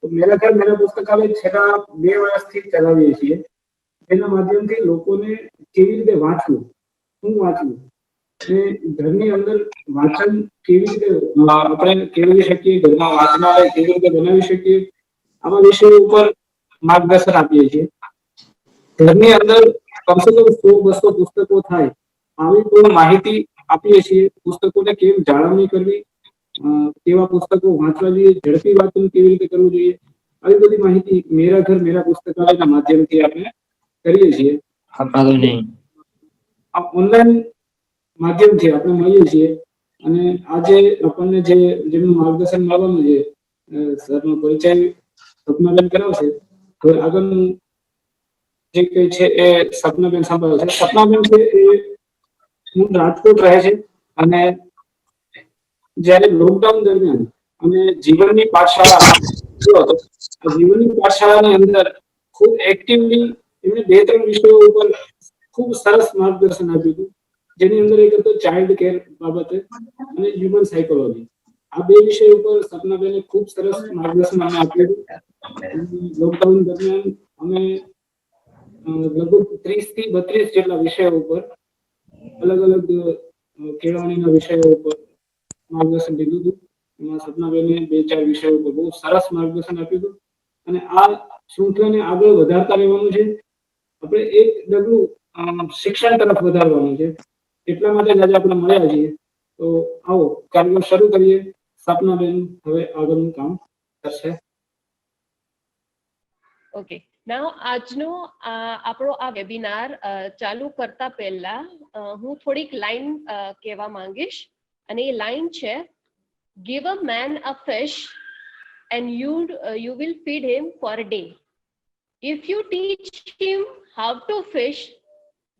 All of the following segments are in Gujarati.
તો મેરા ઘર મેરા પુસ્તકાલય છેલ્લા 2 વર્ષથી ચલાવીએ છીએ, જેના માધ્યમથી લોકોને કેવી રીતે વાંચવું, શું વાંચવું અને ઘરની અંદર વાંચન કેવી રીતે આપણે કેળવી શકીએ, ઘરમાં વાંચનાલય કેવી રીતે બનાવી શકીએ, આવા વિષયો ઉપર માર્ગદર્શન આપીએ છીએ. ઘરની અંદર કમસે કમ 100-200 પુસ્તકો થાય આવી કોઈ માહિતી આપીએ છીએ. પુસ્તકોને કેવી જાળવણી કરવી, કેવા પુસ્તકો વાંચવા જોઈએ, ઝડપી વાંચન કેવી રીતે કરવું જોઈએ, આવી બધી માહિતી મેરા ઘર મેરા પુસ્તકાલયના માધ્યમથી આપણે કરીએ છીએ. આ ઓનલાઈન માધ્યમથી આપણે મળીએ છીએ અને આજે આપણને જેમનું માર્ગદર્શન મળવાનું છે, સરનો પરિચય સપનાબેન કરાવશે. હવે આગળનું જે કઈ છે એ સપનાબેન સાંભળે છે. સપનાબેન છે એ હું રાજકોટ રહે છે અને જ્યારે લોકડાઉન દરમિયાન અમે જીવનની પાઠશાળા હતો, જીવનની પાઠશાળાની અંદર ખૂબ એક્ટિવલી એમણે 2-3 વિષયો ઉપર ખૂબ સરસ માર્ગદર્શન આપ્યું હતું, જેની અંદર એક હતો ચાઇલ્ડ કેર બાબતે અને હ્યુમન સાયકોલોજી. આ 2 વિષય ઉપર સપનાબેને ખૂબ સરસ માર્ગદર્શન અમને આપ્યું હતું. લોકડાઉન દરમિયાન અમે લગભગ 30 થી 32 જેટલા વિષયો ઉપર અલગ અલગ કેળવણીના વિષયો ઉપર માર્ગદર્શન લીધું હતું. એમાં સપનાબેને 2-4 વિષયો ઉપર બહુ સરસ માર્ગદર્શન આપ્યું હતું અને આ શૃંખલાને આગળ વધારતા રહેવાનું છે. આપણે એક ડગલું શિક્ષણ તરફ વધારવાનું છે. એટલા માટે આજે આપણે મળ્યા છીએ. તો આવો કાર્ય શરૂ કરીએ. સપનાબેન હવે આગળનું કામ કરશે. ઓકે, નાઉ આજનો આપણો આ વેબિનાર ચાલુ કરતા પહેલા હું થોડીક લાઈન કહેવા માંગીશ અને એ લાઈન છે, give a man a fish and you will feed him for a day. If you teach him how to fish,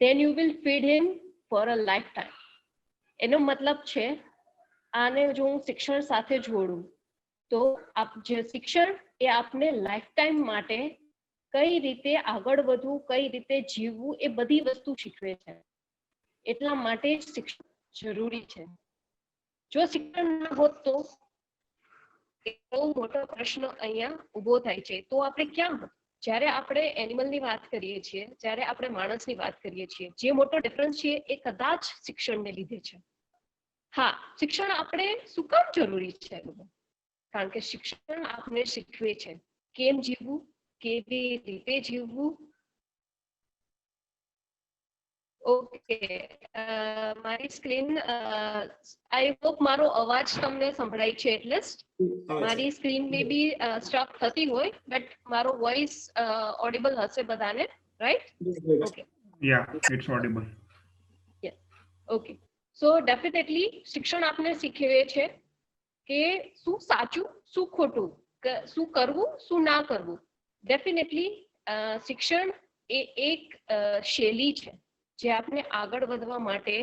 then you will feed him for a lifetime. એનો મતલબ છે, આને જો હું શિક્ષણ સાથે જોડું તો જે શિક્ષણ એ આપને લાઈફ ટાઈમ માટે કઈ રીતે આગળ વધવું, કઈ રીતે જીવવું, એ બધી વસ્તુ શીખવે છે. એટલા માટે શિક્ષણ જરૂરી છે. જો શિક્ષણ ના હોત તો બહુ મોટો પ્રશ્ન અહીંયા ઉભો થાય છે. તો આપણે ક્યાં હોત? જ્યારે આપણે એનિમલની વાત કરીએ છીએ, જ્યારે આપણે માણસની વાત કરીએ છીએ, જે મોટો ડિફરન્સ છે એ કદાચ શિક્ષણને લીધે છે. હા, શિક્ષણ આપણે શું કામ જરૂરી છે? કારણ કે શિક્ષણ આપણે શીખવે છે કેમ જીવવું, કેવી રીતે જીવવું. ઓકે, મારી સ્ક્રીન, આઈ હોપ મારો અવાજ તમને સંભળાય છે. એટલીસ્ટ મારી સ્ક્રીન મે બી સ્ટક થતી હોય, બટ મારો વોઇસ ઓડિબલ હશે બધાને, right? Okay, ya, it's audible. Yes, okay. So definitely શિક્ષણ આપને શીખવે છે કે શું સાચું, શું ખોટું, શું કરવું, શું ના કરવું. ડેફિનેટલી શિક્ષણ એ એક શૈલી છે જે આપણે આગળ વધવા માટે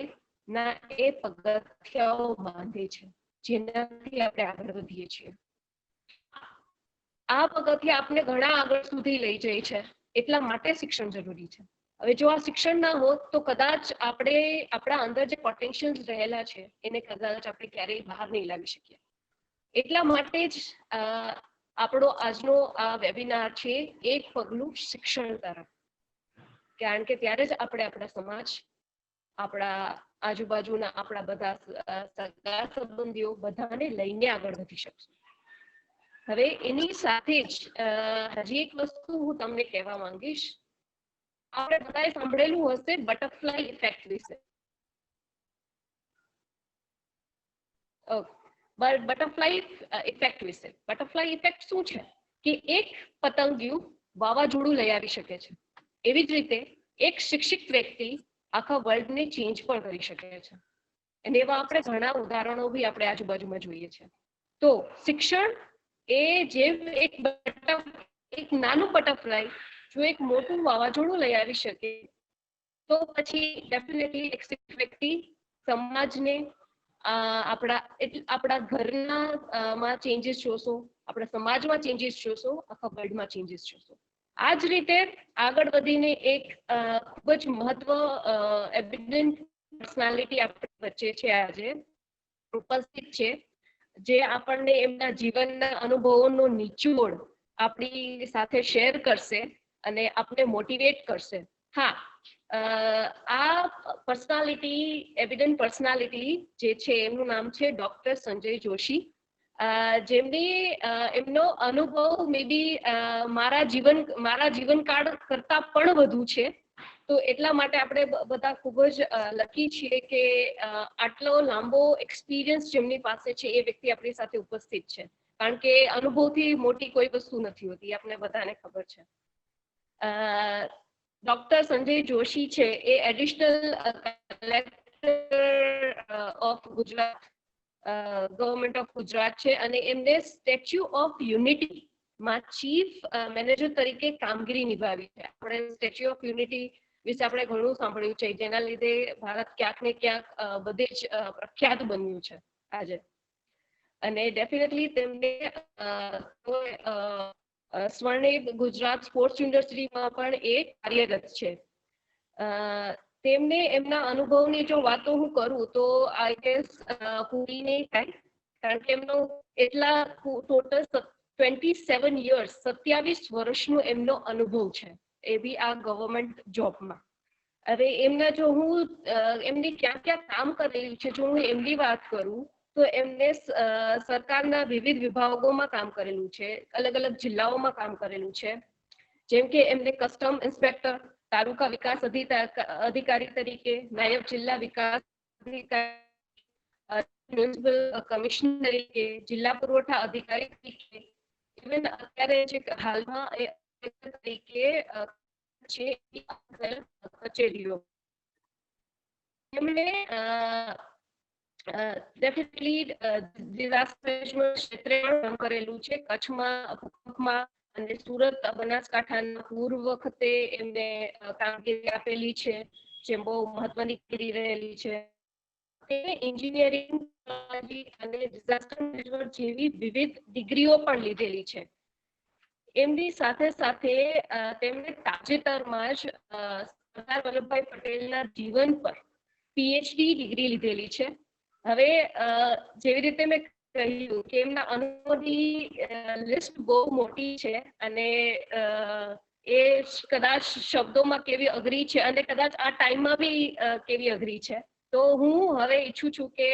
ના એ પગથિયાઓ બાંધે છે, જેનાથી આપણે આગળ વધીએ છીએ. આ પગથિયા આપણે ઘણા આગળ સુધી લઈ જાય છે, એટલા માટે શિક્ષણ જરૂરી છે. હવે જો આ શિક્ષણ ના હોત તો કદાચ આપણે આપણા અંદર જે પોટેન્શિયલ રહેલા છે એને કદાચ આપણે ક્યારેય બહાર નહીં લાવી શકીએ. એટલા માટે જ આપણો આજનો આ વેબિનાર છે, એક પગલું શિક્ષણ તરફ. કારણ કે ત્યારે જ આપણે આપણા સમાજ, આપણા આજુબાજુના આપણા બધા સગા સંબંધીઓ બધાને લઈને આગળ વધી શકશું. હવે એની સાથે જ હજી એક વસ્તુ હું તમને કહેવા માંગીશ. આપણે બધાએ સાંભળેલું હશે બટરફ્લાય ઇફેક્ટ વિશે. બટરફ્લાય ઇફેક્ટ વિશે. બટરફ્લાય ઇફેક્ટ શું છે કે એક પતંગિયું વાવાઝોડું લઈ આવી શકે છે, એવી જ રીતે એક શિક્ષિત વ્યક્તિ આખા વર્લ્ડને ચેન્જ પણ કરી શકે છે. અને એવા આપણે ઘણા ઉદાહરણો બી આપણે આજુબાજુમાં જોઈએ છે. તો શિક્ષણ એ જેમ એક નાનું બટરફ્લાય જો એક મોટું વાવાઝોડું લઈ આવી શકે, તો પછી ડેફિનેટલી એક શિક્ષિત વ્યક્તિ સમાજને, આપણા ઘરના માં ચેન્જીસ જોશો, આપણા સમાજમાં ચેન્જીસ જોશો, આખા વર્લ્ડમાં ચેન્જીસ જોશો. આ જ રીતે આગળ વધીને એક ખૂબ જ મહત્વ એવિડન્ટ પર્સનાલિટી આપણી વચ્ચે છે આજે ઉપસ્થિત છે, જે આપણને એમના જીવનના અનુભવોનો નિચોડ આપણી સાથે શેર કરશે અને આપને મોટિવેટ કરશે. હા, આ પર્સનાલિટી, એવિડન્ટ પર્સનાલિટી જે છે એમનું નામ છે ડોક્ટર સંજય જોશી, જેમની એમનો અનુભવ મે બી મારા જીવનકાળ કરતા પણ વધુ છે. તો એટલા માટે આપણે બધા ખૂબ જ લકી છીએ કે આટલો લાંબો એક્સપિરિયન્સ જેમની પાસે છે એ વ્યક્તિ આપણી સાથે ઉપસ્થિત છે. કારણ કે અનુભવથી મોટી કોઈ વસ્તુ નથી હોતી, આપણે બધાને ખબર છે. ડોક્ટર સંજય જોશી છે એ additional collector of Gujarat, government of Gujarat છે, અને એમને સ્ટેચ્યુ ઓફ યુનિટી માં ચીફ મેનેજર તરીકે કામગીરી નિભાવી છે. આપણે સ્ટેચ્યુ ઓફ યુનિટી વિશે આપણે ઘણું સાંભળ્યું છે, જેના લીધે ભારત ક્યાંક ને ક્યાંક બધે જ પ્રખ્યાત બન્યું છે આજે. અને ડેફિનેટલી તેમને સ્વર્ણિમ ગુજરાત સ્પોર્ટ્સ યુનિવર્સિટીમાં પણ એ કાર્યરત છે. તેમને એમના અનુભવની જો વાતો હું કરું તો આઈ ગેસ પૂરી નહીં થાય, કારણ કે એમનો એટલા ટોટલ 27 યર્સ, 27 વર્ષનો એમનો અનુભવ છે, એ બી આ ગવર્મેન્ટ જોબમાં. હવે એમના જો હું એમની ક્યાં ક્યાં કામ કરેલું છે, જો હું એમની વાત કરું તો એમને સરકારના વિવિધ વિભાગોમાં કામ કરેલું છે, અલગ અલગ જિલ્લાઓમાં કામ કરેલું છે. જેમ કે એમને કસ્ટમ ઇન્સ્પેક્ટર, તાલુકા વિકાસ અધિકારી તરીકે, નાયબ જિલ્લા વિકાસ અધિકારી, મ્યુનિસિપલ કમિશનર તરીકે, જિલ્લા પુરવઠા અધિકારી તરીકે, ઇવન અત્યારે જે હાલમાં તરીકે છે કચેરીઓ. એમણે ડેફિનેટલી ડિઝાસ્ટર મેનેજમેન્ટ ક્ષેત્રે પણ કામ કરેલું છે. કચ્છમાં ભૂકંપમાં અને સુરત બનાસકાંઠાના પૂર વખતે એમને કામગીરી આપેલી છે, જે બહુ મહત્વની કરી રહેલી છે. તેને એન્જિનિયરિંગ અને ડિઝાસ્ટર મેનેજમેન્ટ જેવી વિવિધ ડિગ્રીઓ પણ લીધેલી છે. એમની સાથે સાથે તેમણે તાજેતરમાં જ સરદાર વલ્લભભાઈ પટેલના જીવન પર પીએચડી ડિગ્રી લીધેલી છે. હવે જેવી રીતે મેં કહ્યું કે એમના અનુભવની લિસ્ટ બહુ મોટી છે, અને એ કદાચ શબ્દોમાં કેવી અઘરી છે, અને કદાચ આ ટાઈમમાં બી કેવી અઘરી છે. તો હું હવે ઈચ્છું છું કે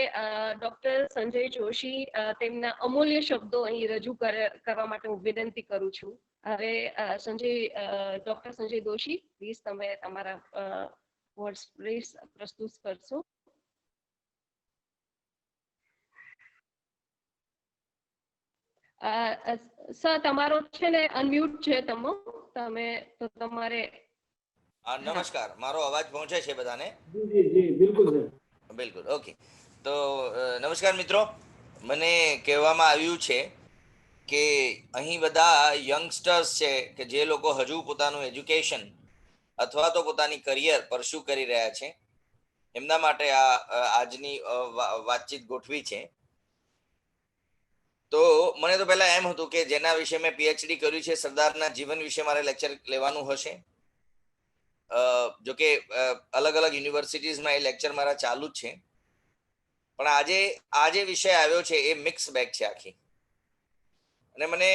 ડોક્ટર સંજય જોશી તેમના અમૂલ્ય શબ્દો અહીં રજૂ કરવા માટે હું વિનંતી કરું છું. હવે ડોક્ટર સંજય જોશી, પ્લીઝ તમે તમારા વર્ડ્સ પ્લીઝ પ્રસ્તુત કરશો. સર તમારો છે ને અનમ્યુટ છે તમે તો તમારે. નમસ્કાર, મારો અવાજ પહોંચે છે બધાને? જી જી બિલકુલ સર. બિલકુલ, ઓકે. તો નમસ્કાર મિત્રો, મને કહેવામાં આવ્યું છે કે અહીં બધા યંગસ્ટર્સ છે કે જે લોકો હજુ પોતાનું એજ્યુકેશન અથવા તો પોતાની કરિયર પરસ્યુ કરી રહ્યા છે, એમના માટે આ આજની વાતચીત ગોઠવી છે. તો મને તો પહેલા એમ હતું કે જેના વિશે મેં પીએચડી કર્યું છે, સરદારના જીવન વિશે મારે લેક્ચર લેવાનું હશે. જોકે અલગ અલગ યુનિવર્સિટીઝમાં એ લેક્ચર મારા ચાલુ જ છે, પણ આ જે વિષય આવ્યો છે એ મિક્સ બેગ છે આખી. અને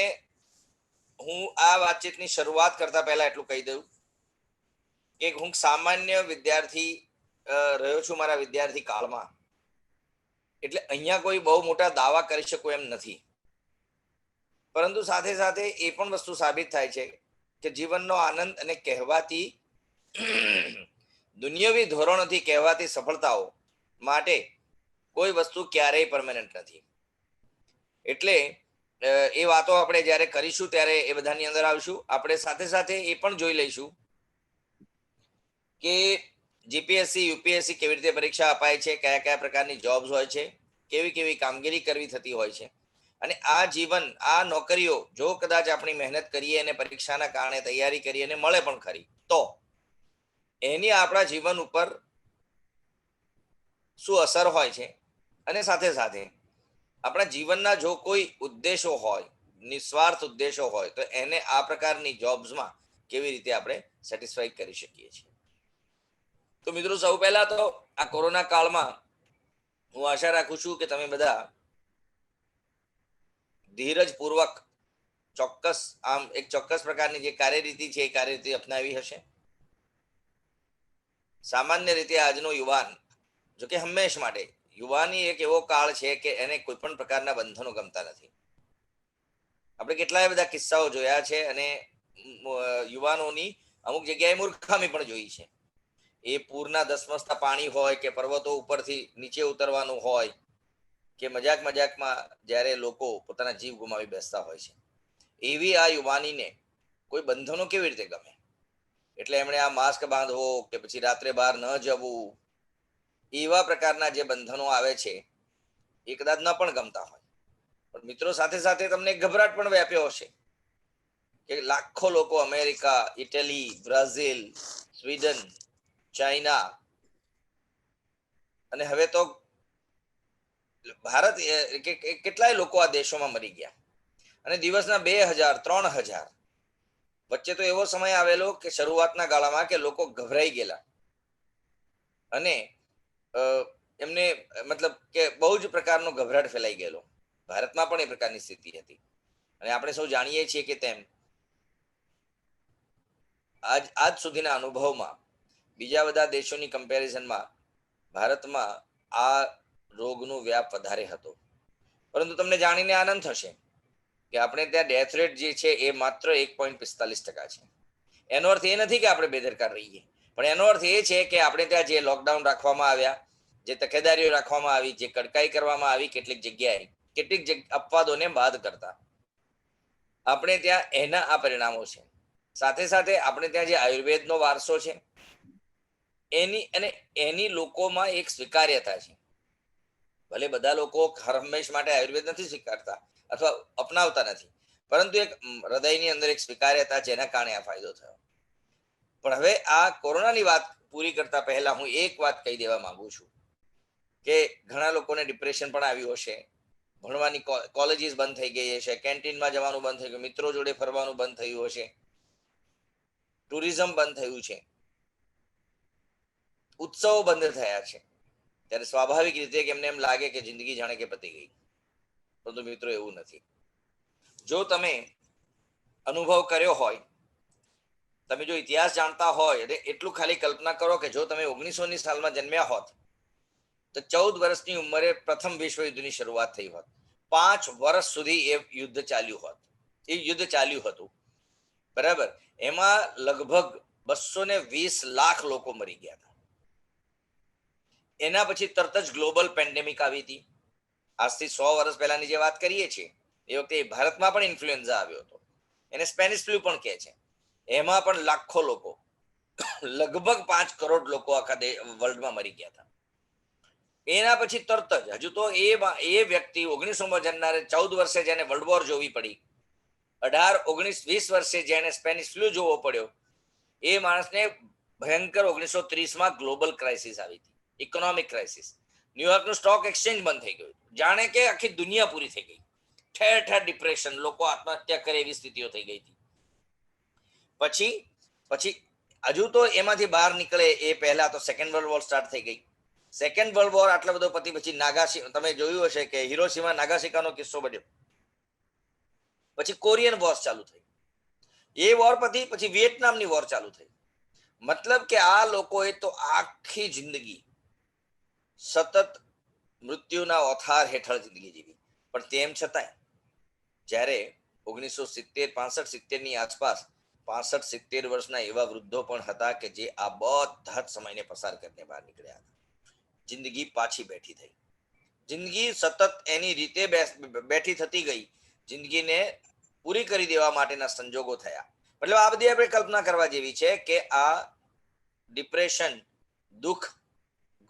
હું આ વાતચીતની શરૂઆત કરતા પહેલા એટલું કહી દઉં કે હું સામાન્ય વિદ્યાર્થી રહ્યો છું મારા વિદ્યાર્થી કાળમાં, એટલે અહીંયા કોઈ બહુ મોટા દાવા કરી શકું એમ નથી. પરંતુ સાથે સાથે એ પણ વસ્તુ સાબિત થાય છે કે જીવનનો આનંદ અને કહેવાતી દુનિયાવી ધોરણોથી કહેવાતી સફળતાઓ માટે કોઈ વસ્તુ ક્યારેય પરમેનન્ટ નથી. એટલે એ વાતો આપણે જ્યારે કરીશું ત્યારે એ બધાની અંદર આવશું. આપણે સાથે સાથે એ પણ જોઈ લઈશું કે જીપીએસસી યુપીએસસી કેવી રીતે પરીક્ષા અપાય છે, કયા કયા પ્રકારની જોબ્સ હોય છે, કેવી કેવી કામગીરી કરવી થતી હોય છે. અને આ જીવન, આ નોકરીઓ જો કદાચ આપણી મહેનત કરીએ અને પરીક્ષાના કારણે તૈયારી કરીએ અને મળે પણ ખરી, તો એની આપણા જીવન ઉપર શું અસર હોય છે. અને સાથે સાથે આપણા જીવનના જો કોઈ ઉદ્દેશો હોય, નિસ્વાર્થ ઉદ્દેશો હોય, તો એને આ પ્રકારની જોબ્સમાં કેવી રીતે આપણે સેટિસ્ફાઈ કરી શકીએ છીએ. તો મિત્રો, સૌ પહેલા તો આ કોરોના કાળમાં હું આશા રાખું છું કે તમે બધા ધીરજપૂર્વક એક ચોક્કસ પ્રકારની જે કાર્યરીતિ છે એ કાર્યરીતિ અપનાવી હશે. સામાન્ય રીતે આજનો યુવાન, જો કે હંમેશ માટે યુવાની એક એવો કાળ છે કે એને કોઈ પણ પ્રકારના બંધનો ગમતા નથી. આપણે કેટલાય બધા કિસ્સાઓ જોયા છે અને યુવાનોની અમુક જગ્યાએ મૂર્ખામી પણ જોઈ છે. એ પૂરના ધસમસતા પાણી હોય કે પર્વતો ઉપરથી નીચે ઉતરવાનું હોય કે મજાકમાં જ્યારે લોકો પોતાના જીવ ગુમાવી બેસતા હોય છે, એવી આ યુવાનીને કોઈ બંધનો કેવી રીતે ગમે? એટલે એમણે આ માસ્ક બાંધવો કે પછી રાત્રે બહાર ન જવું, એવા પ્રકારના જે બંધનો આવે છે એ કદાચ ન પણ ગમતા હોય. પણ મિત્રો, સાથે સાથે તમને ગભરાટ પણ વ્યાપ્યો હશે કે લાખો લોકો America, Italy, Brazil, Sweden, China અને હવે તો ભારત, કેટલાય લોકો આ દેશોમાં મરી ગયા અને દિવસના 2000, 3000. વચ્ચે તો એવો સમય આવેલો કે શરૂઆતના ગાળામાં કે લોકો ગભરાઈ ગયેલા અને એમને મતલબ કે બહુ જ પ્રકારનો ગભરાટ ફેલાઈ ગયેલો. ભારતમાં પણ એ પ્રકારની સ્થિતિ હતી અને આપણે સૌ જાણીએ છીએ કે તેમ આજ સુધીના અનુભવમાં બીજા બધા દેશોની કમ્પેરિઝનમાં ભારતમાં આ રોગનો વ્યાપ વધારે હતો. પરંતુ તમને જાણીને આનંદ થશે કે આપણે ત્યાં ડેથ રેટ જે છે એ માત્ર 1.45% છે. એનો અર્થ એ નથી કે આપણે બેદરકાર રહીએ, પણ એનો અર્થ એ છે કે આપણે ત્યાં જે લોકડાઉન રાખવામાં આવ્યા, જે તકેદારીઓ રાખવામાં આવી, જે કડકાઈ કરવામાં આવી કેટલીક જગ્યાએ, કેટલીક અપવાદોને બાદ કરતા આપણે ત્યાં એના આ પરિણામો છે. સાથે સાથે આપણે ત્યાં જે આયુર્વેદનો વારસો છે એની લોકોમાં એક સ્વીકાર્યતા છે. ભલે બધા લોકો હંમેશ માટે આયુર્વેદ નથી સ્વીકારતા અથવા અપનાવતા નથી, પરંતુ એક હૃદયની અંદર એક સ્વીકાર્યતા, જેના કારણે આ ફાયદો થયો. પણ હવે આ કોરોનાની વાત પૂરી કરતા પહેલા હું એક વાત કહી દેવા માંગુ છું કે ઘણા લોકોને ડિપ્રેશન પણ આવ્યું હશે, ભણવાની કોલેજીસ બંધ થઈ ગઈ હશે, કેન્ટીનમાં જવાનું બંધ થઈ ગયું, મિત્રો જોડે ફરવાનું બંધ થયું હશે, ટુરિઝમ બંધ થયું છે, ઉત્સવો બંધ થયા છે. ત્યારે સ્વાભાવિક રીતે એમને એમ લાગે કે જિંદગી જાણે કે પતી ગઈ. પરંતુ મિત્રો, એવું નથી. જો તમે અનુભવ કર્યો હોય, તમે જો ઇતિહાસ જાણતા હોય, એટલું ખાલી કલ્પના કરો કે જો તમે 1900ની સાલમાં જન્મ્યા હોત તો 14 વર્ષની ઉંમરે પ્રથમ વિશ્વ યુદ્ધની શરૂઆત થઈ હોત, 5 વર્ષ સુધી એ યુદ્ધ ચાલ્યું હોત, એ યુદ્ધ ચાલ્યું હતું, બરાબર. એમાં લગભગ 220 લાખ લોકો મરી ગયા હતા. એના પછી તરત જ ગ્લોબલ પેન્ડેમિક આવી હતી. આજથી 100 વર્ષ પહેલાની જે વાત કરીએ છીએ, એ વખતે ભારતમાં પણ ઇન્ફ્લુએન્ઝા આવ્યો હતો, એને સ્પેનિશ ફ્લુ પણ કહે છે. એમાં પણ લાખો લોકો, લગભગ 5 કરોડ લોકો આખા વર્લ્ડમાં મરી ગયા હતા. એના પછી તરત જ હજુ તો એ વ્યક્તિ 1900માં જન્મનારે 14 વર્ષે જેને વર્લ્ડ વોર જોવી પડી, 18, 19, 20 વર્ષે જેને સ્પેનિશ ફ્લુ જોવો પડ્યો, એ માણસને ભયંકર 1930માં ગ્લોબલ ક્રાઇસિસ આવી હતી, ઇકોનોમિક ક્રાઇસિસ. ન્યુયોર્કનું સ્ટોક એક્સચેન્જ બંધ થઈ ગયું, જાણે કે આખી દુનિયા પૂરી થઈ ગઈ. ઠેર ઠેર ડિપ્રેશન, લોકો આત્મહત્યા કરે એવી સ્થિતિઓ થઈ ગઈ હતી. પછી હજુ તો એમાંથી બહાર નીકળે એ પહેલા તો સેકન્ડ વર્લ્ડ વોર સ્ટાર્ટ થઈ ગઈ. સેકન્ડ વર્લ્ડ વોર આટલો બધો પછી તમે જોયું હશે કે હિરોશીમા નાગાસાકીનો કિસ્સો બન્યો. પછી કોરિયન વોર ચાલુ થઈ, એ વોર પછી વિયેટનામની વોર ચાલુ થઈ. મતલબ કે આ લોકોએ તો આખી જિંદગી સતત મૃત્યુના ઓથાર હેઠળ જિંદગી જીવી. પણ તેમ છતાંય જ્યારે 1965-70ની આસપાસ 65-70 વર્ષના એવા વૃદ્ધો પણ હતા કે જે આ બધા જ સમયને પસાર કરીને બહાર નીકળ્યા હતા. જિંદગી પાછી બેઠી થઈ, જિંદગી સતત એની રીતે બેઠી થતી ગઈ, જિંદગીને પૂરી કરી દેવા માટેના સંજોગો થયા. મતલબ આ બધી આપણે કલ્પના કરવા જેવી છે કે આ ડિપ્રેશન, દુઃખ,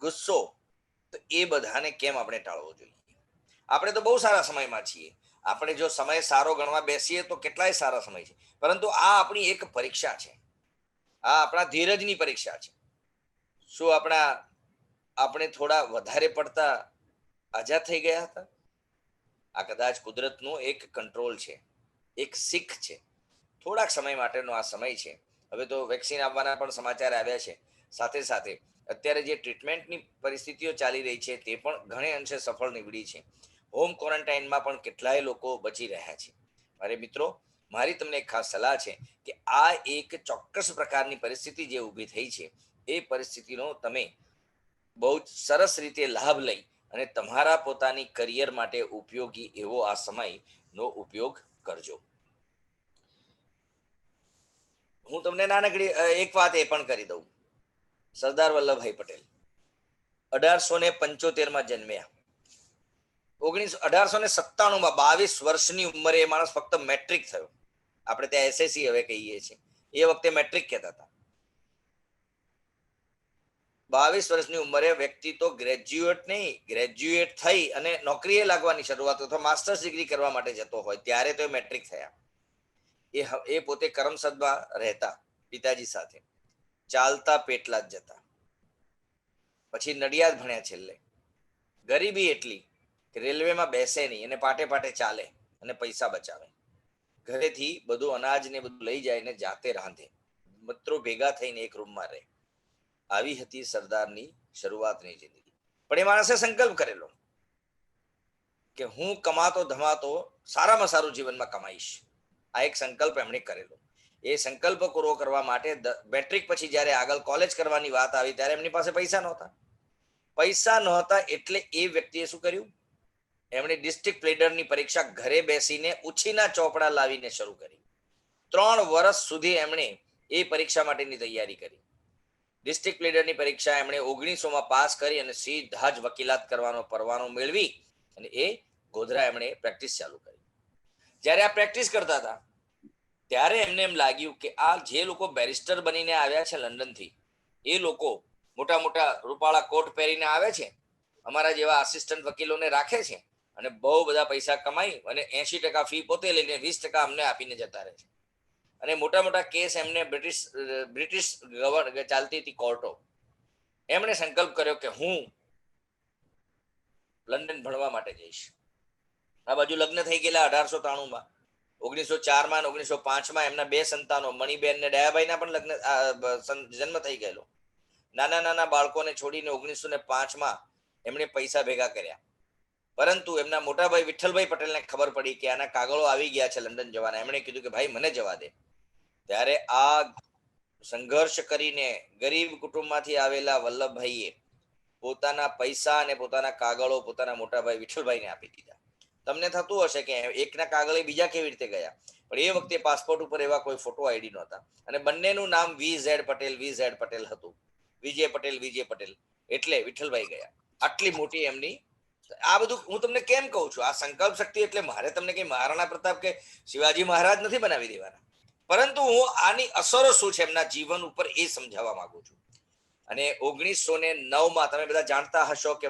ગુસ્સો, તો એ બધાને કેમ આપણે ટાળવો જોઈએ? આપણે તો બહુ સારા સમયમાં છીએ. આપણે જો સમય સારો ગણવા બેસીએ તો કેટલાય સારા સમય છે, પરંતુ આ આપણી એક પરીક્ષા છે. આ આપણા ધીરજની પરીક્ષા છે. શું આપણે થોડા વધારે પડતા આઝાદ થઈ ગયા હતા? આ કદાચ કુદરતનો એક કંટ્રોલ છે, એક શીખ છે. થોડાક સમય માટેનો આ સમય છે. હવે તો વેક્સિન આવવાના પણ સમાચાર આવ્યા છે. સાથે સાથે અત્યારે જે ટ્રીટમેન્ટની પરિસ્થિતિઓ ચાલી રહી છે તે પણ ઘણે અંશે સફળ નીવડી છે. હોમ ક્વોરન્ટાઇનમાં પણ કેટલાય લોકો બચી રહ્યા છે. મારે મિત્રો, મારી તમને એક ખાસ સલાહ છે કે આ એક ચોક્કસ પ્રકારની પરિસ્થિતિ જે ઊભી થઈ છે એ પરિસ્થિતિનો તમે બહુ જ સરસ રીતે લાભ લઈ અને તમારા પોતાની કરિયર માટે ઉપયોગી એવો આ સમયનો ઉપયોગ કરજો. હું તમને નાનકડી એક વાત એ પણ કરી દઉં. સરદાર વલ્લભભાઈ પટેલ 1875 જન્મ્યા. 1897 22 વર્ષની ઉંમરે એ માણસ ફક્ત મેટ્રિક થયો. આપણે ત્યાં એસએસસી હવે કહીએ છીએ, એ વખતે મેટ્રિક કહેતા હતા. 22 વર્ષની ઉંમરે વ્યક્તિ તો ગ્રેજ્યુએટ થઈ અને નોકરીએ લાગવાની શરૂઆત અથવા માસ્ટર્સ ડિગ્રી કરવા માટે જતો હોય ત્યારે તો એ મેટ્રિક થયા. એ પોતે કરમસદમાં રહેતા પિતાજી સાથે, ચાલતા પેટલા જ જતા. પછી નડિયાદ ભણ્યા. છેલ્લે ગરીબી એટલી કે રેલવેમાં બેસે નહીં અને પાટે પાટે ચાલે અને પૈસા બચાવે. ઘરેથી બધું અનાજ ને બધું લઈ જાય ને જાતે રાંધે, મિત્રો ભેગા થઈને એક રૂમમાં રહે. આવી હતી સરદારની શરૂઆતની જિંદગી. પણ એ માણસે સંકલ્પ કરેલો કે હું કમાતો ધમાતો સારામાં સારું જીવનમાં કમાઈશ. આ એક સંકલ્પ એમણે કરેલો. એ સંકલ્પ પૂરો કરવા માટે મેટ્રિક પછી જ્યારે આગળ કોલેજ કરવાની વાત આવી ત્યારે એમની પાસે પૈસા નહોતા. એટલે એ વ્યક્તિએ શું કર્યું? એમણે ડિસ્ટ્રિક્ટ પ્લેડરની પરીક્ષા ઘરે બેસીને ઉછીના ચોપડા લાવીને શરૂ કરી. 3 વર્ષ સુધી એમણે એ પરીક્ષા માટેની તૈયારી કરી. ડિસ્ટ્રિક્ટ પ્લેડરની પરીક્ષા એમણે 1900 પાસ કરી અને સીધા જ વકીલાત કરવાનો પરવાનો મેળવી અને એ ગોધરા એમણે પ્રેક્ટિસ ચાલુ કરી. જ્યારે આ પ્રેક્ટિસ કરતા હતા ત્યારે એમને એમ લાગ્યું કે આ જે લોકો બેરિસ્ટર બનીને આવ્યા છે લંડનથી, એ લોકો મોટા મોટા રૂપાળા કોટ પહેરીને આવે છે, અમારા જેવા આસિસ્ટન્ટ વકીલોને રાખે છે અને બહુ બધા પૈસા કમાઈ અને 80% ફી પોતે લઈને 20% અમને આપીને જતા રહે છે. અને મોટા મોટા કેસ એમને બ્રિટિશ ચાલતી હતી કોર્ટો. એમણે સંકલ્પ કર્યો કે હું લંડન ભણવા માટે જઈશ. આ બાજુ લગ્ન થઈ ગયેલા 1893 1904 1905 એમના 2 સંતાનો મણિબેન ને દયાભાઈના પણ જન્મ થઈ ગયેલો. નાના બાળકોને છોડીને 1905 એમણે પૈસા ભેગા કર્યા. પરંતુ એમના મોટાભાઈ વિઠ્ઠલભાઈ પટેલને ખબર પડી કે આના કાગળો આવી ગયા છે લંડન જવાના. એમણે કીધું કે ભાઈ મને જવા દે. ત્યારે આ સંઘર્ષ કરીને ગરીબ કુટુંબમાંથી આવેલા વલ્લભભાઈએ પોતાના પૈસા અને પોતાના કાગળો પોતાના મોટાભાઈ વિઠ્ઠલભાઈને આપી દીધા. તમને થતું હશે કે એકના કાગળે બીજા કેવી રીતે ગયા, પણ એ વખતે પાસપોર્ટ ઉપર એવા કોઈ ફોટો આઈડી નહોતા અને બંનેનું નામ VZ પટેલ હતું. વિજય પટેલ એટલે વિઠ્ઠલભાઈ ગયા. આટલી મોટી એમની. આ બધું હું તમને કેમ કહું છું? આ સંકલ્પ શક્તિ એટલે મારે તમને કઈ મહારાણા પ્રતાપ કે શિવાજી મહારાજ નથી બનાવી દેવાના, પરંતુ હું આની અસરો શું છે એમના જીવન ઉપર એ સમજાવવા માંગુ છું. અને 1909 તમે બધા જાણતા હશો કે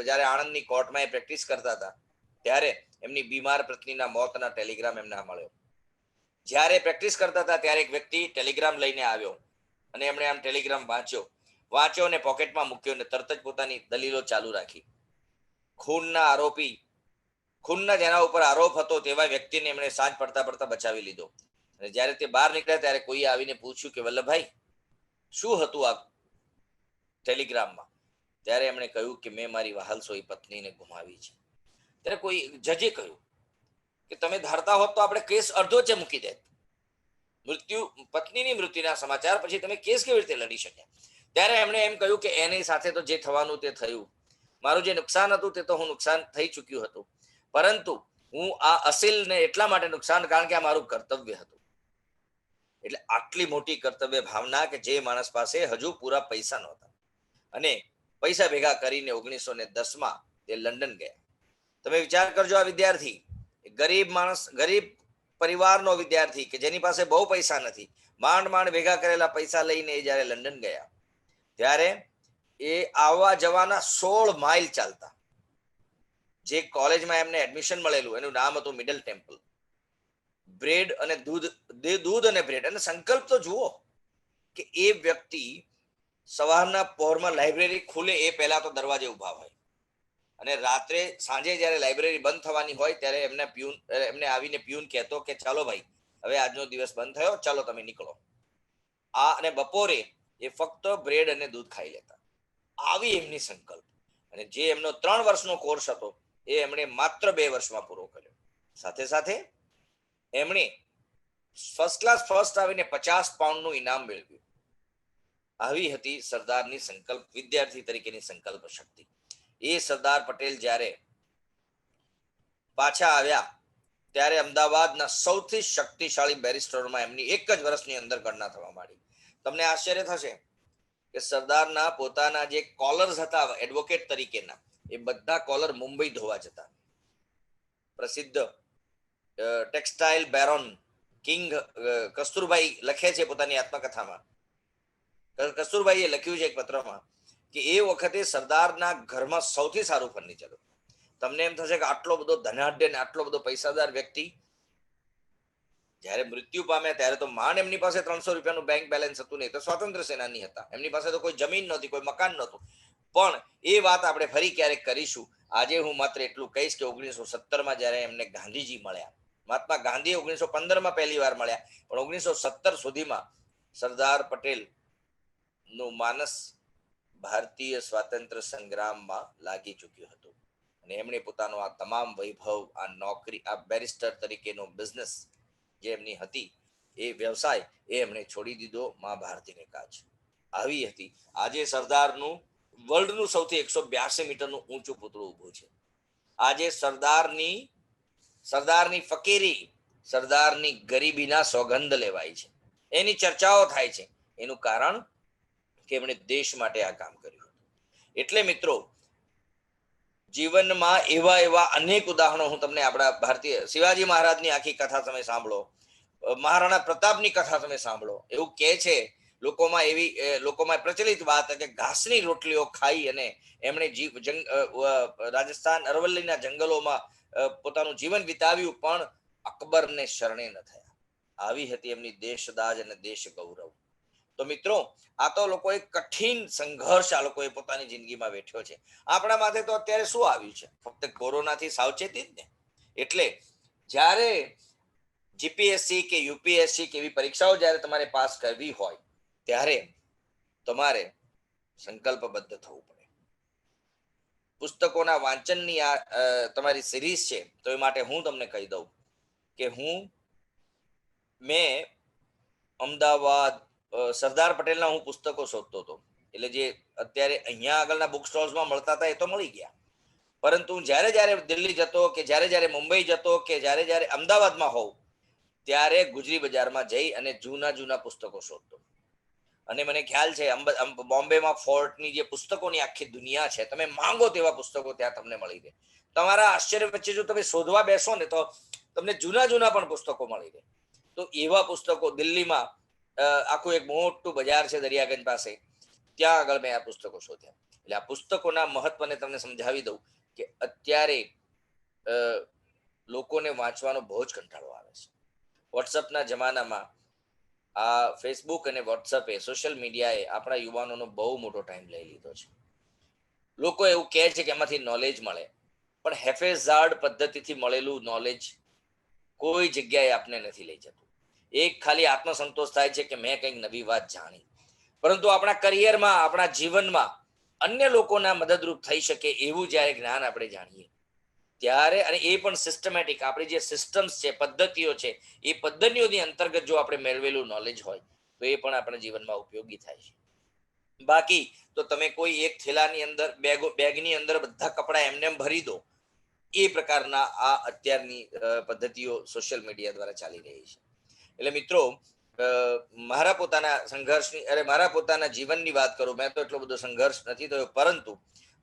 જયારે આણંદની કોર્ટમાં એ પ્રેક્ટિસ કરતા હતા ત્યારે એમની બીમાર પત્નીના મોતના ટેલિગ્રામ એમને મળ્યો. જ્યારે પ્રેક્ટિસ કરતા હતા ત્યારે એક વ્યક્તિ ટેલિગ્રામ લઈને આવ્યો અને એમણે આમ ટેલિગ્રામ વાંચ્યો અને પોકેટમાં મૂક્યો અને તરત જ પોતાની દલીલો ચાલુ રાખી. ખૂનના જેના ઉપર આરોપ હતો તેવા વ્યક્તિને એમણે સાંજ પડતા બચાવી લીધો. અને જ્યારે તે બહાર નીકળ્યા ત્યારે કોઈએ આવીને પૂછ્યું કે વલ્લભભાઈ શું હતું આ ટેલિગ્રામમાં? ત્યારે એમણે કહ્યું કે મેં મારી વહાલસોઈ પત્નીને ગુમાવી છે. ત્યારે કોઈ જજે કહ્યું કે તમે ધારતા હોત તો આપણે કેસ અડધો જ મૂકી દેત. પત્નીની મૃત્યુના સમાચાર પછી તમે કેસ કેવી રીતે લડી શક્યા? ત્યારે એમણે એમ કહ્યું કે એની સાથે તો જે થવાનું તે થયું. મારું જે નુકસાન હતું તે તો હું નુકસાન થઈ ચૂક્યું હતું, પરંતુ હું આ અસીલને એટલા માટે નુકસાન કારણ કે આ મારું કર્તવ્ય હતું. એટલે આટલી મોટી કર્તવ્ય ભાવના કે જે માણસ પાસે હજુ પૂરા પૈસા નહોતા અને પૈસા ભેગા કરીને 1910 તે લંડન ગયા. તમે વિચાર કરજો, આ વિદ્યાર્થી ગરીબ પરિવારનો વિદ્યાર્થી કે જેની પાસે બહુ પૈસા નથી, માંડ ભેગા કરેલા પૈસા લઈને એ જ્યારે લંડન ગયા ત્યારે એ આવવા જવાના 16 માઇલ ચાલતા. જે કોલેજમાં એમને એડમિશન મળેલું એનું નામ હતું મિડલ ટેમ્પલ. બ્રેડ અને દૂધ અને બ્રેડ. અને સંકલ્પ તો જુઓ કે એ વ્યક્તિ સવારના પહોરમાં લાઇબ્રેરી ખુલે એ પહેલા તો દરવાજે ઉભા હોય અને રાત્રે સાંજે જ્યારે લાઇબ્રેરી બંધ થવાની હોય ત્યારે એમને આવીને પ્યુન કહેતો કે ચાલો ભાઈ હવે આજનો દિવસ બંધ થયો, ચાલો તમે નીકળો. અને બપોરે એ ફક્ત બ્રેડ અને દૂધ ખાઈ લેતા. આવી એમની સંકલ્પ. અને જે એમનો 3 વર્ષનો કોર્સ હતો એ એમણે માત્ર 2 વર્ષમાં પૂરો કર્યો. સાથે સાથે એમણે ફર્સ્ટ ક્લાસ ફર્સ્ટ આવીને 50 પાઉન્ડનું ઇનામ મેળવ્યું. આવી હતી સરદારની સંકલ્પ, વિદ્યાર્થી તરીકેની સંકલ્પ શક્તિ. એ સરદાર પટેલ જ્યારે પાછા આવ્યા ત્યારે અમદાવાદના સૌથી શક્તિશાળી બેરિસ્ટરોમાં એમની એક જ વર્ષની અંદર ગણના થવા માંડી. તમને આશ્ચર્ય થશે કે સરદારના પોતાના જે કોલર્સ હતા એડવોકેટ તરીકેના, એ બધા કોલર મુંબઈ ધોવા જતા. પ્રસિદ્ધ ટેક્સટાઇલ બેરોન કિંગ કસ્તુરભાઈ લખે છે પોતાની આત્મકથામાં, કસ્તુરભાઈએ લખ્યું છે એક પત્રમાં કે એ વખતે સરદારના ઘરમાં સૌથી સારું ફર્નિચર હતું. તમને એમ થશે કે આટલો બધો ધનાઢ્ય ને આટલો બધો પૈસાદાર વ્યક્તિ જ્યારે મૃત્યુ પામ્યા ત્યારે તો માંડ એમની પાસે 300 રૂપિયાનું બેંક બેલેન્સ હતું નહીં, તો સ્વાતંત્ર્ય સેનાની હતા, એમની પાસે તો કોઈ જમીન નહોતી, કોઈ મકાન નહોતું. પણ એ વાત આપણે ફરી ક્યારેક કરીશું. આજે હું માત્ર એટલું કહીશ કે 1917માં જ્યારે એમને ગાંધીજી મળ્યા, મહાત્મા ગાંધી 1915માં પહેલી વાર મળ્યા, પણ 1917 સુધીમાં સરદાર પટેલ નું માનસ ભારતીય સ્વાતંત્ર્ય સંગ્રામમાં લાગી ચૂક્યું હતું અને એમણે પોતાનો આ તમામ વૈભવ, આ નોકરી, આ બેરિસ્ટર તરીકેનો બિઝનેસ જે એમની હતી, એ વ્યવસાય એ એમણે છોડી દીધો મા ભારતીને કાજ. આવી હતી. આજે સરદારનું વર્લ્ડનું સૌથી 182 મીટરનું ઊંચું પૂતળું ઊભું છે. આજે સરદારની ફકીરી, સરદારની ગરીબીના સોગંદ લેવાય છે, એની ચર્ચાઓ થાય છે. એનું કારણ કે એમણે દેશ માટે આ કામ કર્યું. એટલે મિત્રો, જીવનમાં એવા અનેક ઉદાહરણો હું તમને આપણા ભારતીય શિવાજી મહારાજની આખી કથા તમે સાંભળો, મહારાણા પ્રતાપની કથા તમે સાંભળો. એવું કહે છે લોકોમાં પ્રચલિત વાત કે ઘાસની રોટલીઓ ખાઈ અને એમણે રાજસ્થાન અરવલ્લીના જંગલોમાં પોતાનું જીવન વિતાવ્યું, પણ અકબરને શરણે ન થયા. આવી હતી એમની દેશદાજ અને દેશ ગૌરવ. તો મિત્રો, આ તો લોકોએ કઠિન સંઘર્ષ આ લોકોએ પોતાની જિંદગીમાં વેઠ્યો છે. આપણા માથે તો અત્યારે શું આવ્યું છે? ફક્ત કોરોનાથી સાવચેતી જ ને. એટલે જ્યારે જીપીએસસી કે યુપીએસસી કે એવી પરીક્ષાઓ જ્યારે તમારે પાસ કરવી હોય ત્યારે તમારે સંકલ્પબદ્ધ થવું પડે. પુસ્તકોના વાંચનની આ તમારી સિરીઝ છે, તો એ માટે હું તમને કહી દઉં કે મેં અમદાવાદ સરદાર પટેલના હું પુસ્તકો શોધતો હતો. એટલે જે અત્યારે અહીંયા આગળના બુક સ્ટોલ્સમાં મળતા હતા એ તો મળી ગયા, પરંતુ જ્યારે દિલ્હી જતો કે જ્યારે મુંબઈ જતો કે જ્યારે અમદાવાદમાં હોઉં ત્યારે ગુજરી બજારમાં જઈ અને જૂના પુસ્તકો શોધતો. અને મને ખ્યાલ છે બોમ્બેમાં ફોર્ટની જે પુસ્તકોની આખી દુનિયા છે, તમે માંગો તેવા પુસ્તકો ત્યાં તમને મળી રહે. તમારા આશ્ચર્ય વચ્ચે જો તમે શોધવા બેસો ને તો તમને જૂના પણ પુસ્તકો મળી રહે. તો એવા પુસ્તકો દિલ્હીમાં આખું એક મોટું બજાર છે દરિયાગંજ પાસે, ત્યાં આગળ મેં આ પુસ્તકો શોધ્યા. એટલે આ પુસ્તકોના મહત્વને તમને સમજાવી દઉં કે અત્યારે લોકોને વાંચવાનો બહુ જ કંટાળો આવે છે. વોટ્સઅપના જમાનામાં આ ફેસબુક અને વોટ્સઅપે, સોશિયલ મીડિયાએ આપણા યુવાનોનો બહુ મોટો ટાઈમ લઈ લીધો છે. લોકો એવું કહે છે કે એમાંથી નોલેજ મળે, પણ હેફેઝાર્ડ પદ્ધતિથી મળેલું નોલેજ કોઈ જગ્યાએ આપને નથી લઈ જતું. એક ખાલી આત્મસંતોષ થાય છે કે મેં કંઈક નવી વાત જાણી, પરંતુ આપણા કરિયરમાં, આપણા જીવનમાં અન્ય લોકોના મદદરૂપ થઈ શકે એવું જ્યારે જ્ઞાન આપણે જાણીએ ત્યારે, અને એ પણ સિસ્ટમેટિક, આપણી જે સિસ્ટમ્સ છે, પદ્ધતિઓ છે, એ પદ્ધતિઓની અંતર્ગત જો આપણે મેળવેલું નોલેજ હોય તો એ પણ આપણા જીવનમાં ઉપયોગી થાય છે. બાકી તો તમે કોઈ એક થેલાની અંદર, બેગની અંદર બધા કપડા એમને ભરી દો, એ પ્રકારના આ અત્યારની પદ્ધતિઓ સોશિયલ મીડિયા દ્વારા ચાલી રહી છે. એટલે મિત્રો, મારા પોતાના જીવનની વાત કરું, મેં તો એટલો બધો સંઘર્ષ નથી થયો, પરંતુ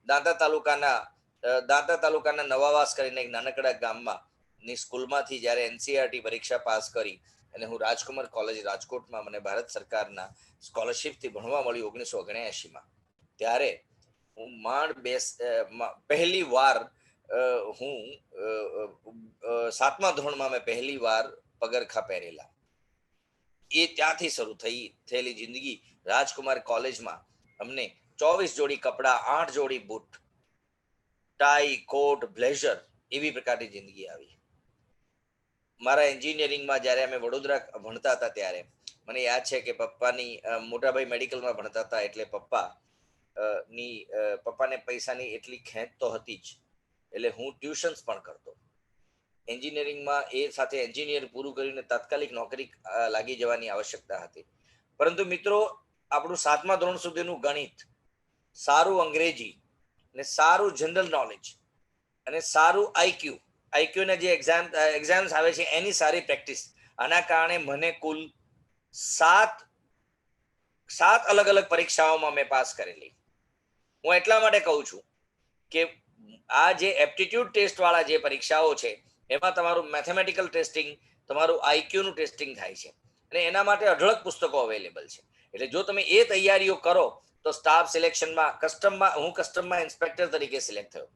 દાંતા તાલુકાના નવાવાસ કરીને એક નાનકડા ગામમાં ની સ્કૂલમાંથી જ્યારે એનસીઆરટી પરીક્ષા પાસ કરી અને હું રાજકુમાર કોલેજ રાજકોટમાં મને ભારત સરકારના સ્કોલરશિપથી ભણવા મળ્યું 1979માં, ત્યારે હું પહેલી વાર હું 7મા ધોરણમાં મેં પહેલી વાર પગરખા પહેરેલા. એ ત્યાંથી શરૂ થયેલી જિંદગી. રાજકુમાર કોલેજમાં અમને 24 જોડી કપડા, 8 જોડી બૂટ, ટાઈ, કોટ, બ્લેઝર, એવી પ્રકારની જિંદગી આવી. મારા એન્જિનિયરિંગમાં જ્યારે અમે વડોદરા ભણતા હતા ત્યારે મને યાદ છે કે મોટાભાઈ મેડિકલમાં ભણતા હતા, એટલે પપ્પાને પૈસાની એટલી ખેંચ તો હતી જ, એટલે હું ટ્યુશન્સ પણ કરતો. એન્જિનિયરિંગમાં એ સાથે એન્જિનિયર પૂરું કરીને તાત્કાલિક નોકરી લાગી જવાની આવશ્યકતા હતી. પરંતુ મિત્રો, આપણું 7મા ધોરણ સુધીનું ગણિત, સારું અંગ્રેજી અને સારું જનરલ નોલેજ અને સારું આઈક્યુ ના જે એક્ઝામ્સ આવે છે એની સારી પ્રેક્ટિસ, આના કારણે મને કુલ 7 અલગ અલગ પરીક્ષાઓમાં મેં પાસ કરેલી. હું એટલા માટે કહું છું કે આ જે એપ્ટિટ્યુડ ટેસ્ટ વાળા જે પરીક્ષાઓ છે એમાં તમારું મેથેમેટિકલ ટેસ્ટિંગ, તમારું આઈક્યુ નું ટેસ્ટિંગ થાય છે અને એના માટે અઢળક પુસ્તકો અવેલેબલ છે. એટલે જો તમે એ તૈયારીઓ કરો તો સ્ટાફ સિલેક્શનમાં, હું કસ્ટમમાં ઇન્સ્પેક્ટર તરીકે સિલેક્ટ થયો.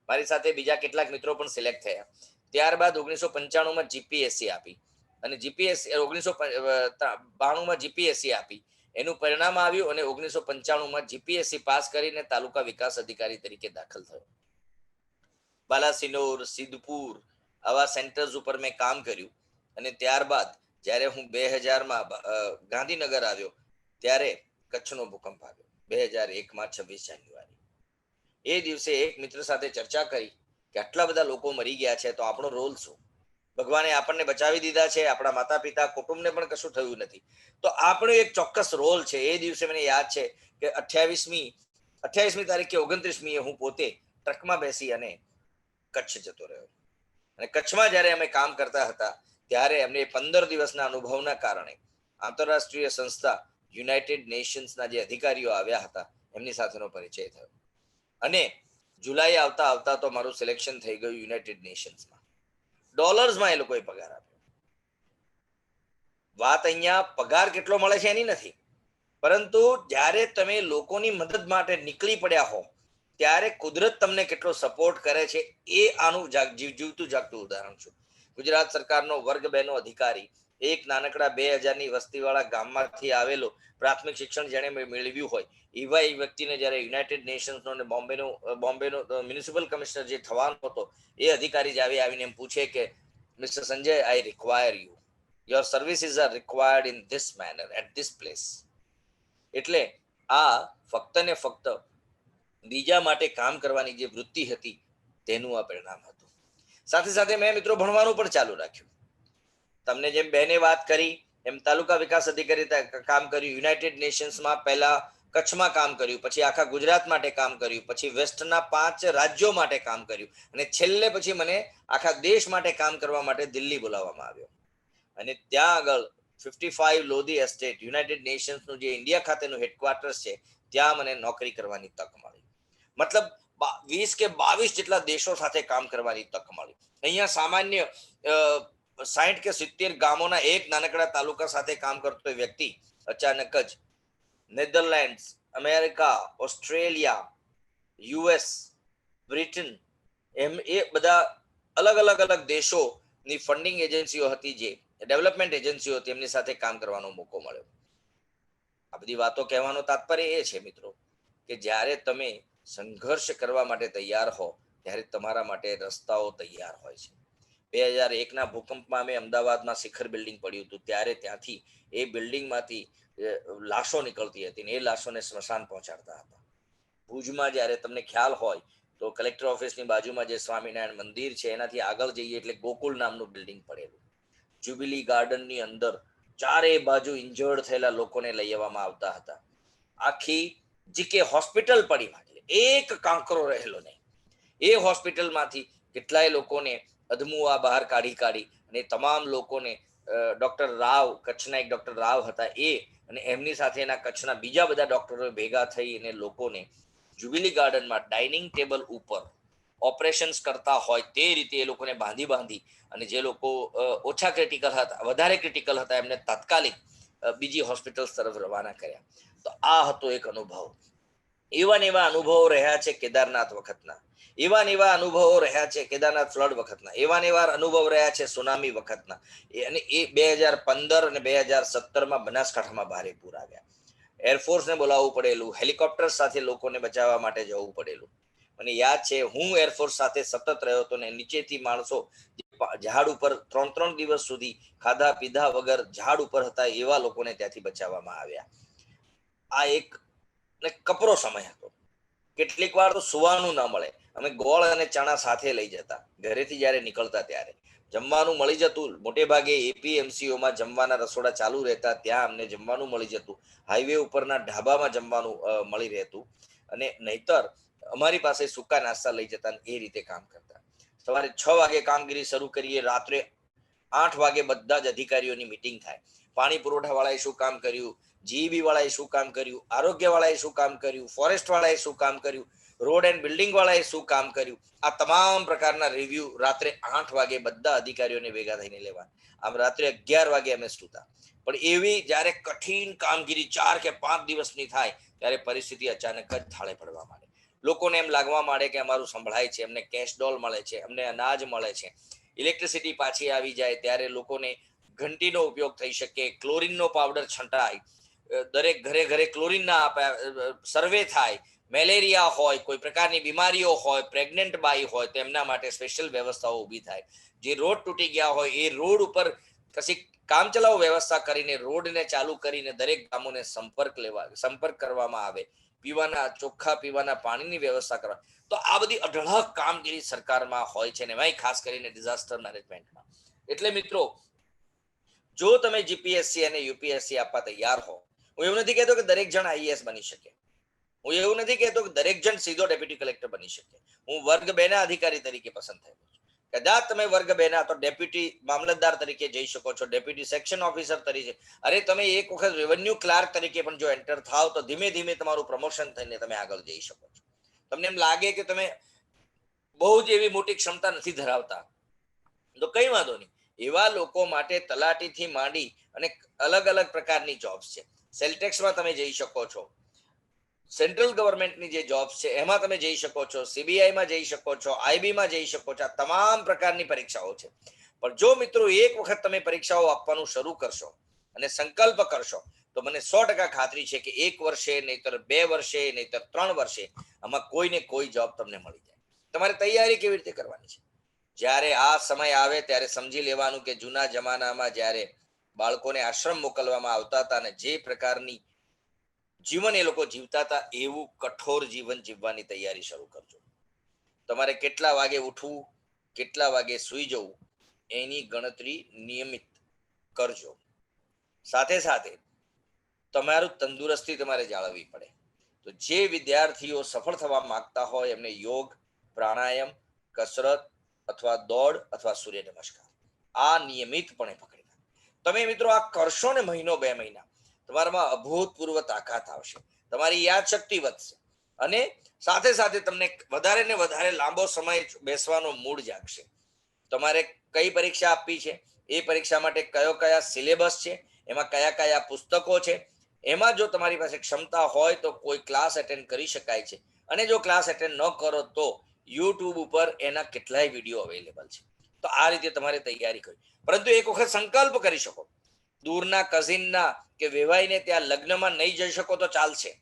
મારી સાથે બીજા કેટલાક મિત્રો પણ સિલેક્ટ થયા. ત્યારબાદ 1995માં જીપીએસસી આપી અને જીપીએસસી 1992માં જીપીએસસી આપી. એનું પરિણામ આવ્યું અને 1995માં જીપીએસસી પાસ કરીને તાલુકા વિકાસ અધિકારી તરીકે દાખલ થયો. બાલાસિનોર, સિદ્ધપુર આવા સેન્ટર્સ ઉપર મેં કામ કર્યું અને ત્યારબાદ જ્યારે હું 2000માં ગાંધીનગર આવ્યો ત્યારે કચ્છનો ભૂકંપ આવ્યો 2001માં 26 જાન્યુઆરી. એ દિવસે એક મિત્ર સાથે ચર્ચા કરી કે આટલા બધા લોકો મરી ગયા છે તો આપણો રોલ શું? ભગવાને આપણને બચાવી દીધા છે, આપણા માતા પિતા કુટુંબને પણ કશું થયું નથી, તો આપણો એક ચોક્કસ રોલ છે. એ દિવસે મને યાદ છે કે 28મી તારીખે 29મીએ હું પોતે ટ્રકમાં બેસી અને કચ્છ જતો રહ્યો. અને કચ્છમાં જ્યારે અમે કામ કરતા હતા ત્યારે અમને 15 દિવસના અનુભવના કારણે આંતરરાષ્ટ્રીય સંસ્થા યુનાઇટેડ નેશન્સના જે અધિકારીઓ આવ્યા હતા એમની સાથેનો પરિચય થયો અને જુલાઈ આવતા તો મારું સિલેક્શન થઈ ગયું યુનાઇટેડ નેશન્સમાં. ડોલર્સમાં એ લોકોએ પગાર આપ્યો. વાત અહીંયા પગાર કેટલો મળે છે એની નથી, પરંતુ જ્યારે તમે લોકોની મદદ માટે નીકળી પડ્યા હો ત્યારે કુદરત તમને કેટલો સપોર્ટ કરે છે એ આનું જીવતું જાગતું ઉદાહરણ છું. ગુજરાત સરકારનો વર્ગ 2 નો અધિકારી, એક નાનકડા 2000ની વસ્તીવાળા ગામમાંથી આવેલો, પ્રાથમિક શિક્ષણ જેણે મેળવ્યું હોય એવા એ વ્યક્તિને જ્યારે યુનાઇટેડ નેશન્સનો અને બોમ્બેનો મ્યુનિસિપલ કમિશનર જે થવાનો હતો એ અધિકારી જ આવીને એમ પૂછે કે mister Sanjay, I require you, your services are required in this manner at this place. એટલે આ ફક્ત ને ફક્ત બીજા માટે કામ કરવાની જે વૃત્તિ હતી તેનું આ પરિણામ હતું. સાથે સાથે મેં મિત્રો ભણવાનું પણ ચાલુ રાખ્યું. તમને જેમ બેને વાત કરી એમ તાલુકા વિકાસ અધિકારી કામ કર્યું, યુનાઇટેડ નેશન્સમાં પહેલા કચ્છમાં કામ કર્યું, પછી આખા ગુજરાત માટે કામ કર્યું, પછી વેસ્ટના 5 રાજ્યો માટે કામ કર્યું અને છેલ્લે પછી મને આખા દેશ માટે કામ કરવા માટે દિલ્હી બોલાવવામાં આવ્યો. અને ત્યાં આગળ 55 લોધી એસ્ટેટ, યુનાઇટેડ નેશન્સનું જે ઇન્ડિયા ખાતેનું હેડક્વાર્ટર્સ છે, ત્યાં મને નોકરી કરવાની તક મળી. મતલબ 20 કે 22 જેટલા દેશો સાથે કામ કરવાની તક મળી. અહીંયા સામાન્ય 60 કે 70 ગામોના એક નાનકડા તાલુકા સાથે કામ કરતો વ્યક્તિ અચાનક જ Netherlands, America, Australia, US, Britain એ બધા અલગ અલગ દેશોની ફંડિંગ એજન્સીઓ હતી, જે ડેવલપમેન્ટ એજન્સીઓ હતી, એમની સાથે કામ કરવાનો મોકો મળ્યો. આ બધી વાતો કહેવાનો તાત્પર્ય એ છે મિત્રો કે જ્યારે તમે સંઘર્ષ કરવા માટે તૈયાર હો ત્યારે તમારા માટે રસ્તાઓ તૈયાર હોય છે. 2001ના ભૂકંપમાં અમે અમદાવાદમાં શિખર બિલ્ડિંગ પડ્યું હતું ત્યારે ત્યાંથી એ બિલ્ડિંગમાંથી લાશો નીકળતી હતી ને એ લાશોને સ્મશાન પહોંચાડતા હતા. ભુજમાં જ્યારે તમને ખ્યાલ હોય તો કલેક્ટર ઓફિસની બાજુમાં જે સ્વામિનારાયણ મંદિર છે એનાથી આગળ જઈએ એટલે ગોકુલ નામનું બિલ્ડિંગ પડેલું. જ્યુબિલી ગાર્ડનની અંદર ચારે બાજુ ઇન્જર્ડ થયેલા લોકોને લઈ આવવામાં આવતા હતા. આખી જીકે હોસ્પિટલ પડી માંડી, એક કાંકરો રહેલો નહીં. એ હોસ્પિટલમાંથી કેટલાય લોકોને અધમુઆ બહાર કાઢી અને તમામ લોકોને ડોક્ટર રાવ, કચ્છના એક ડોક્ટર રાવ હતા એ અને એમની સાથેના કચ્છના બીજા બધા ડોક્ટરો ભેગા થઈ અને લોકોને જ્યુબિલી ગાર્ડનમાં ડાઇનિંગ ટેબલ ઉપર ઓપરેશન્સ કરતા હોય તે રીતે એ લોકોને બાંધી અને જે લોકો ઓછા ક્રિટિકલ હતા, વધારે ક્રિટિકલ હતા, એમને તાત્કાલિક બીજી હોસ્પિટલ્સ તરફ રવાના કર્યા. તો આ હતો એક અનુભવ. એવા અનુભવો રહ્યા છે કેદારનાથ વખતના, એવા અનુભવો રહ્યા છે કેદારનાથ ફ્લડ વખતના, એવા અનુભવ રહ્યા છે સુનામી વખતના. અને એ 2015 અને 2017માં બનાસકાંઠામાં ભારે પૂર આવ્યા. એરફોર્સને બોલાવવું પડેલું, હેલિકોપ્ટર સાથે લોકોને બચાવવા માટે જવું પડેલું. મને યાદ છે હું એરફોર્સ સાથે સતત રહ્યો હતો ને નીચેથી માણસો ઝાડ ઉપર 3 દિવસ સુધી ખાધા પીધા વગર ઝાડ ઉપર હતા એવા લોકોને ત્યાંથી બચાવવામાં આવ્યા. આ એક કપરો સમય હતો. કેટલીક વાર તો સુવાનું ન મળે. અમે ગોળ અને ચણા સાથે લઈ જતા ઘરેથી જ્યારે નીકળતા ત્યારે, જમવાનું મળી જતું. મોટે ભાગે એપીએમસીઓમાં જમવાના રસોડા ચાલુ રહેતા, ત્યાં અમને જમવાનું મળી જતું. હાઈવે ઉપરના ઢાબામાં જમવાનું મળી રહેતું. અને નહીતર અમારી પાસે સૂકા નાસ્તા લઈ જતા, એ રીતે કામ કરતા. સવારે 6 વાગે કામગીરી શરૂ કરીએ, રાત્રે 8 વાગે બધા જ અધિકારીઓની મિટિંગ થાય. પાણી પુરવઠા વાળાએ શું કામ કર્યું, જીઈબી વાળાએ શું કામ કર્યું, આરોગ્ય વાળાએ શું કામ કર્યું, ફોરેસ્ટ વાળાએ શું કામ કર્યું, રોડ એન્ડ બિલ્ડિંગ વાળાએ શું કામ કર્યું. આ તમામ પ્રકારના રિવ્યુ રાત્રે 8 વાગે બધા અધિકારીઓને ભેગા થઈને લેવા. આમ રાત્રે 11 વાગે અમે સૂતા. પણ એવી જ્યારે કઠિન કામગીરી 4 કે 5 દિવસની થાય, ત્યારે પરિસ્થિતિ અચાનક જ થાળે પડવા માંડે. લોકોને એમ લાગવા માંડે કે અમારું સંભળાય છે, અમને કેશ ડોલ મળે છે, અમને અનાજ મળે છે. ઇલેક્ટ્રિસિટી પાછી આવી જાય ત્યારે લોકોને ઘંટીનો ઉપયોગ થઈ શકે, ક્લોરીનનો પાવડર છંટાય, દરેક ઘરે ઘરે ક્લોરીનના સર્વે થાય. મેલેરિયા હોય, કોઈ પ્રકારની બીમારીઓ હોય, પ્રેગ્નન્ટ બાઈ હોય, તો એમના માટે સ્પેશિયલ વ્યવસ્થાઓ ઊભી થાય. જે રોડ તૂટી ગયા હોય એ રોડ ઉપર કશી કામચલાઉ વ્યવસ્થા કરીને રોડને ચાલુ કરીને દરેક ગામોને સંપર્ક કરવામાં આવે. પીવાના ચોખ્ખા પીવાના પાણીની વ્યવસ્થા કરવા. તો આ બધી અઢળક કામગીરી સરકારમાં હોય છે, ને એમાંય ખાસ કરીને ડિઝાસ્ટર મેનેજમેન્ટમાં. એટલે મિત્રો, જો તમે જીપીએસસી અને યુપીએસસી આપવા તૈયાર હો, હું એવું નથી કહેતો કે દરેક જણ આઈએએસ બની શકે, હું એવું નથી કહેતો કે દરેક જણ સીધો ડેપ્યુટી કલેક્ટર બની શકે. હું વર્ગ 2 ના અધિકારી તરીકે પસંદ થયેલો છું. કદાચ તમે વર્ગ 2 ના તો ડેપ્યુટી મામલતદાર તરીકે જઈ શકો છો, ડેપ્યુટી સેક્શન ઓફિસર તરીકે. અરે તમે એક વખત રેવન્યુ ક્લાર્ક તરીકે પણ જો એન્ટર થાવ તો ધીમે ધીમે તમારું પ્રમોશન થઈને તમે આગળ જઈ શકો છો. તમને એમ લાગે કે તમે બહુ જ એવી મોટી ક્ષમતા નથી ધરાવતા, તો કઈ વાંધો નહીં. એવા લોકો માટે તલાટીથી માંડી અને અલગ અલગ પ્રકારની જોબ્સ છે. સેલટેક્સમાં તમે જઈ શકો છો, સેન્ટ્રલ ગવર્મેન્ટની જે જોબ્સ છે એમાં તમે જઈ શકો છો, સીબીઆઈમાં જઈ શકો છો, આઈબીમાં જઈ શકો છો. આ તમામ પ્રકારની પરીક્ષાઓ છે. પણ જો મિત્રો એક વખત તમે પરીક્ષાઓ આપવાનું શરૂ કરશો અને સંકલ્પ કરશો, તો મને 100% ખાતરી છે કે 1 વર્ષે, નહીતર 2 વર્ષે, નહીતર 3 વર્ષે આમાં કોઈને કોઈ જોબ તમને મળી જાય. તમારે તૈયારી કેવી રીતે કરવાની છે? જ્યારે આ સમય આવે ત્યારે સમજી લેવાનું કે જૂના જમાનામાં જ્યારે બાળકોને આશ્રમ મોકલવામાં આવતા હતા અને જે પ્રકારની જીવન એ લોકો જીવતા હતા, એવું કઠોર જીવન જીવવાની તૈયારી શરૂ કરજો. તમારે કેટલા વાગે ઉઠવું, કેટલા વાગે સૂઈ જવું, એની ગણતરી નિયમિત કરજો. સાથે સાથે તમારું તંદુરસ્તી તમારે જાળવવી પડે. તો જે વિદ્યાર્થીઓ સફળ થવા માંગતા હોય એમને યોગ, પ્રાણાયામ, કસરત અથવા દોડ અથવા સૂર્ય નમસ્કાર આ નિયમિતપણે પકડી. તમે મિત્રો આ કરશો ને મહિનો 2 મહિના, તમારામાં અભૂતપૂર્વ તાકાત આવશે, તમારી યાદશક્તિ વધશે અને સાથે સાથે તમને વધારે ને વધારે લાંબો સમય બેસવાનો મૂડ જાગશે. તમારે કઈ પરીક્ષા આપવી છે, એ પરીક્ષા માટે કયા સિલેબસ છે, એમાં કયા કયા પુસ્તકો છે, એમાં જો તમારી પાસે ક્ષમતા હોય તો કોઈ ક્લાસ એટેન્ડ કરી શકાય છે. અને જો ક્લાસ એટેન્ડ ન કરો તો યુટ્યુબ ઉપર એના કેટલાય વિડીયો અવેલેબલ છે. તો આ રીતે તમારે તૈયારી કરવી. પરંતુ એક વખત સંકલ્પ કરી શકો, દૂરના કઝિનના કે વેવાઈને ત્યાં લગ્નમાં નહીં જઈ શકો તો ચાલશે.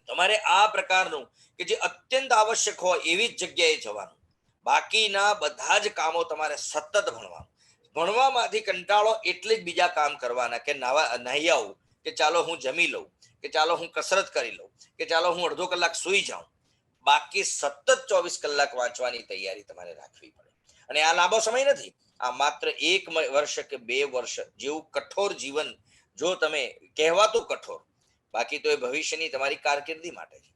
તમારે આ પ્રકારનું કે જે અત્યંત આવશ્યક હોય એવી જ જગ્યાએ જવાનું. બાકીના બધા જ કામો તમારે સતત ભણવાનું. ભણવામાંથી કંટાળો એટલે જ બીજા કામ કરવાના કે નાહી આવું, કે ચાલો હું જમી લઉં, કે ચાલો હું કસરત કરી લઉં, કે ચાલો હું અડધો કલાક સૂઈ જાઉં. બાકી સતત 24 કલાક વાંચવાની તૈયારી તમારે રાખવી પડે. અને આ લાંબો સમય નથી, આ માત્ર 1 વર્ષ કે 2 વર્ષ જેવું કઠોર જીવન જો તમે કહેવાતું કઠોર, બાકી તો એ ભવિષ્યની તમારી કારકિર્દી માટે છે.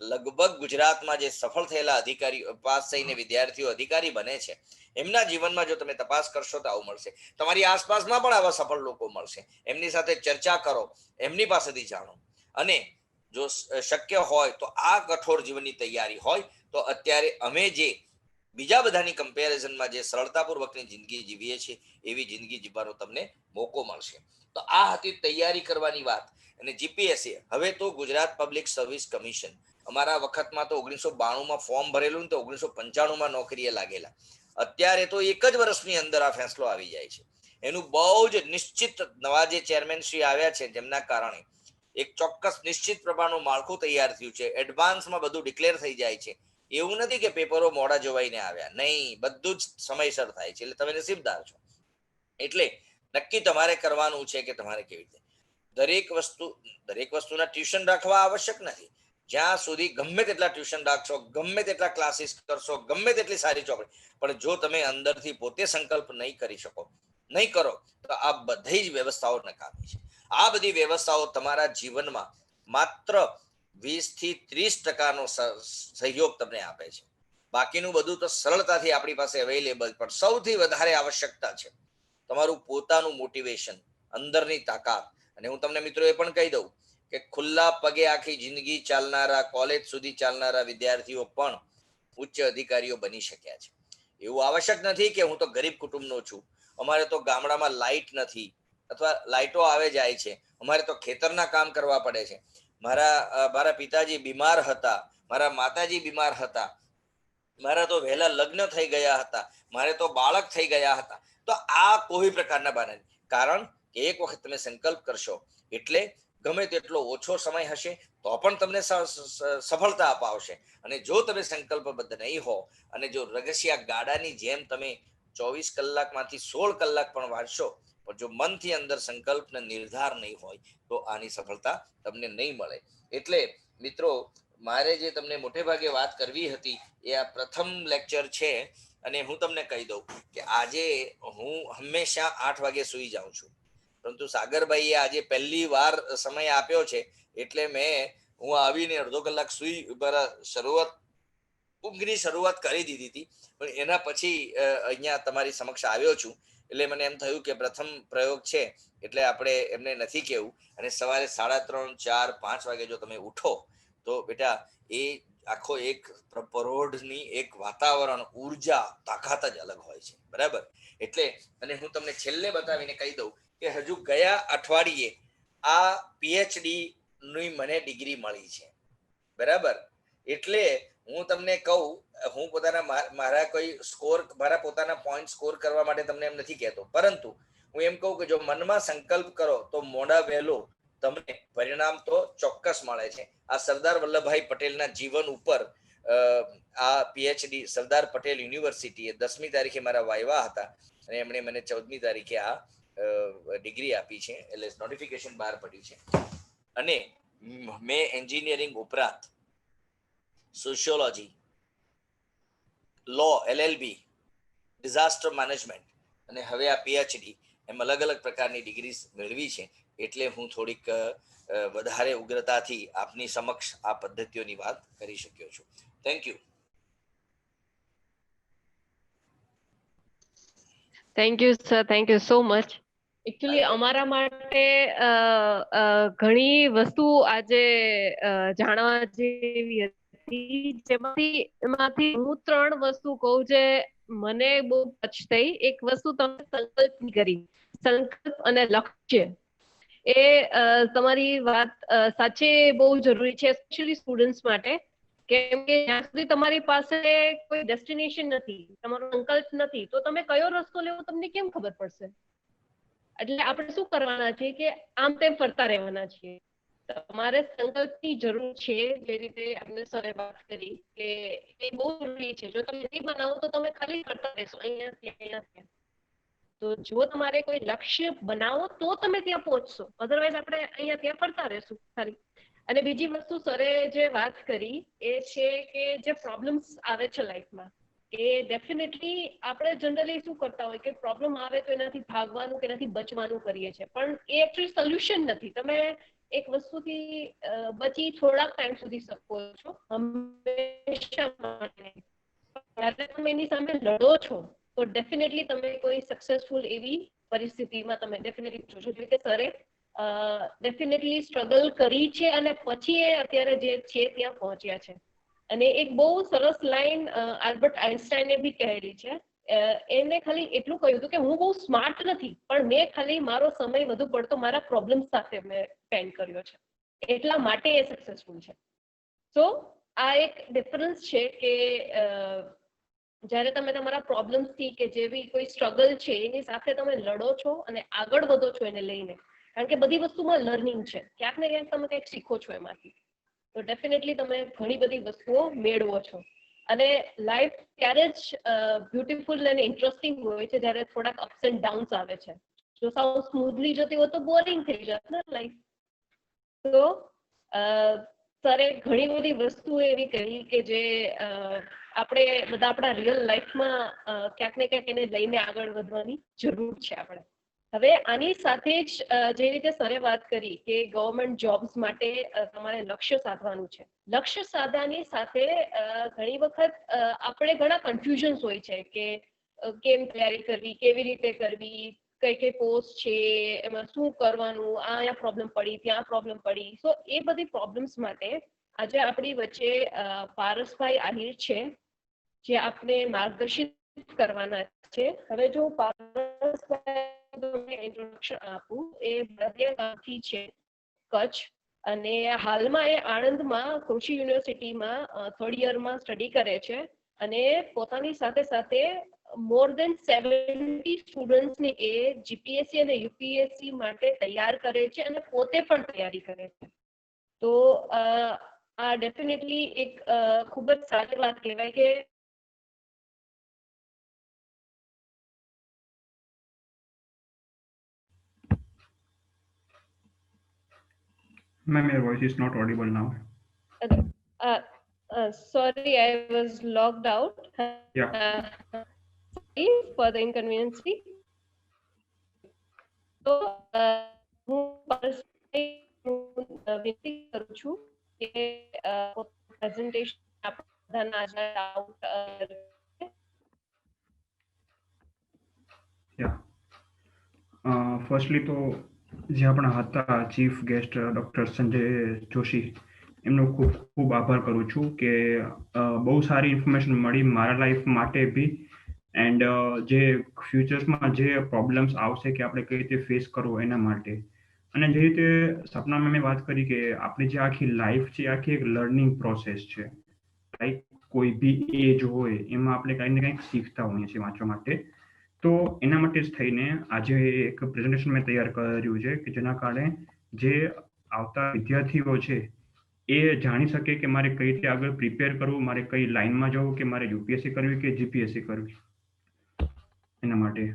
લગભગ ગુજરાતમાં જે સફળ થયેલા અધિકારી પાસ થઈને વિદ્યાર્થીઓ અધિકારી બને છે, એમના જીવનમાં જો તમે તપાસ કરશો તો આવું મળશે. તમારી આસપાસમાં પણ આવા સફળ લોકો મળશે. એમની સાથે ચર્ચા કરો, એમની પાસેથી જાણો. અને જો શક્ય હોય તો આ કઠોર જીવનની તૈયારી હોય તો અત્યારે અમે જે બીજા બધાની કમ્પેરિઝનમાં જે સરળતાપૂર્વકની જિંદગી જીવીએ છીએ એવી જિંદગી જીવવાનો તમને મોકો મળશે. તો આ હતી તૈયારી કરવાની વાત. અને જીપીએસસી, હવે તો ગુજરાત પબ્લિક સર્વિસ કમિશન, અમારા વખતમાં તો 1992માં ફોર્મ ભરેલું તો 1995માં નોકરીએ લાગેલા. અત્યારે તો 1 જ વર્ષની અંદર આ ફેંસલો આવી જાય છે. એનું બહુ જ નિશ્ચિત નવા જે ચેરમેન શ્રી આવ્યા છે જેમના કારણે એક ચોક્કસ નિશ્ચિત પ્રમાણનું માળખું તૈયાર થયું છે. એડવાન્સમાં બધું ડિક્લેર થઈ જાય છે. એવું નથી કે પેપરો મોડા જોવાઈને આવ્યા, નહીં, બધું જ સમયસર થાય છે. એટલે તમે નસીબદાર છો. એટલે નક્કી તમારે કરવાનું છે કે તમારે કેવી રીતે દરેક વસ્તુના ટ્યુશન રાખવા આવશ્યક નથી. જ્યાં સુધી ગમે તેટલા ટ્યુશન રાખશો, ગમે તેટલા ક્લાસીસ કરશો, ગમે તેટલી સારી ચોપડી, પણ જો તમે અંદરથી પોતે સંકલ્પ નહીં કરી શકો, નહીં કરો, તો આ બધી જ વ્યવસ્થાઓ નકામી છે. આ બધી વ્યવસ્થાઓ તમારા જીવનમાં માત્ર 20 થી 30% સહયોગ તમને આપે છે. બાકીનું બધું તો સરળતાથી આપણી પાસે અવેલેબલ, પણ સૌથી વધારે આવશ્યકતા છે તમારું પોતાનું મોટિવેશન, અંદરની તાકાત. અને હું તમને મિત્રો એ પણ કહી દઉં કે ખુલ્લા પગે આખી જિંદગી ચાલનારા, કોલેજ સુધી ચાલનારા વિદ્યાર્થીઓ પણ ઉચ્ચ અધિકારીઓ બની શક્યા છે. એવું આવશ્યક નથી કે હું તો ગરીબ કુટુંબનો છું, અમારે તો ગામડામાં લાઇટ નથી, અથવા લાઇટો આવે જાય છે, અમારે તો ખેતરના કામ કરવા પડે છે, મારા પિતાજી બીમાર હતા, મારા માતાજી બીમાર હતા, મારા તો વહેલા લગ્ન થઈ ગયા હતા, મારે તો બાળક થઈ ગયા હતા. તો આ કોઈ પ્રકારના બહાના નહીં. કારણ કે એક વખત તમે સંકલ્પ કરશો એટલે ગમે તેટલો ઓછો સમય હશે તો પણ તમને સફળતા અપાવશે. અને જો તમે સંકલ્પબદ્ધ નહીં હો અને જો રગસિયા ગાડાની જેમ તમે 24 કલાકમાંથી 16 કલાક પણ વાંચશો, પણ જો મનથી અંદર સંકલ્પને નિર્ધાર નહીં હોય તો આની સફળતા તમને નહીં મળે. એટલે મિત્રો, મારે જે તમને મોટે ભાગે વાત કરવી હતી એ આ પ્રથમ લેક્ચર છે. અને હું તમને કહી દઉં કે આજે હું હંમેશા 8 વાગે સુઈ જાઉં છું, પરંતુ સાગરભાઈએ આજે પહેલી વાર સમય આપ્યો છે એટલે હું આવીને અડધો કલાક સુઈ ઊંઘની શરૂઆત કરી દીધી હતી. પણ એના પછી અહીંયા તમારી સમક્ષ આવ્યો છું, એટલે મને એમ થયું કે પ્રથમ પ્રયોગ છે એટલે આપણે એમને નથી કહેવું. અને સવારે 3:30, 4, 5 વાગે જો તમે ઉઠો તો બેટા એ આખો એક પરોઢની એક વાતાવરણ, ઉર્જા, તાકાત જ અલગ હોય છે. બરાબર? એટલે અને હું તમને છેલ્લે બતાવીને કહી દઉં કે હજુ ગયા અઠવાડિયે આ પીએચડી ની મને ડિગ્રી મળી છે. બરાબર? એટલે હું તમને કહું, હું મારા પોતાના પોઈન્ટ સ્કોર કરવા માટે તમને એમ નથી કહેતો, પરંતુ હું એમ કહું કે જો મનમાં સંકલ્પ કરો તો મોડા વહેલો તમને પરિણામ તો ચોક્કસ મળે છે. આ સરદાર વલ્લભભાઈ પટેલના જીવન ઉપર આ પીએચડી સરદાર પટેલ યુનિવર્સિટીએ 10મી તારીખે મારા વાયવા હતા અને એમણે મને 14મી તારીખે આ ડિગ્રી આપી છે, એટલે નોટિફિકેશન બહાર પડ્યું છે. અને મેં એન્જિનિયરિંગ ઉપરાંત સોશિયોલોજી, લો, LLB, ડિઝાસ્ટર મેનેજમેન્ટ અને હવે આ પીએચડી એમ અલગ અલગ પ્રકારની ડિગ્રી મેળવી છે. એટલે હું થોડીક વધારે ઉગ્રતાથી આપની સમક્ષ આ પદ્ધતિઓની વાત કરી શક્યો છું. Thank you. Thank you sir, thank you so much. Actually અમારા માટે ઘણી વસ્તુ આજે જાણવા જેવી હતી, એમાંથી હું 3 વસ્તુ કહું જે મને બહુ ટચ થઈ. એક વસ્તુ તમે સંકલ્પ કરી, સંકલ્પ અને લક્ષ્ય. એ તમારી વાત સાચે બહુ જરૂરી છે, સ્પેશિયલી સ્ટુડન્ટ્સ માટે. કેમ કે જ્યાં સુધી તમારી પાસે કોઈ ડેસ્ટિનેશન નથી, તમારો સંકલ્પ નથી, તો તમે કયો રસ્તો લેવો તમને કેમ ખબર પડશે? એટલે આપણે શું કરવાના છે કે આમ તેમ ફરતા રહેવાના છીએ. તમારે સંકલ્પની જરૂર છે. જે રીતે આપણે સરે વાત કરી કે એ બહુ જરૂરી છે. જો તમે નહીં બનાવો તો તમે ખાલી ફરતા રહેશો અહીંયા. તો જો તમારે કોઈ લક્ષ્ય બનાવો તો તમે ત્યાં પહોંચશો, અધરવાઇઝ આપણે અહીંયા ત્યાં ફરતા રહેશું ખાલી. અને બીજી વસ્તુ સરે જે વાત કરી એ છે કે જે પ્રોબ્લેમ્સ આવે છે લાઈફમાં, એ ડેફિનેટલી આપણે જનરલી શું કરતા હોય કે પ્રોબ્લેમ આવે તો એનાથી ભાગવાનું કે એનાથી બચવાનું કરીએ છીએ, પણ એ એકચ્યુઅલી સોલ્યુશન નથી. તમે એક વસ્તુથી બચી થોડાક ટાઈમ સુધી શકો છો, હંમેશા માટે. જ્યારે તમે એની સામે લડો છો તો ડેફિનેટલી તમે કોઈ સક્સેસફુલ એવી પરિસ્થિતિમાં તમે ડેફિનેટલી જોશો. એટલે કે સરે ડેફિનેટલી સ્ટ્રગલ કરી છે અને પછી એ અત્યારે જે છે ત્યાં પહોંચ્યા છે. અને એક બહુ સરસ લાઈન આલ્બર્ટ આઇન્સ્ટાઈને બી કહેલી છે. એને ખાલી એટલું કહ્યું હતું કે હું બહુ સ્માર્ટ નથી, પણ મેં ખાલી મારો સમય વધુ પડતો મારા પ્રોબ્લેમ સાથે મેં સ્પેન્ડ કર્યો છે, એટલા માટે એ સક્સેસફુલ છે. સો આ એક ડિફરન્સ છે કે જ્યારે તમે તમારા પ્રોબ્લેમ્સથી કે જેવી કોઈ સ્ટ્રગલ છે એની સાથે તમે લડો છો અને આગળ વધો છો એને લઈને, કારણ કે બધી વસ્તુમાં લર્નિંગ છે, ક્યાંક ને ક્યાંક તમે કંઈક શીખો છો એમાંથી. તો ડેફિનેટલી તમે ઘણી બધી વસ્તુઓ મેળવો છો. અને લાઈફ ત્યારે જ બ્યુટીફુલ અને ઇન્ટરેસ્ટિંગ હોય છે જ્યારે થોડાક અપ્સ એન્ડ ડાઉન્સ આવે છે. જો સાવ સ્મૂધલી જતી હોય તો બોરિંગ થઈ જાય ને લાઈફ. તો સરે ઘણી બધી વસ્તુઓ એવી કહી કે જે આપણે બધા આપણા રિયલ લાઈફમાં ક્યાંક ને ક્યાંક એને લઈને આગળ વધવાની જરૂર છે આપણે. હવે આની સાથે જ જે રીતે સરે વાત કરી કે ગવર્મેન્ટ જોબ્સ માટે તમારે લક્ષ્ય સાધવાનું છે. લક્ષ્ય સાધવાની સાથે ઘણી વખત આપણે ઘણા કન્ફ્યુઝન્સ હોય છે કે કેમ તૈયારી કરવી, કેવી રીતે કરવી, કઈ કઈ પોસ્ટ છે, એમાં શું કરવાનું, અહીંયા પ્રોબ્લેમ પડી, ત્યાં પ્રોબ્લેમ પડી. સો એ બધી પ્રોબ્લેમ્સ માટે આજે આપણી વચ્ચે પારસભાઈ આહિર છે જે આપને માર્ગદર્શિત કરવાના છે. હવે જો પારસભાઈ ઇન્ટ્રોડક્શન આપું, એ ભારતીય ગામથી છે, કચ્છ, અને હાલમાં એ આણંદમાં કૃષિ યુનિવર્સિટીમાં 3rd યરમાં સ્ટડી કરે છે અને પોતાની સાથે સાથે મોર દેન 70 સ્ટુડન્ટ્સને એ જીપીએસસી અને યુપીએસસી માટે તૈયાર કરે છે અને પોતે પણ તૈયારી કરે છે. તો આ ડેફિનેટલી એક ખૂબ જ સારી વાત કહેવાય કે Ma'am, your voice is not audible now. Sorry, I was logged out. Yeah. Sorry for the inconvenience. તો હું વિનંતી કરું છું કે પ્રેઝન્ટેશન બધાના ડાઉટ. Yeah. ફર્સ્ટલી તો જે આપણા હતા chief guest doctor Sanjay Joshi, એમનો ખૂબ ખૂબ આભાર કરું છું કે બહુ સારી ઇન્ફોર્મેશન મળી મારા લાઈફ માટે બી, એન્ડ જે ફ્યુચર્સમાં જે પ્રોબ્લેમ્સ આવશે કે આપણે કઈ રીતે ફેસ કરવું એના માટે. અને જે રીતે સપના મેમે વાત કરી કે આપણી જે આખી લાઈફ છે આખી એક લર્નિંગ પ્રોસેસ છે. લાઈક કોઈ બી એજ હોય એમાં આપણે કંઈક ને કંઈક શીખતા હોઈએ છીએ વાંચવા માટે. તો એના માટે જ થઈને આજે એક પ્રેઝન્ટેશન મેં તૈયાર કર્યું છે કે જેના કારણે જે આવતા વિદ્યાર્થીઓ છે એ જાણી શકે કે મારે કઈ રીતે આગળ પ્રિપેર કરવું, મારે કઈ લાઈનમાં જવું, કે મારે યુપીએસસી કરવી કે જીપીએસસી કરવી, એના માટે.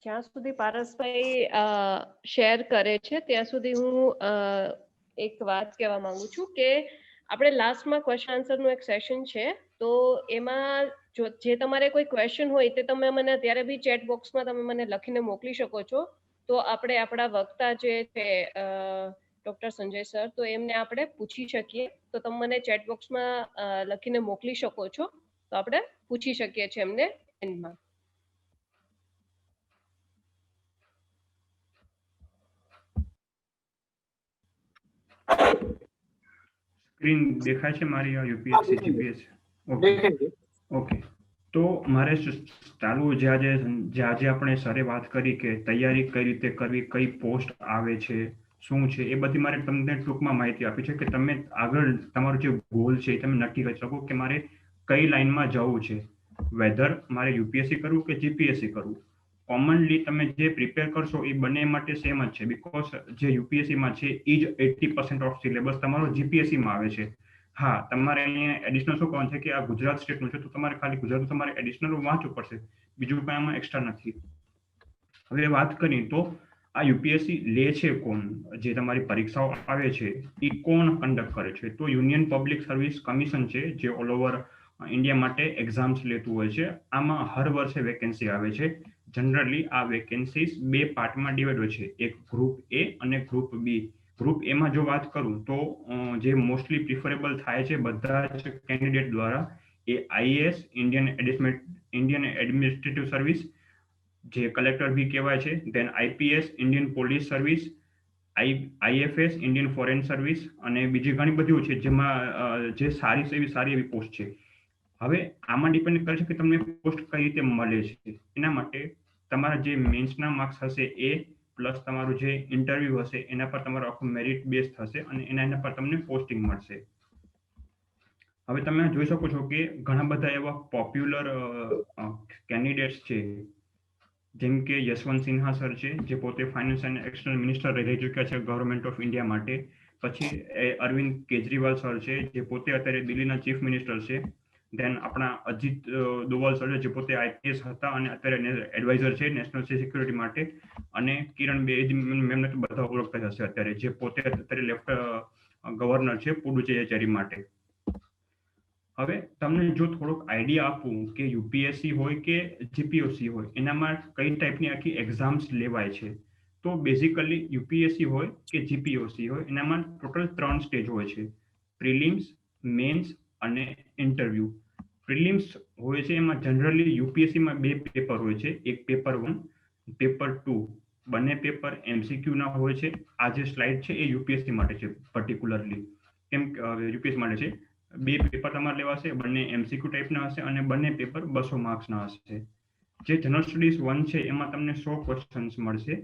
જ્યાં સુધી પારસભાઈ શેર કરે છે ત્યાં સુધી હું એક વાત કહેવા માંગુ છું કે આપણે લાસ્ટમાં ક્વેશ્ચન આન્સરનું એક સેશન છે, તો એમાં જે તમારે કોઈ ક્વેશ્ચન હોય તે તમે મને અત્યારે બી ચેટ બોક્સમાં તમે મને લખીને મોકલી શકો છો. તો આપણે આપણા વક્તા જે છે ડોક્ટર સંજય સર, તો એમને આપણે પૂછી શકીએ. તો તમે મને ચેટ બોક્સમાં લખીને મોકલી શકો છો, તો આપણે પૂછી શકીએ છીએ એમને એન્ડમાં. સ્ક્રીન દેખાય છે મારી આ યુપીએસસી જીપીએસસી? ઓકે. તો મારે ચાલુ જે આજે આપણે સરે વાત કરી કે તૈયારી કઈ રીતે કરવી, કઈ પોસ્ટ આવે છે, શું છે, એ બધી મારે તમને ટૂંકમાં માહિતી આપી છે કે તમે આગળ તમારું જે ગોલ છે એ તમે નક્કી કરી શકો કે મારે કઈ લાઈનમાં જવું છે, વેધર મારે યુપીએસસી કરવું કે જીપીએસસી કરવું. કોમનલી તમે જે પ્રિપેર કરશો એ બંને માટે સેમ જ છે, બીકોઝ જે યુપીએસસીમાં છે એ જ 80% ઓફ સિલેબસ તમારો જીપીએસસીમાં આવે છે. હા, તમારે અહીંયા એડિશનલ શું કરવાનું છે કે આ ગુજરાત સ્ટેટનું છે તો તમારે ખાલી ગુજરાતનું તમારે એડિશનલ વાંચવું પડશે, બીજું કંઈ આમાં એક્સ્ટ્રા નથી. હવે વાત કરીએ તો આ યુપીએસસી લે છે કોણ, જે તમારી પરીક્ષાઓ આવે છે એ કોણ કન્ડક્ટ કરે છે? તો યુનિયન પબ્લિક સર્વિસ કમિશન છે જે ઓલ ઓવર ઇન્ડિયા માટે એક્ઝામ્સ લેતું હોય છે. આમાં હર વર્ષે વેકેન્સી આવે છે. જનરલી આ વેકેન્સીઝ 2 પાર્ટમાં ડિવાઈડ હોય છે, એક ગ્રુપ એ અને ગ્રુપ બી. ગ્રુપ એમાં જો વાત કરું તો જે મોસ્ટલી પ્રિફરેબલ થાય છે બધા જ કેન્ડિડેટ દ્વારા એ આઈએએસ, ઇન્ડિયન એડમિનિસ્ટ્રેટિવ સર્વિસ, જે કલેક્ટર બી કહેવાય છે, then IPS, Indian police service, IFS, Indian foreign service, અને બીજી ઘણી બધી છે જેમાં જે સારી એવી પોસ્ટ છે. હવે આમાં ડિપેન્ડ કરે છે કે તમને પોસ્ટ કઈ રીતે મળે છે. એના માટે તમારા જે મેન્સના માર્ક્સ હશે એ પ્લસ તમારું જે ઇન્ટરવ્યુ હશે એના પર તમારો આખું મેરિટ બેઝ થશે અને એના પર તમને પોસ્ટિંગ મળશે. હવે તમે જોઈ શકો છો કે ઘણા બધા એવા પોપ્યુલર કેન્ડિડેટ્સ છે, જેમ કે યશવંત સિન્હા સર છે જે પોતે ફાઇનાન્સ એન્ડ એક્સટર્નલ મિનિસ્ટર રહી ચૂક્યા છે ગવર્મેન્ટ ઓફ ઇન્ડિયા માટે. પછી અરવિંદ કેજરીવાલ સર છે જે પોતે અત્યારે દિલ્હીના ચીફ મિનિસ્ટર છે. દેન આપણા અજીત દોવલ સર જે પોતે આઈપીએસ હતા અને અત્યારે એડવાઇઝર છે નેશનલ સિક્યુરિટી માટે, અને કિરણ બેદી મેમને તો બધા ઓળખતા હશે અત્યારે, જે પોતે અત્યારે લેફ્ટ ગવર્નર છે પુડુચેરી માટે. હવે તમને જો થોડોક આઈડિયા આપું કે યુપીએસસી હોય કે જીપીએસસી હોય એનામાં કઈ ટાઈપની આખી એક્ઝામ્સ લેવાય છે, તો બેઝિકલી યુપીએસસી હોય કે જીપીએસસી હોય એનામાં ટોટલ 3 સ્ટેજ હોય છે: પ્રિલિમ્સ, મેન્સ અને ઇન્ટરવ્યુ. પ્રિલિમ્સ હોય છે એમાં જનરલી યુપીએસસીમાં 2 પેપર હોય છે, એક પેપર 1, પેપર 2. બંને પેપર એમસીક્યુ ના હોય છે. આ જે સ્લાઇડ છે એ યુપીએસસી માટે છે પર્ટિક્યુલરલી, કેમ યુપીએસસી માટે છે. 2 પેપર તમારે લેવાશે, બંને એમસીક્યુ ટાઈપના હશે અને બંને પેપર 200 માર્ક્સના હશે. જે જનરલ સ્ટડીઝ 1 છે એમાં તમને 100 ક્વેશ્ચન્સ મળશે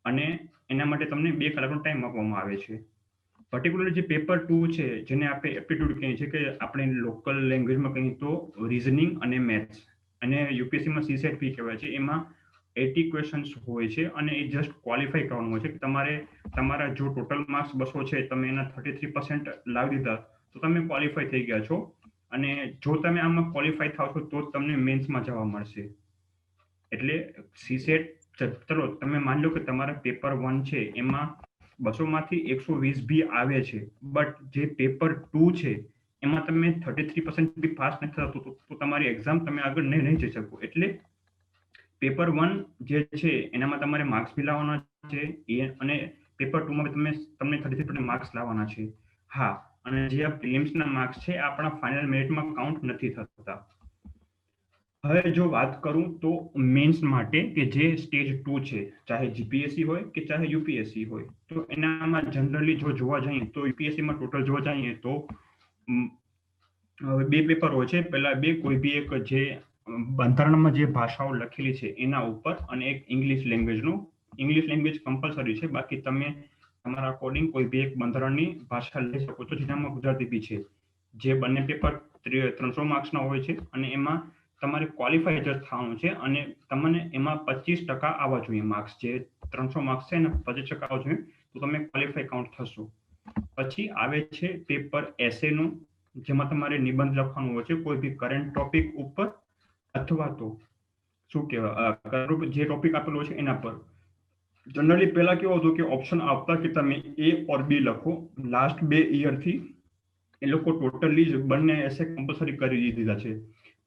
અને એના માટે તમને 2 કલાકનો ટાઈમ આપવામાં આવે છે. પર્ટિક્યુલર જે પેપર 2 છે જેને આપણે એપ્ટિટ્યુડ કહીએ છીએ, કે આપણે લોકલ લેંગ્વેજમાં કહીએ તો રીઝનિંગ અને મેથ્સ, અને યુપીએસસીમાં સીસેટ બી કહેવાય છે, એમાં 80 ક્વેશ્ચન્સ હોય છે અને એ જસ્ટ ક્વોલિફાય કરવાનું હોય છે કે તમારે તમારા જો ટોટલ માર્ક્સ 200 છે તમે એના 33% લાવી દીધા તો તમે ક્વોલિફાય થઈ ગયા છો, અને જો તમે આમાં ક્વોલિફાય થાવ છો તો જ તમને મેન્સમાં જવા મળશે. એટલે સીસેટ, ચલો તમે માની લો કે તમારા પેપર 1 છે એમાં 200 માંથી 120 બી આવે છે, બટ જે પેપર 2 છે એમાં તમે 33% બી પાસ નથી થતું તો તમારી એક્ઝામ તમે આગળ નહીં જઈ શકો. એટલે પેપર 1 જે છે એનામાં તમારે માર્ક્સ બી લાવવાના છે અને પેપર 2 માં તમને 33% માર્ક્સ લાવવાના છે. હા, અને જે આ પ્રિલિમ્સના માર્ક્સ છે આપણા ફાઇનલ મેરિટમાં કાઉન્ટ નથી થતા. હવે જો વાત કરું તો મેન્સ માટે, કે જે સ્ટેજ 2 છે, ચાહે જીપીએસસી હોય કે ચાહે યુપીએસસી હોય, તો એનામાં જનરલી જો જોવા જઈએ તો યુપીએસસીમાં ટોટલ જોવા જઈએ તો 2 પેપર હોય છે. પહેલા 2 કોઈ બી એક જે બંધારણમાં જે ભાષાઓ લખેલી છે એના ઉપર, અને એક ઇંગ્લિશ લેંગ્વેજનું. ઇંગ્લિશ લેંગ્વેજ કમ્પલસરી છે, બાકી તમે તમારા અકોર્ડિંગ કોઈ બી એક બંધારણની ભાષા લઈ શકો છો જેનામાં ગુજરાતી બી છે. જે બંને પેપર 300 માર્ક્સના હોય છે અને એમાં તમારે ક્વોલિફાય જ થવાનું છે અને તમને એમાં 25% આવવા જોઈએ માર્ક્સ. જે 300 માર્ક્સ છે ને 25% આવવા જોઈએ તો તમે ક્વોલિફાય કાઉન્ટ થશો. પછી આવે છે પેપર એસેનું, જેમાં તમારે નિબંધ લખવાનું હોય છે કોઈ બી કરંટ ટોપિક ઉપર, અથવા તો શું કહેવાય જે ટોપિક આપેલો છે એના પર. જનરલી પહેલા કેવું હતું કે ઓપ્શન આપતા કે તમે એ ઓર બી લખો. લાસ્ટ 2 યરથી એ લોકો ટોટલી જ બંને એસે કમ્પલસરી કરી દીધા છે.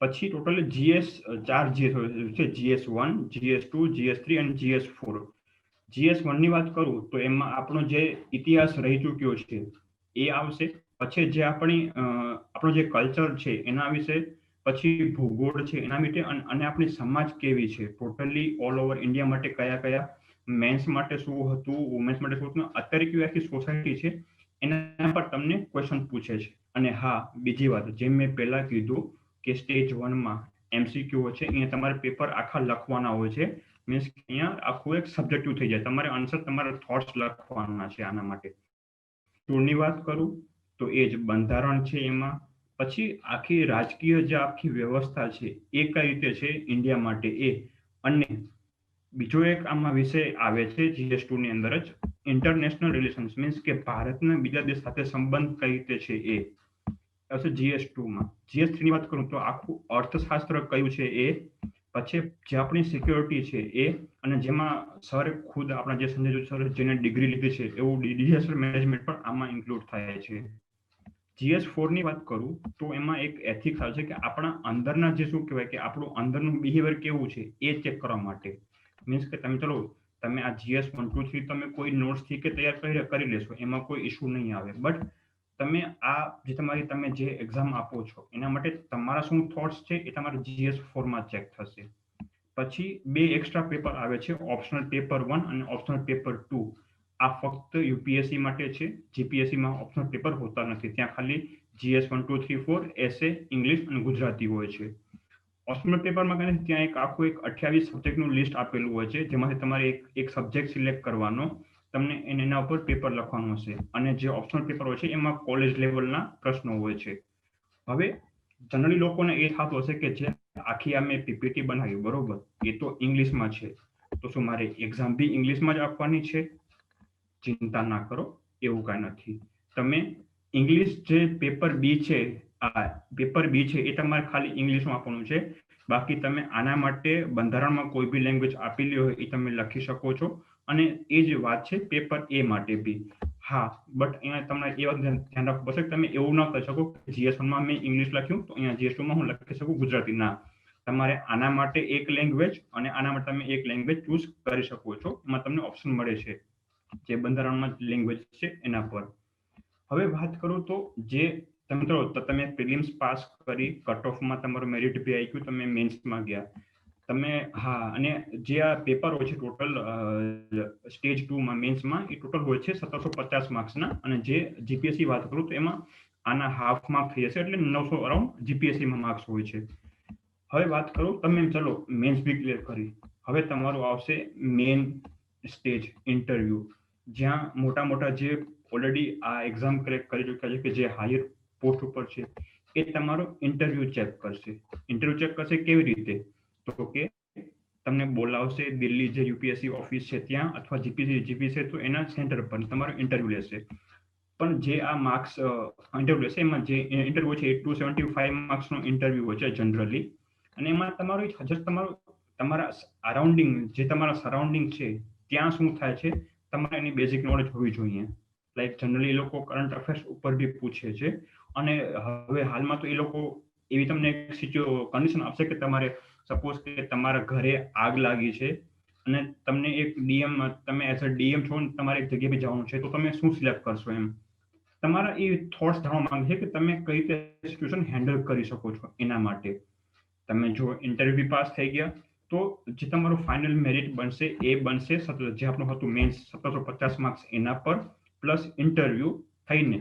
પછી ટોટલી જીએસ 4 જીએસ હોય છે: GS1, GS2, GS3 અને GS4. GS1 ની વાત કરું તો એમાં આપણો જે ઇતિહાસ રહી ચૂક્યો છે એ આવશે. પછી જે આપણો જે કલ્ચર છે એના વિશે, પછી ભૂગોળ છે એના વિશે, અને આપણી સમાજ કેવી છે ટોટલી ઓલ ઓવર ઇન્ડિયા માટે, કયા કયા મેન્સ માટે શું હતું, વુમેન્સ માટે શું હતું, અત્યારે કેવી આખી સોસાયટી છે એના પર તમને ક્વેશ્ચન પૂછે છે. અને હા, બીજી વાત, જેમ મેં પહેલા કીધું કે સ્ટેજ 1 માં એમસીક્યુ છે, અહીંયા તમારે પેપર આખા લખવાના હોય છે. મીન્સ અહીંયા આખું એક સબ્જેક્ટિવ થઈ જાય, તમારે આન્સર તમારા થોટ્સ લખવાના છે આના માટે. ટૂરની વાત કરું તો એ જ બંધારણ છે એમાં. પછી આખી રાજકીય જે આખી વ્યવસ્થા છે એ કઈ રીતે છે ઇન્ડિયા માટે એ. અને બીજો એક આમાં વિષય આવે છે GS2 ની અંદર જ, ઇન્ટરનેશનલ રિલેશન્સ, મીન્સ કે ભારતના બીજા દેશ સાથે સંબંધ કઈ રીતે છે એ હશે GS2 માં. GS3 ની વાત કરું તો આખું અર્થશાસ્ત્ર કયું છે એ, પછી જે આપણી સિક્યોરિટી છે એ, અને જેમાં સર ખુદ આપણા જે સંજય જોશી સર જેને ડિગ્રી લીધી છે એવું ડિઝાસ્ટર મેનેજમેન્ટ પણ આમાં ઇન્ક્લુડ થાય છે. GS4 ની વાત કરું તો એમાં એક એથિક્સ આવે છે કે આપણા અંદરના જે શું કહેવાય કે આપણું અંદરનું બિહેવિયર કેવું છે એ ચેક કરવા માટે. મીન્સ કે તમે આ GS 1, 2, 3 તમે કોઈ નોટ્સથી કે તૈયાર કરી લેશો, એમાં કોઈ ઇશ્યુ નહીં આવે. બટ તમે આ જે તમે જે એક્ઝામ આપો છો એના માટે તમારા શું થોટ્સ છે એ તમારે GS4 માં ચેક થશે. પછી 2 એક્સ્ટ્રા પેપર આવે છે, ઓપ્શનલ પેપર 1 અને ઓપ્શનલ પેપર 2. આ ફક્ત યુપીએસસી માટે છે, જીપીએસસીમાં ઓપ્શનલ પેપર હોતા નથી. ત્યાં ખાલી GS 1, 2, 3, 4 એસે, ઇંગ્લિશ અને ગુજરાતી હોય છે. ઓપ્શનલ પેપરમાં કહીએ ત્યાં એક આખું 28 સબ્જેક્ટનું લિસ્ટ આપેલું હોય છે, જેમાંથી તમારે એક સબ્જેક્ટ સિલેક્ટ કરવાનો, તમને એના ઉપર પેપર લખવાનું હશે. અને જે ઓપ્શનલ પેપર હોય છે એમાં કોલેજ લેવલના પ્રશ્નો હોય છે. હવે જનરલી લોકોને એ થતું હશે કે જે આખી આ મેં પીપીટી બનાવી બરોબર, એ તો ઇંગ્લિશમાં છે, તો શું મારે એક્ઝામ બી ઇંગ્લિશમાં જ આપવાની છે? ચિંતા ના કરો, એવું કાંઈ નથી. તમે ઇંગ્લિશ જે પેપર બી છે આ પેપર બી છે એ તમારે ખાલી ઇંગ્લિશમાં આપવાનું છે. બાકી તમે આના માટે બંધારણમાં કોઈ બી લેંગ્વેજ આપેલી હોય એ તમે લખી શકો છો, અને એ જ વાત છે પેપર એ માટે બી. હા, બટ અહીંયા તમને એ વાત ધ્યાન રાખવું પડશે કે તમે એવું ના કરી શકો કે GS1 માં મેં ઇંગ્લિશ લખ્યું તો અહીંયા GS2 માં હું લખી શકું ગુજરાતી. ના, તમારે આના માટે એક લેંગ્વેજ અને આના માટે તમે એક લેંગ્વેજ ચૂઝ કરી શકો છો. એમાં તમને ઓપ્શન મળે છે જે બંધારણમાં લેંગ્વેજ છે એના પર. હવે વાત કરું તો જે તમે પ્રિલિમ્સ પાસ કરી, કટ ઓફમાં તમારું મેરિટ બી આવી ગયું, તમે મેન્સમાં ગયા તમે. હા, અને જે આ પેપર હોય છે ટોટલ સ્ટેજ 2 માં મેન્સમાં એ ટોટલ હોય છે 1750 માર્ક્સના, અને જે જીપીએસસી વાત કરું તો એમાં આના હાફ માર્ક થઈ જશે, એટલે 900 અરાઉન્ડ જીપીએસસી માં માર્ક્સ હોય છે. હવે વાત કરું, તમે ચલો મેન્સ બી ક્લિયર કરી, હવે તમારું આવશે મેન સ્ટેજ ઇન્ટરવ્યુ, જ્યાં મોટા મોટા જે ઓલરેડી આ એક્ઝામ ક્રેક કરી ચૂક્યા છે કે જે હાયર પોસ્ટ ઉપર છે એ તમારો ઇન્ટરવ્યુ ચેક કરશે. ઇન્ટરવ્યુ ચેક કરશે કેવી રીતે? તો કે તમને બોલાવશે દિલ્હી જે યુપીએસસી ઓફિસ છે ત્યાં, અથવા જીપી છે તો એના સેન્ટર પર તમારો ઇન્ટરવ્યુ લેશે. પણ જે આ માર્ક્સ ઇન્ટરવ્યુ લેશે એમાં જે ઇન્ટરવ્યુ છે 275 માર્ક્સનો ઇન્ટરવ્યુ હોય છે જનરલી, અને એમાં તમારા અરાઉન્ડિંગ, જે તમારા સરાઉન્ડિંગ છે ત્યાં શું થાય છે તમારે એની બેઝિક નોલેજ હોવી જોઈએ. લાઈક જનરલી એ લોકો કરંટ અફેર્સ ઉપર બી પૂછે છે, અને હવે હાલમાં તો એ લોકો એવી તમને કન્ડિશન આપશે કે તમારે સપોઝ કે તમારા ઘરે આગ લાગી છે અને તમને એક ડીએમ, તમે એઝ અ ડીએમ છો ને તમારે એક જગ્યાએ જવાનું છે, તો તમે શું સિલેક્ટ કરશો? એમ તમારા એ થોટ્સ જાણવા માંગે છે કે તમે કઈ રીતે સિચ્યુએશન હેન્ડલ કરી શકો છો. એના માટે તમે જો ઇન્ટરવ્યુ પાસ થઈ ગયા તો જે તમારું ફાઇનલ મેરિટ બનશે એ બનશે જે આપણું હતું મેન્સ 1750 માર્ક્સ એના પર પ્લસ ઇન્ટરવ્યુ થઈને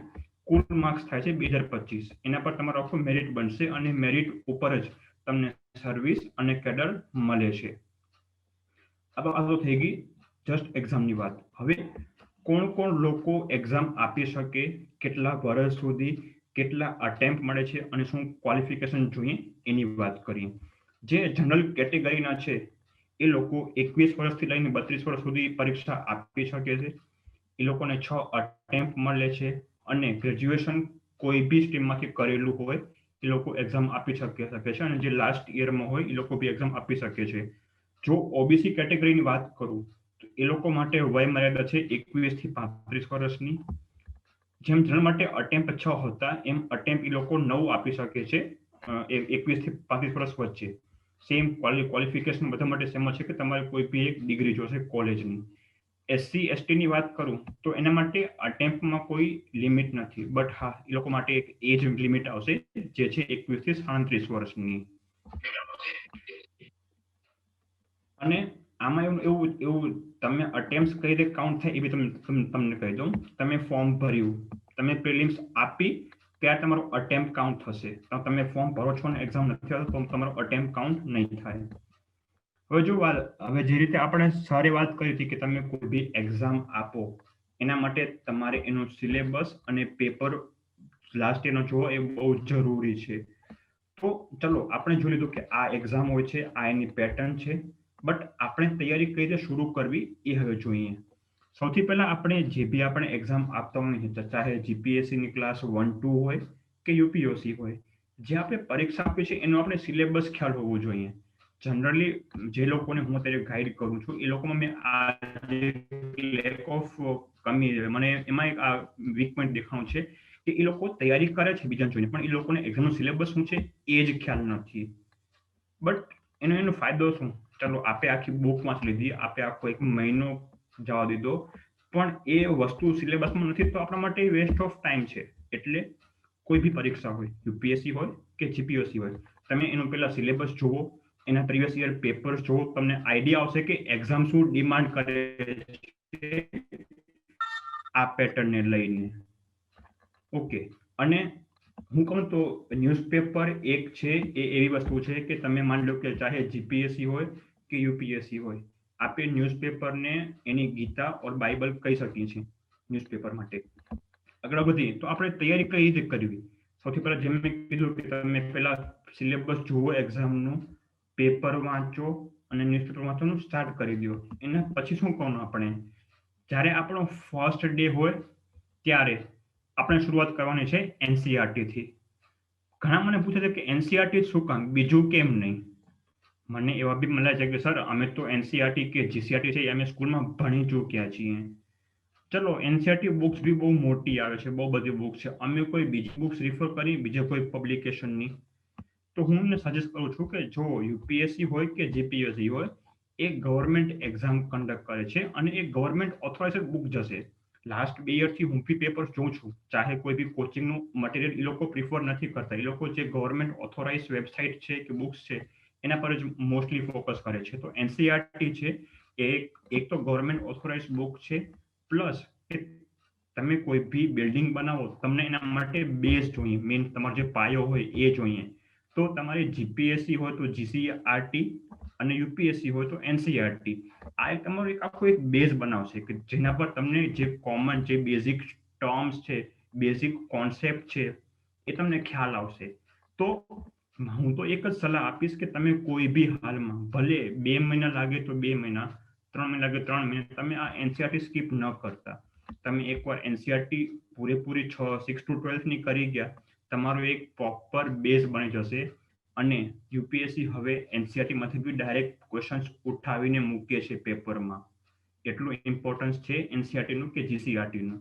કુલ માર્ક્સ થાય છે 2025. એના પર તમારું આખું મેરિટ બનશે, અને મેરિટ ઉપર જ તમને સર્વિસ અને કેડર મળે છે. આ તો થઈ ગઈ જસ્ટ એક્ઝામની વાત. હવે કોણ લોકો એક્ઝામ આપી શકે, કેટલા વર્ષ સુધી, કેટલા અટેમ્પ મળે છે અને શું ક્વોલિફિકેશન જોઈએ એની વાત કરીએ. જે જનરલ કેટેગરીના છે એ લોકો 21 વર્ષથી લઈને 32 વર્ષ સુધી પરીક્ષા આપી શકે છે. એ લોકોને 6 અટેમ્પ મળે છે, અને ગ્રેજ્યુએશન કોઈ બી સ્ટ્રીમમાંથી કરેલું હોય એ લોકો એક્ઝામ આપી શકે છે, અને જે લાસ્ટ યરમાં હોય એ લોકો બી એક્ઝામ આપી શકે છે. જો ઓબીસી કેટેગરીની વાત કરું તો એ લોકો માટે વય મર્યાદા છે 21 થી 35 વર્ષની. જેમ જનરલ માટે અટેમ્પ 6 હતા એમ અટેમ્પ એ લોકો 9 આપી શકે છે 21 થી 35 વર્ષ વચ્ચે. સેમ ક્વોલિફિકેશન બધા માટે સેમ છે કે તમારે કોઈ બી એક ડિગ્રી જોશે કોલેજની. એસસી એસટી ની વાત કરું તો એના માટે અટેમ્પમાં કોઈ લિમિટ નથી, બટ હા એ લોકો માટે એક એજ લિમિટ આવશે જે છે 21 થી 37 વર્ષની. અને આમાં એવું તમે અટેમ્પ્ટ કઈ રીતે કાઉન્ટ થાય એ બી તમને કહી દઉં. તમે ફોર્મ ભર્યું, તમે પ્રિલિમ્સ આપી ત્યારે તમારો અટેમ્પ્ટ કાઉન્ટ થશે. તમે ફોર્મ ભરો છો અને એક્ઝામ નથી આવતો તો તમારો અટેમ્પ્ટ કાઉન્ટ નહીં થાય. હવે જે રીતે આપણે સારી વાત કરી હતી કે તમે કોઈ બી એક્ઝામ આપો એના માટે તમારે એનો સિલેબસ અને પેપર લાસ્ટ યરનો જોવો એ બહુ જરૂરી છે. તો ચલો આપણે જોઈ લીધું કે આ એક્ઝામ હોય છે, આ એની પેટર્ન છે, બટ આપણે તૈયારી કઈ રીતે શરૂ કરવી એ હવે જોઈએ. સૌથી પહેલા આપણે જે બી આપણે એક્ઝામ આપતા હોય, ચાહે જીપીએસસી ની ક્લાસ 1-2 હોય કે યુપીએસસી હોય, જે આપણે પરીક્ષા આપી છે એનો આપણે સિલેબસ ખ્યાલ હોવો જોઈએ. જનરલી જે લોકોને હું અત્યારે ગાઈડ કરું છું એ લોકોમાં મેં આ લેક ઓફ કમી મને એમાં એક આ વીક પોઈન્ટ દેખાણું છે કે એ લોકો તૈયારી કરે છે બીજા જોઈને, પણ એ લોકોને એક્ઝામનો સિલેબસ શું છે એ જ ખ્યાલ નથી. બટ એનો ફાયદો શું? ચાલો આપે આખી બુક વાંચી લીધી, આપે આખો 1 મહિનો જવા દીધો, પણ એ વસ્તુ સિલેબસમાં નથી તો આપણા માટે વેસ્ટ ઓફ ટાઈમ છે. એટલે કોઈ બી પરીક્ષા હોય, યુપીએસસી હોય કે જીપીએસસી હોય, તમે એનો પહેલા સિલેબસ જુઓ, એના પ્રીવિયસ યર પેપર્સ જુઓ, તમને આઈડિયા આવશે કે એક્ઝામ શું ડિમાન્ડ કરે છે આ પેટર્નને લઈને. ઓકે, અને હું કહું તો ન્યૂઝપેપર એક છે એ એવી વસ્તુ છે કે તમે માની લો કે ચાહે જીપીએસસી હોય કે યુપીએસસી હોય, આપણે ન્યૂઝપેપરને એની ગીતા ઓર બાઇબલ કહી શકીએ છીએ ન્યૂઝપેપર માટે. આગળ વધીએ તો આપણે તૈયારી કઈ રીતે કરવી? સૌથી પહેલા જેમ મેં કીધું કે તમે પહેલા સિલેબસ જુઓ એક્ઝામનું, પેપર વાંચો અને ન્યૂઝપેપર વાંચવાનું સ્ટાર્ટ કરી દો. એના પછી શું કરવાનું? આપણે જ્યારે આપણો ફર્સ્ટ ડે હોય ત્યારે આપણે શરૂઆત કરવાની છે એનસીઈઆરટી થી. ઘણા મને પૂછે છે કે એનસીઆરટી શું કામ, બીજું કેમ નહીં. મને એવા બી મળે છે કે સર અમે તો એનસીઆરટી કે જીસીઆરટી છે એ અમે સ્કૂલમાં ભણી ચૂક્યા છીએ. ચલો એનસીઆરટી બુક્સ બી બહુ મોટી આવે છે, બહુ બધી બુક્સ છે, અમે કોઈ બીજી બુક્સ રિફર કરી બીજા કોઈ પબ્લિકેશનની, તો હું એમને સજેસ્ટ કરું છું કે જો યુપીએસસી હોય કે જીપીએસસી હોય એ ગવર્મેન્ટ એક્ઝામ કન્ડક્ટ કરે છે અને એ ગવર્મેન્ટ ઓથોરાઇઝડ બુક જશે. લાસ્ટ 2 યરથી હું બી પેપર જોઉં છું, ચાહે કોઈ બી કોચિંગનું મટીરિયલ એ લોકો પ્રિફર નથી કરતા, એ લોકો જે ગવર્મેન્ટ ઓથોરાઇઝ વેબસાઇટ છે કે બુક્સ છે એના પર જ મોસ્ટલી ફોકસ કરે છે. તો એનસીઆરટી છે એ એક તો ગવર્મેન્ટ ઓથોરાઇઝ બુક છે, પ્લસ કે તમે કોઈ બી બિલ્ડિંગ બનાવો તમને એના માટે બેઝ જોઈએ, મેઇન તમારો જે પાયો હોય એ જોઈએ. તો તમારી જીપીએસસી હોય તો જીસીઆરટી અને યુપીએસસી હોય તો એનસીઆરટી. આ એક તમારો એક આખો એક બેઝ બનાવશે કે જેના પર તમને જે કોમન જે બેઝિક ટર્મ્સ છે, બેઝિક કોન્સેપ્ટ છે એ તમને ખ્યાલ આવશે. તો હું તો એક જ સલાહ આપીશ કે તમે કોઈ બી હાલમાં ભલે 2 મહિના લાગે તો 2 મહિના, 3 મહિના લાગે 3 મહિના, તમે આ એનસીઆરટી સ્કીપ ન કરતા. તમે એકવાર એનસીઆરટી પૂરેપૂરી 6 to 12 ની કરી ગયા, તમારો એક પ્રોપર બેઝ બની જશે. અને યુપીએસસી હવે એનસીઆરટી માંથી બી ડાયરેક્ટ ક્વેશ્ચન્સ ઉઠાવીને મૂકે છે પેપરમાં, એટલું ઇમ્પોર્ટન્સ છે એનસીઆરટી નું કે જીસીઆરટી નું.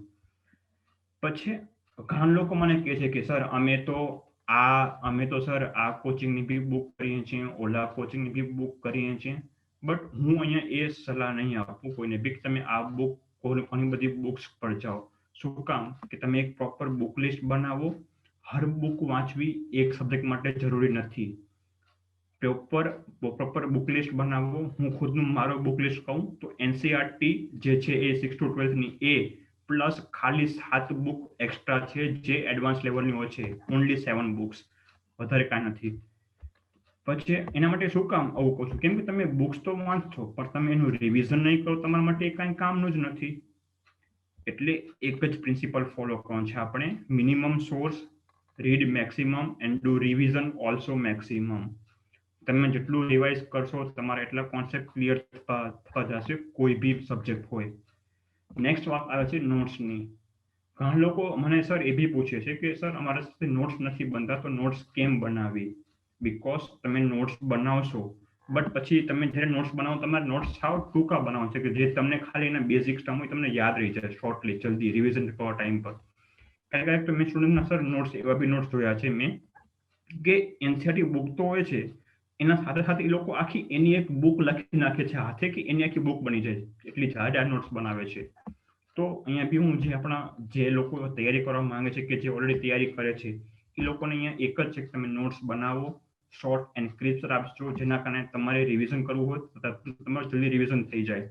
પછી ઘણા લોકો મને કહે છે કે સર અમે તો સર આ કોચિંગની બી બુક કરીએ છીએ, ઓલા કોચિંગની બી બુક કરીએ છીએ, બટ હું અહીંયા એ સલાહ નહીં આપું કોઈને બી તમે આ બુક ઘણી બધી બુક્સ પર જાઓ. શું કામ કે તમે એક પ્રોપર બુક લિસ્ટ બનાવો. હર બુક વાંચવી એક સબ્જેક્ટ માટે જરૂરી નથી. પ્રોપર બુક લિસ્ટ બનાવો. હું ખુદનું મારો બુક લિસ્ટ કહું તો એનસીઆરટી જે છે એ 6 to 12 ની એ પ્લસ ખાલી 7 બુક એક્સ્ટ્રા છે જે એડવાન્સ લેવલની હોય છે, ઓનલી 7 બુક્સ, વધારે કાંઈ નથી. પછી એના માટે શું કામ આવું કહું છું, કેમ કે તમે બુક્સ તો વાંચશો પણ તમે એનું રિવિઝન નહીં કરો, તમારા માટે કાંઈ કામનું જ નથી. એટલે એક જ પ્રિન્સિપલ ફોલો કરવાનું છે આપણે, minimum source, read maximum and do revision also maximum. તમે જેટલું રિવાઇઝ કરશો તમારા એટલા કોન્સેપ્ટ ક્લિયર થતા જશે કોઈ બી સબ્જેક્ટ હોય. નેક્સ્ટ વાત આવે છે નોટ્સની. ઘણા લોકો મને સર એ બી પૂછે છે કે સર અમારા સાથે નોટ્સ નથી બનતા તો નોટ્સ કેમ બનાવી. બીકોઝ તમે નોટ્સ બનાવશો બટ પછી તમે જ્યારે નોટ્સ બનાવો તમારે નોટ્સ સાવ ટૂંકા બનાવો છે કે જે તમને ખાલી એના બેઝિક ટર્મ હોય તમને યાદ રહી જાય શોર્ટલી, જલ્દી રિવિઝન કરવા ટાઈમ પર. કારણ કે મેં સ્ટુડન્ટના સર નોટ્સ એવા બી નોટ્સ જોયા છે મેં કે એનસીઆરટી બુક તો હોય છે, એના સાથે સાથે એ લોકો આખી એની એક બુક લખી નાખે છે હાથે કે એની આખી બુક બની જાય, એટલી જાડા નોટ્સ બનાવે છે. તો અહીંયા બી હું જે આપણા જે લોકો તૈયારી કરવા માંગે છે કે જે ઓલરેડી તૈયારી કરે છે એ લોકોને અહીંયા એક જ છે કે તમે નોટ્સ બનાવો, શોર્ટ એન્ડ ક્રિસ્પ આપજો, જેના કારણે તમારે રિવિઝન કરવું હોય તો તમારે જલ્દી રિવિઝન થઈ જાય.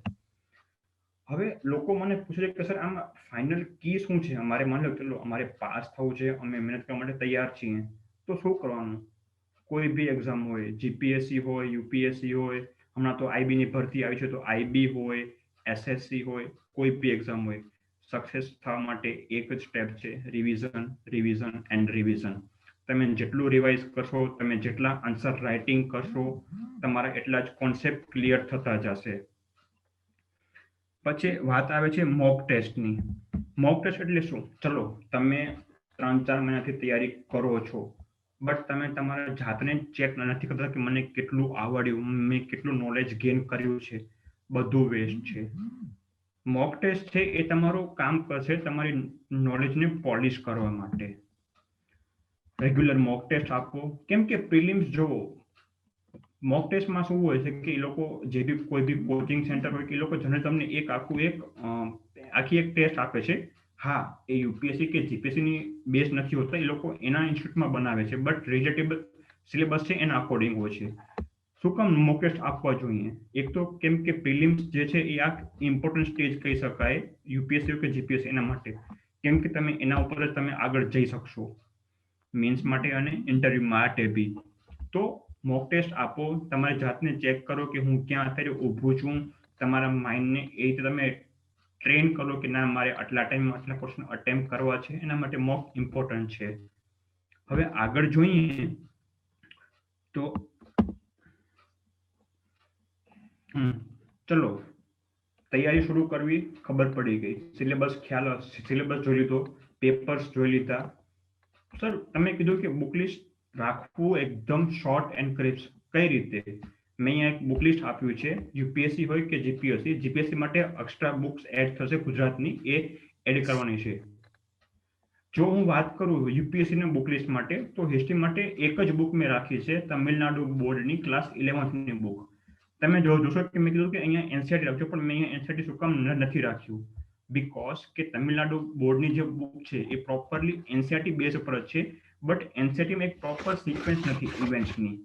હવે લોકો મને પૂછે છે કે સર આમાં ફાઇનલ કી શું છે, અમારે માની લો ચલો અમારે પાસ થવું છે, અમે મહેનત કરવા માટે તૈયાર છીએ, તો શું કરવાનું? કોઈ બી એક્ઝામ હોય, જીપીએસસી હોય, યુપીએસસી હોય, હમણાં તો આઈબી ની ભરતી આવી છે તો આઈબી હોય, એસએસસી હોય, કોઈ બી એક્ઝામ હોય, સક્સેસ થવા માટે એક જ સ્ટેપ છે, રિવિઝન, રિવિઝન એન્ડ રિવિઝન. તમે જેટલું રિવાઇઝ કરશો, તમે જેટલા આન્સર રાઇટિંગ કરશો, તમારા એટલા જ કોન્સેપ્ટ ક્લિયર થતા જશે. પછી વાત આવે છે મોક ટેસ્ટની. મોક ટેસ્ટ એટલે શું? ચલો તમે 3-4 મહિનાથી તૈયારી કરો છો બટ તમે તમારા જાતને ચેક નથી કરતા કે મને કેટલું આવડ્યું, મેં કેટલું નોલેજ ગેઇન કર્યું છે, બધું વેસ્ટ છે. મોક ટેસ્ટ છે એ તમારું કામ કરશે તમારી નોલેજને પોલિશ કરવા માટે. રેગ્યુલર મોક ટેસ્ટ આપો, કેમ કે પ્રિલિમ્સ જોવો, મોક ટેસ્ટમાં શું હોય છે કે એ લોકો જે બી કોઈ બી કોચિંગ સેન્ટર હોય કે એ લોકો જનરલ તમને આખી એક ટેસ્ટ આપે છે. હા, એ યુપીએસસી કે જીપીએસસી ની બેઝ નથી હોતા, એ લોકો એના ઇન્સ્ટિટ્યૂટમાં બનાવે છે બટ રિલેટેબલ સિલેબસ છે એના અકોર્ડિંગ હોય છે. શું કામ મોક ટેસ્ટ આપવા જોઈએ? એક તો કેમ કે પ્રિલિમ્સ જે છે એ આ ઇમ્પોર્ટન્ટ સ્ટેજ કહી શકાય યુપીએસસી કે જીપીએસસી એના માટે, કેમ કે તમે એના ઉપર જ તમે આગળ જઈ શકશો મેન્સ માટે અને ઇન્ટરવ્યુ માટે બી. તો મોક ટેસ્ટ આપો, તમારી જાતને ચેક કરો કે હું ક્યાં અત્યારે ઊભું છું, તમારા માઇન્ડને એ રીતે તમે ટ્રેન કરો કે ના મારે આટલા ટાઈમમાં આટલા ક્વેશ્ચન અટેમ્પ્ટ કરવા છે, એના માટે મોક ઇમ્પોર્ટન્ટ છે. હવે આગળ જોઈએ તો ચલો તૈયારી શરૂ કરવી, ખબર પડી ગઈ, સિલેબસ જોઈ લીધો, પેપર્સ જોઈ લીધા. સર તમે કીધું કે બુક લિસ્ટ રાખવું એકદમ શોર્ટ એન્ડ ક્રિસ્પ. કઈ રીતે? મેં અહીંયા એક બુક લિસ્ટ આપ્યું છે. યુપીએસસી હોય કે જીપીએસસી, જીપીએસસી માટે એક્સ્ટ્રા બુક્સ એડ થશે ગુજરાતની, એ એડ કરવાની છે. જો હું વાત કરું યુપીએસસી ના બુક લિસ્ટ માટે, તો હિસ્ટ્રી માટે એક જ બુક મેં રાખી છે, તમિલનાડુ બોર્ડની ક્લાસ 11th ની બુક. તમે જોશો કે મેં કીધું કે અહીંયા એનસીઆરટી રાખજો, પણ મેં અહીંયા એનસીઆરટી શું કામ નથી રાખ્યું? બીકોઝ કે તમિલનાડુ બોર્ડની જે બુક છે એ પ્રોપરલી એનસીઆરટી બેઝ ઉપર જ છે, બટ એનસીઆરટીમાં એક પ્રોપર સિક્વન્સ નથી ઇવેન્ટ્સની.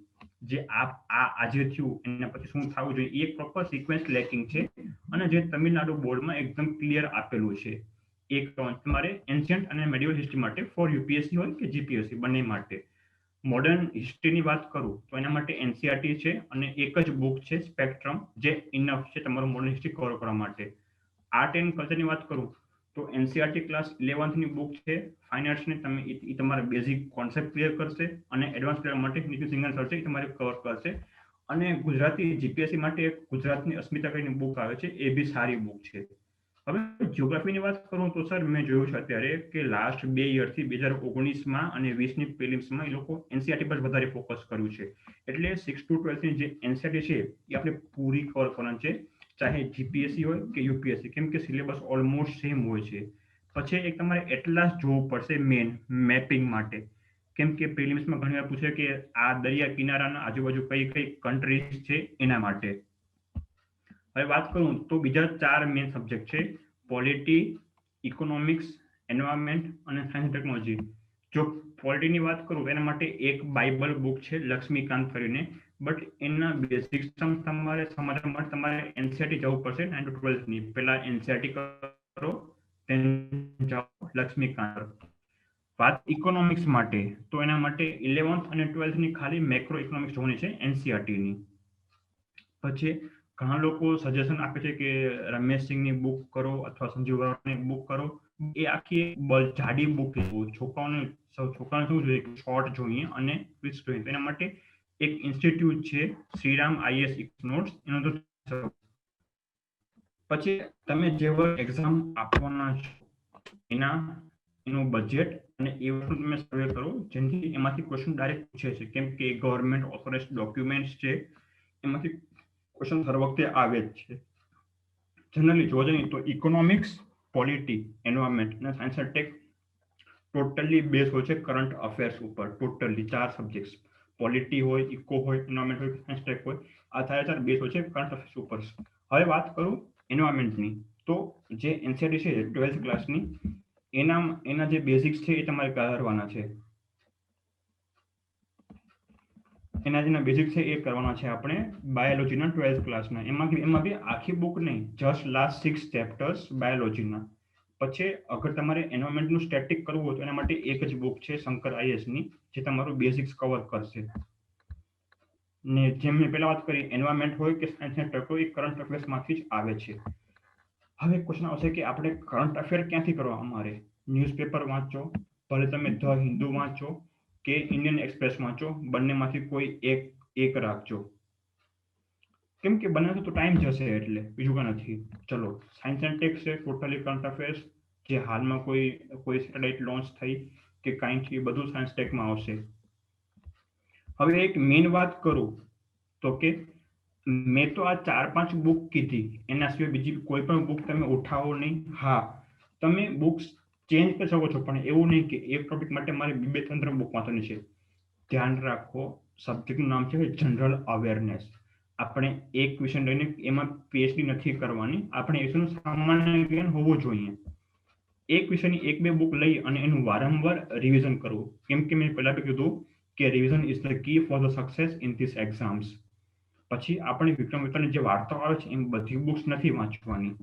જે આજે થયું એના પછી શું થવું જોઈએ એ એક પ્રોપર સિક્વન્સ લેકિંગ છે, અને જે તમિલનાડુ બોર્ડમાં એકદમ ક્લિયર આપેલું છે. એક તમારે એન્શિયન્ટ અને મેડિવલ હિસ્ટ્રી માટે ફોર યુપીએસસી હોય કે જીપીએસસી બંને માટે. મોડર્ન હિસ્ટ્રીની વાત કરું તો એના માટે એનસીઆરટી છે, અને એક જ બુક છે સ્પેક્ટ્રમ, જે ઇનફ છે તમારું મોડર્ન હિસ્ટ્રી કવર કરવા માટે. આર્ટ એન્ડ કલ્ચરની વાત કરું તો એનસીઆરટી ક્લાસ 11th ની બુક છે. ફાઇન આર્ટ્સને તમે એ તમારા બેઝિક કોન્સેપ્ટ ક્લિયર કરશે, અને એડવાન્સ લેવલ માટે નીતિ સિંગલ સર છે એ તમારે કવર કરશે. અને ગુજરાતી જીપીએસસી માટે એક ગુજરાતની અસ્મિતા કરીને બુક આવે છે, એ બી સારી બુક છે. હવે જીઓગ્રાફીની વાત કરું તો સર મેં જોયું છે અત્યારે કે લાસ્ટ 2 યરથી 2019માં અને 20ની પ્રિલિમ્સમાં એ લોકો એનસીઆરટી પર વધારે ફોકસ કર્યું છે. એટલે 6 to 12ની જે એનસીઆરટી છે એ આપણે પૂરી કવર કરવાની છે, ચાહે જીપીએસસી હોય કે યુપીએસસી, કેમ કે સિલેબસ ઓલમોસ્ટ સેમ હોય છે. પછી એક તમારે એટલાસ જોવું પડશે મેન મેપિંગ માટે, કેમ કે પ્રિલિમ્સમાં ઘણી વાર પૂછે કે આ દરિયા કિનારાના આજુબાજુ કઈ કઈ કન્ટ્રીઝ છે એના માટે. હવે વાત કરું તો બીજા 4 મેઇન સબ્જેક્ટ છે, પોલિટી, ઇકોનોમિક્સ, એન્વાયરમેન્ટ અને સાયન્સ ટેકનોલોજી. જો પોલિટીની વાત કરું તો એના માટે એક બાઇબલ બુક છે લક્ષ્મીકાંત કરીને, બટ એના બેસિક્સ તમારે સમજવા માટે તમારે એનસીઆરટી જવું પડશે 9 to 12ની. પહેલા એનસીઆરટી કરો, then જાઓ લક્ષ્મીકાંત. વાત ઇકોનોમિક્સ માટે તો એના માટે 11th અને 12thની ખાલી મેક્રો ઇકોનોમિક્સ જોવાની છે એનસીઆરટીની. પછી ઘણા લોકો સજેશન આપે છે કે રમેશ સિંહની બુક કરો અથવા સંજીવ વરાવાની બુક કરો. એ આખી જાડી બુક લેવું. છોકરાઓને શું જોઈએ, શોર્ટ જોઈએ અને ક્વિઝ જોઈએ. એના માટે એક ઇન્સ્ટિટ્યૂટ છે શ્રીરામ આઈએસ નોટ્સ, એનો તો પછી તમે જે એક્ઝામ આપવાના છો એનું બજેટ અને એ વસ્તુ તમે સર્વે કરો, જેથી એમાંથી ક્વેશ્ચન ડાયરેક્ટ પૂછે છે, કેમ કે ગવર્મેન્ટ ઓથોરાઇઝ્ડ ડોક્યુમેન્ટ્સ છે, એમાંથી ક્વેશ્ચન હર વખતે આવે જ છે. જનરલી જોવા જઈએ તો ઇકોનોમિક્સ, પોલિટી, એન્વાયરમેન્ટ અને science and tech totally base હોય છે કરંટ અફેર્સ ઉપર. ટોટલી 4 સબ્જેક્ટ્સ, પોલિટી હોય, ઇકો હોય, એન્વાયરમેન્ટ હોય, સાયન્સ ટેક હોય, આ 4 બેઝ હોય છે કરંટ અફેર્સ ઉપર. હવે વાત કરું એન્વાયરમેન્ટની, તો જે એનસીઆરટી છે 12th ક્લાસની, એના જે બેઝિક્સ છે એ તમારે કરવાના છે. એના બેઝિક છે એ કરવાના છે આપણે બાયોલોજીના 12th ક્લાસના. એમાં બી આખી બુક નહીં, જસ્ટ લાસ્ટ 6 ચેપ્ટર્સ બાયોલોજીના. પછી અગર તમારે એન્વાયરમેન્ટનું સ્ટેટિક કરવું હોય તો એના માટે એક જ બુક છે શંકર આઈએસની, જે તમારું બેઝિક્સ કવર કરશે. ને જેમ મેં પહેલા વાત કરી, એન્વાયરમેન્ટ હોય કે સાયન્સ એન્ડ ટેક હોય, એ કરંટ અફેર્સમાંથી જ આવે છે. હવે ક્વેશ્ચન આવશે કે આપણે કરંટ અફેર ક્યાંથી કરવા? અમારે ન્યૂઝપેપર વાંચો, ભલે તમે ધ હિન્દુ વાંચો કે ઇન્ડિયન એક્સપ્રેસ વાંચો, બંનેમાંથી કોઈ એક રાખજો, કેમ કે બંને તો ટાઈમ જશે, એટલે બીજું કાંઈ નથી. ચલો, સાયન્સ એન્ડ ટેક છે ટોટલી કરંટ અફેર્સ, જે હાલમાં કોઈ સેટેલાઇટ લોન્ચ થઈ કે કાંઈ થયું, બધું સાયન્સ ટેકમાં આવશે. હવે એક મેઇન વાત કરું તો કે મેં તો આ 4-5 બુક કીધી, એના સિવાય બીજી કોઈ પણ બુક તમે ઉઠાવો નહીં. હા, તમે બુક્સ ચેન્જ કરી શકો છો, પણ એવું નહીં કે એક ટોપિક માટે મારે 2-3 બુક વાંચવાની છે. ધ્યાન રાખો, સબ્જેક્ટનું નામ છે જનરલ અવેરનેસ. આપણે એક વિષય લઈને એમાં પીએચડી નથી કરવાની, આપણે એ વિષયનું સામાન્ય જ્ઞાન હોવું જોઈએ. એક વિષયની 1-2 બુક લઈ અને એનું વારંવાર રિવિઝન કરવું, કેમ કે મેં પહેલા કીધું કે revision is the key for the success in this exams. પછી આપણે વિક્રમ વિક્રમની જે વાર્તાઓ આવે છે એમ બધી બુક્સ નથી વાંચવાની.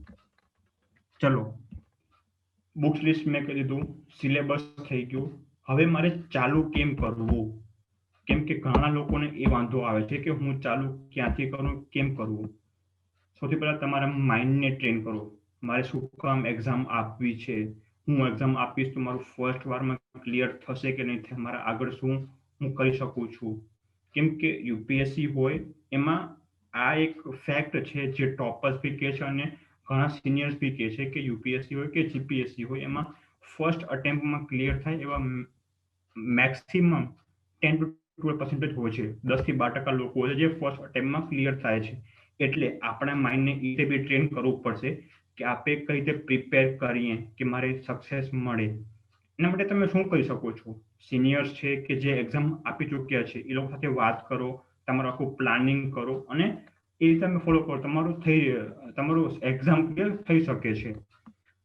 ચલો, બુક્સ લિસ્ટ મેં કહી દીધું, સિલેબસ થઈ ગયું. હવે મારે ચાલુ કેમ કરવું? કેમ કે ઘણા લોકોને એ વાંધો આવે છે કે હું ચાલુ ક્યાંથી કરું, કેમ કરવું? સૌથી પહેલા તમારા માઇન્ડને ટ્રેન કરો. મારે શું કામ એક્ઝામ આપવી છે? હું એક્ઝામ આપીશ તો મારું ફર્સ્ટ વારમાં ક્લિયર થશે કે નહીં થાય? મારા આગળ શું હું કરી શકું છું? કેમ કે યુપીએસસી હોય એમાં આ એક ફેક્ટ છે જે ટોપર્સ બી કહે છે અને ઘણા સિનિયર્સ બી કહે છે કે યુપીએસસી હોય કે જીપીએસસી હોય, એમાં ફર્સ્ટ અટેમ્પ્ટમાં ક્લિયર થાય એવા મેક્સિમમ 10 to 12% હોય છે, 10 થી 12% લોકો હોય છે જે ફર્સ્ટ અટેમ્પમાં ક્લિયર થાય છે. એટલે આપણા માઇન્ડને એ રીતે બી ટ્રેન કરવું પડશે કે આપણે કઈ રીતે પ્રિપેર કરીએ કે મારે સક્સેસ મળે. એના માટે તમે શું કરી શકો છો? સિનિયર્સ છે કે જે એક્ઝામ આપી ચૂક્યા છે એ લોકો સાથે વાત કરો, તમારું આખું પ્લાનિંગ કરો અને એ રીતે તમે ફોલો કરો. તમારું એક્ઝામ ક્લિયર થઈ શકે છે.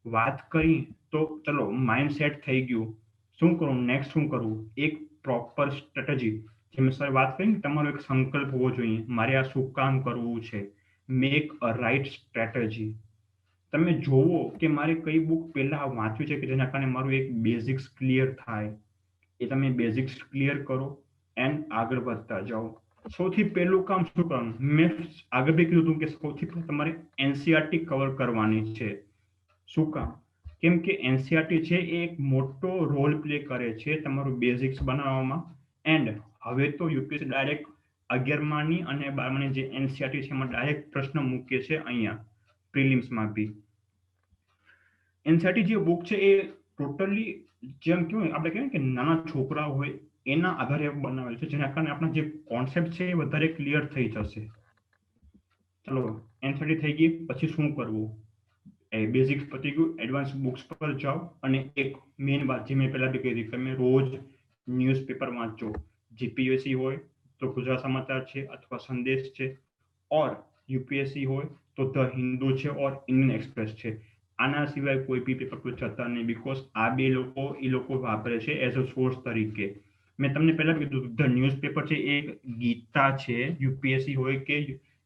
વાત કરી તો ચલો માઇન્ડ સેટ થઈ ગયું, શું કરવું નેક્સ્ટ, શું કરવું? એક પ્રોપર સ્ટ્રેટેજી, જેમ સર વાત કરી તમારો એક સંકલ્પ હોવો જોઈએ, મારે આ શું કામ કરવું છે. Make a right strategy. તમે જોવો કે મારે કઈ બુક પહેલા વાંચવી છે કે જેના કારણે મારું એક બેઝિક્સ ક્લિયર થાય. એ તમે બેઝિક્સ ક્લિયર કરો એન્ડ આગળ વધતા જાઓ. સૌથી પહેલું કામ શું કરવાનું? મેં આગળ બી કીધું કે સૌથી પહેલા તમારે એનસીઆરટી કવર કરવાની છે. શું કામ? કેમ કે એનસીઆરટી છે એ એક મોટો રોલ પ્લે કરે છે તમારું બેઝિક્સ બનાવવામાં. એન્ડ હવે તો યુપીએસસી ડાયરેક્ટ 11માની અને 12માની જે એનસીઆરટી છે એમાં ડાયરેક્ટ પ્રશ્ન મૂકે છે અહીંયા પ્રિલિમ્સમાં બી. એનસીઆરટી જે બુક છે એ ટોટલી જેમ કેવું આપણે કહીએ કે નાના છોકરાઓ હોય એના આધારે બનાવેલ છે, જેના કારણે આપણા જે કોન્સેપ્ટ છે એ વધારે ક્લિયર થઈ જશે. ચલો એનસીઆરટી થઈ ગઈ, પછી શું કરવું? એ બેઝિક્સ પતી ગયું, એડવાન્સ બુક્સ પર જાઓ અને એક મેઇન વાત જે મેં પહેલા બી કહી હતી, તમે રોજ ન્યૂઝપેપર વાંચો. જીપીએસસી હોય તો ગુજરાત સમાચાર છે અથવા સંદેશ છે, ઓર યુપીએસસી હોય તો ધ હિન્દુ છે ઓર ઇન્ડિયન એક્સપ્રેસ છે. આના સિવાય કોઈ બી પેપર કોઈ જતા નહીં, બીકોઝ આ બે લોકો વાપરે છે એઝ અ સોર્સ તરીકે. મેં તમને પહેલા કીધું ધ ન્યૂઝપેપર છે એ ગીતા છે યુપીએસસી હોય કે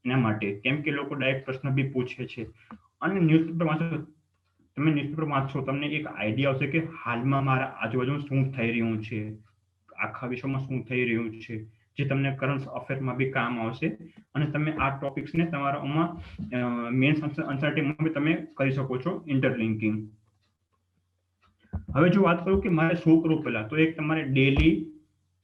એના માટે, કેમ કે લોકો ડાયરેક્ટ પ્રશ્ન બી પૂછે છે. અને ન્યૂઝપેપર વાંચો તમને એક આઈડિયા આવશે કે હાલમાં મારા આજુબાજુ શું થઈ રહ્યું છે, આખા વિશ્વમાં શું થઈ રહ્યું છે, જે તમને કરંટ અફેરમાં બી કામ આવશે. અને તમે આ ટોપિક્સને તમારામાં મેન્સ અનસર્ટેનમાં બી તમે કરી શકો છો ઇન્ટરલિંકિંગ. હવે જો વાત કરું કે મારે શું કરવું પહેલા, તો એક તમારે ડેલી,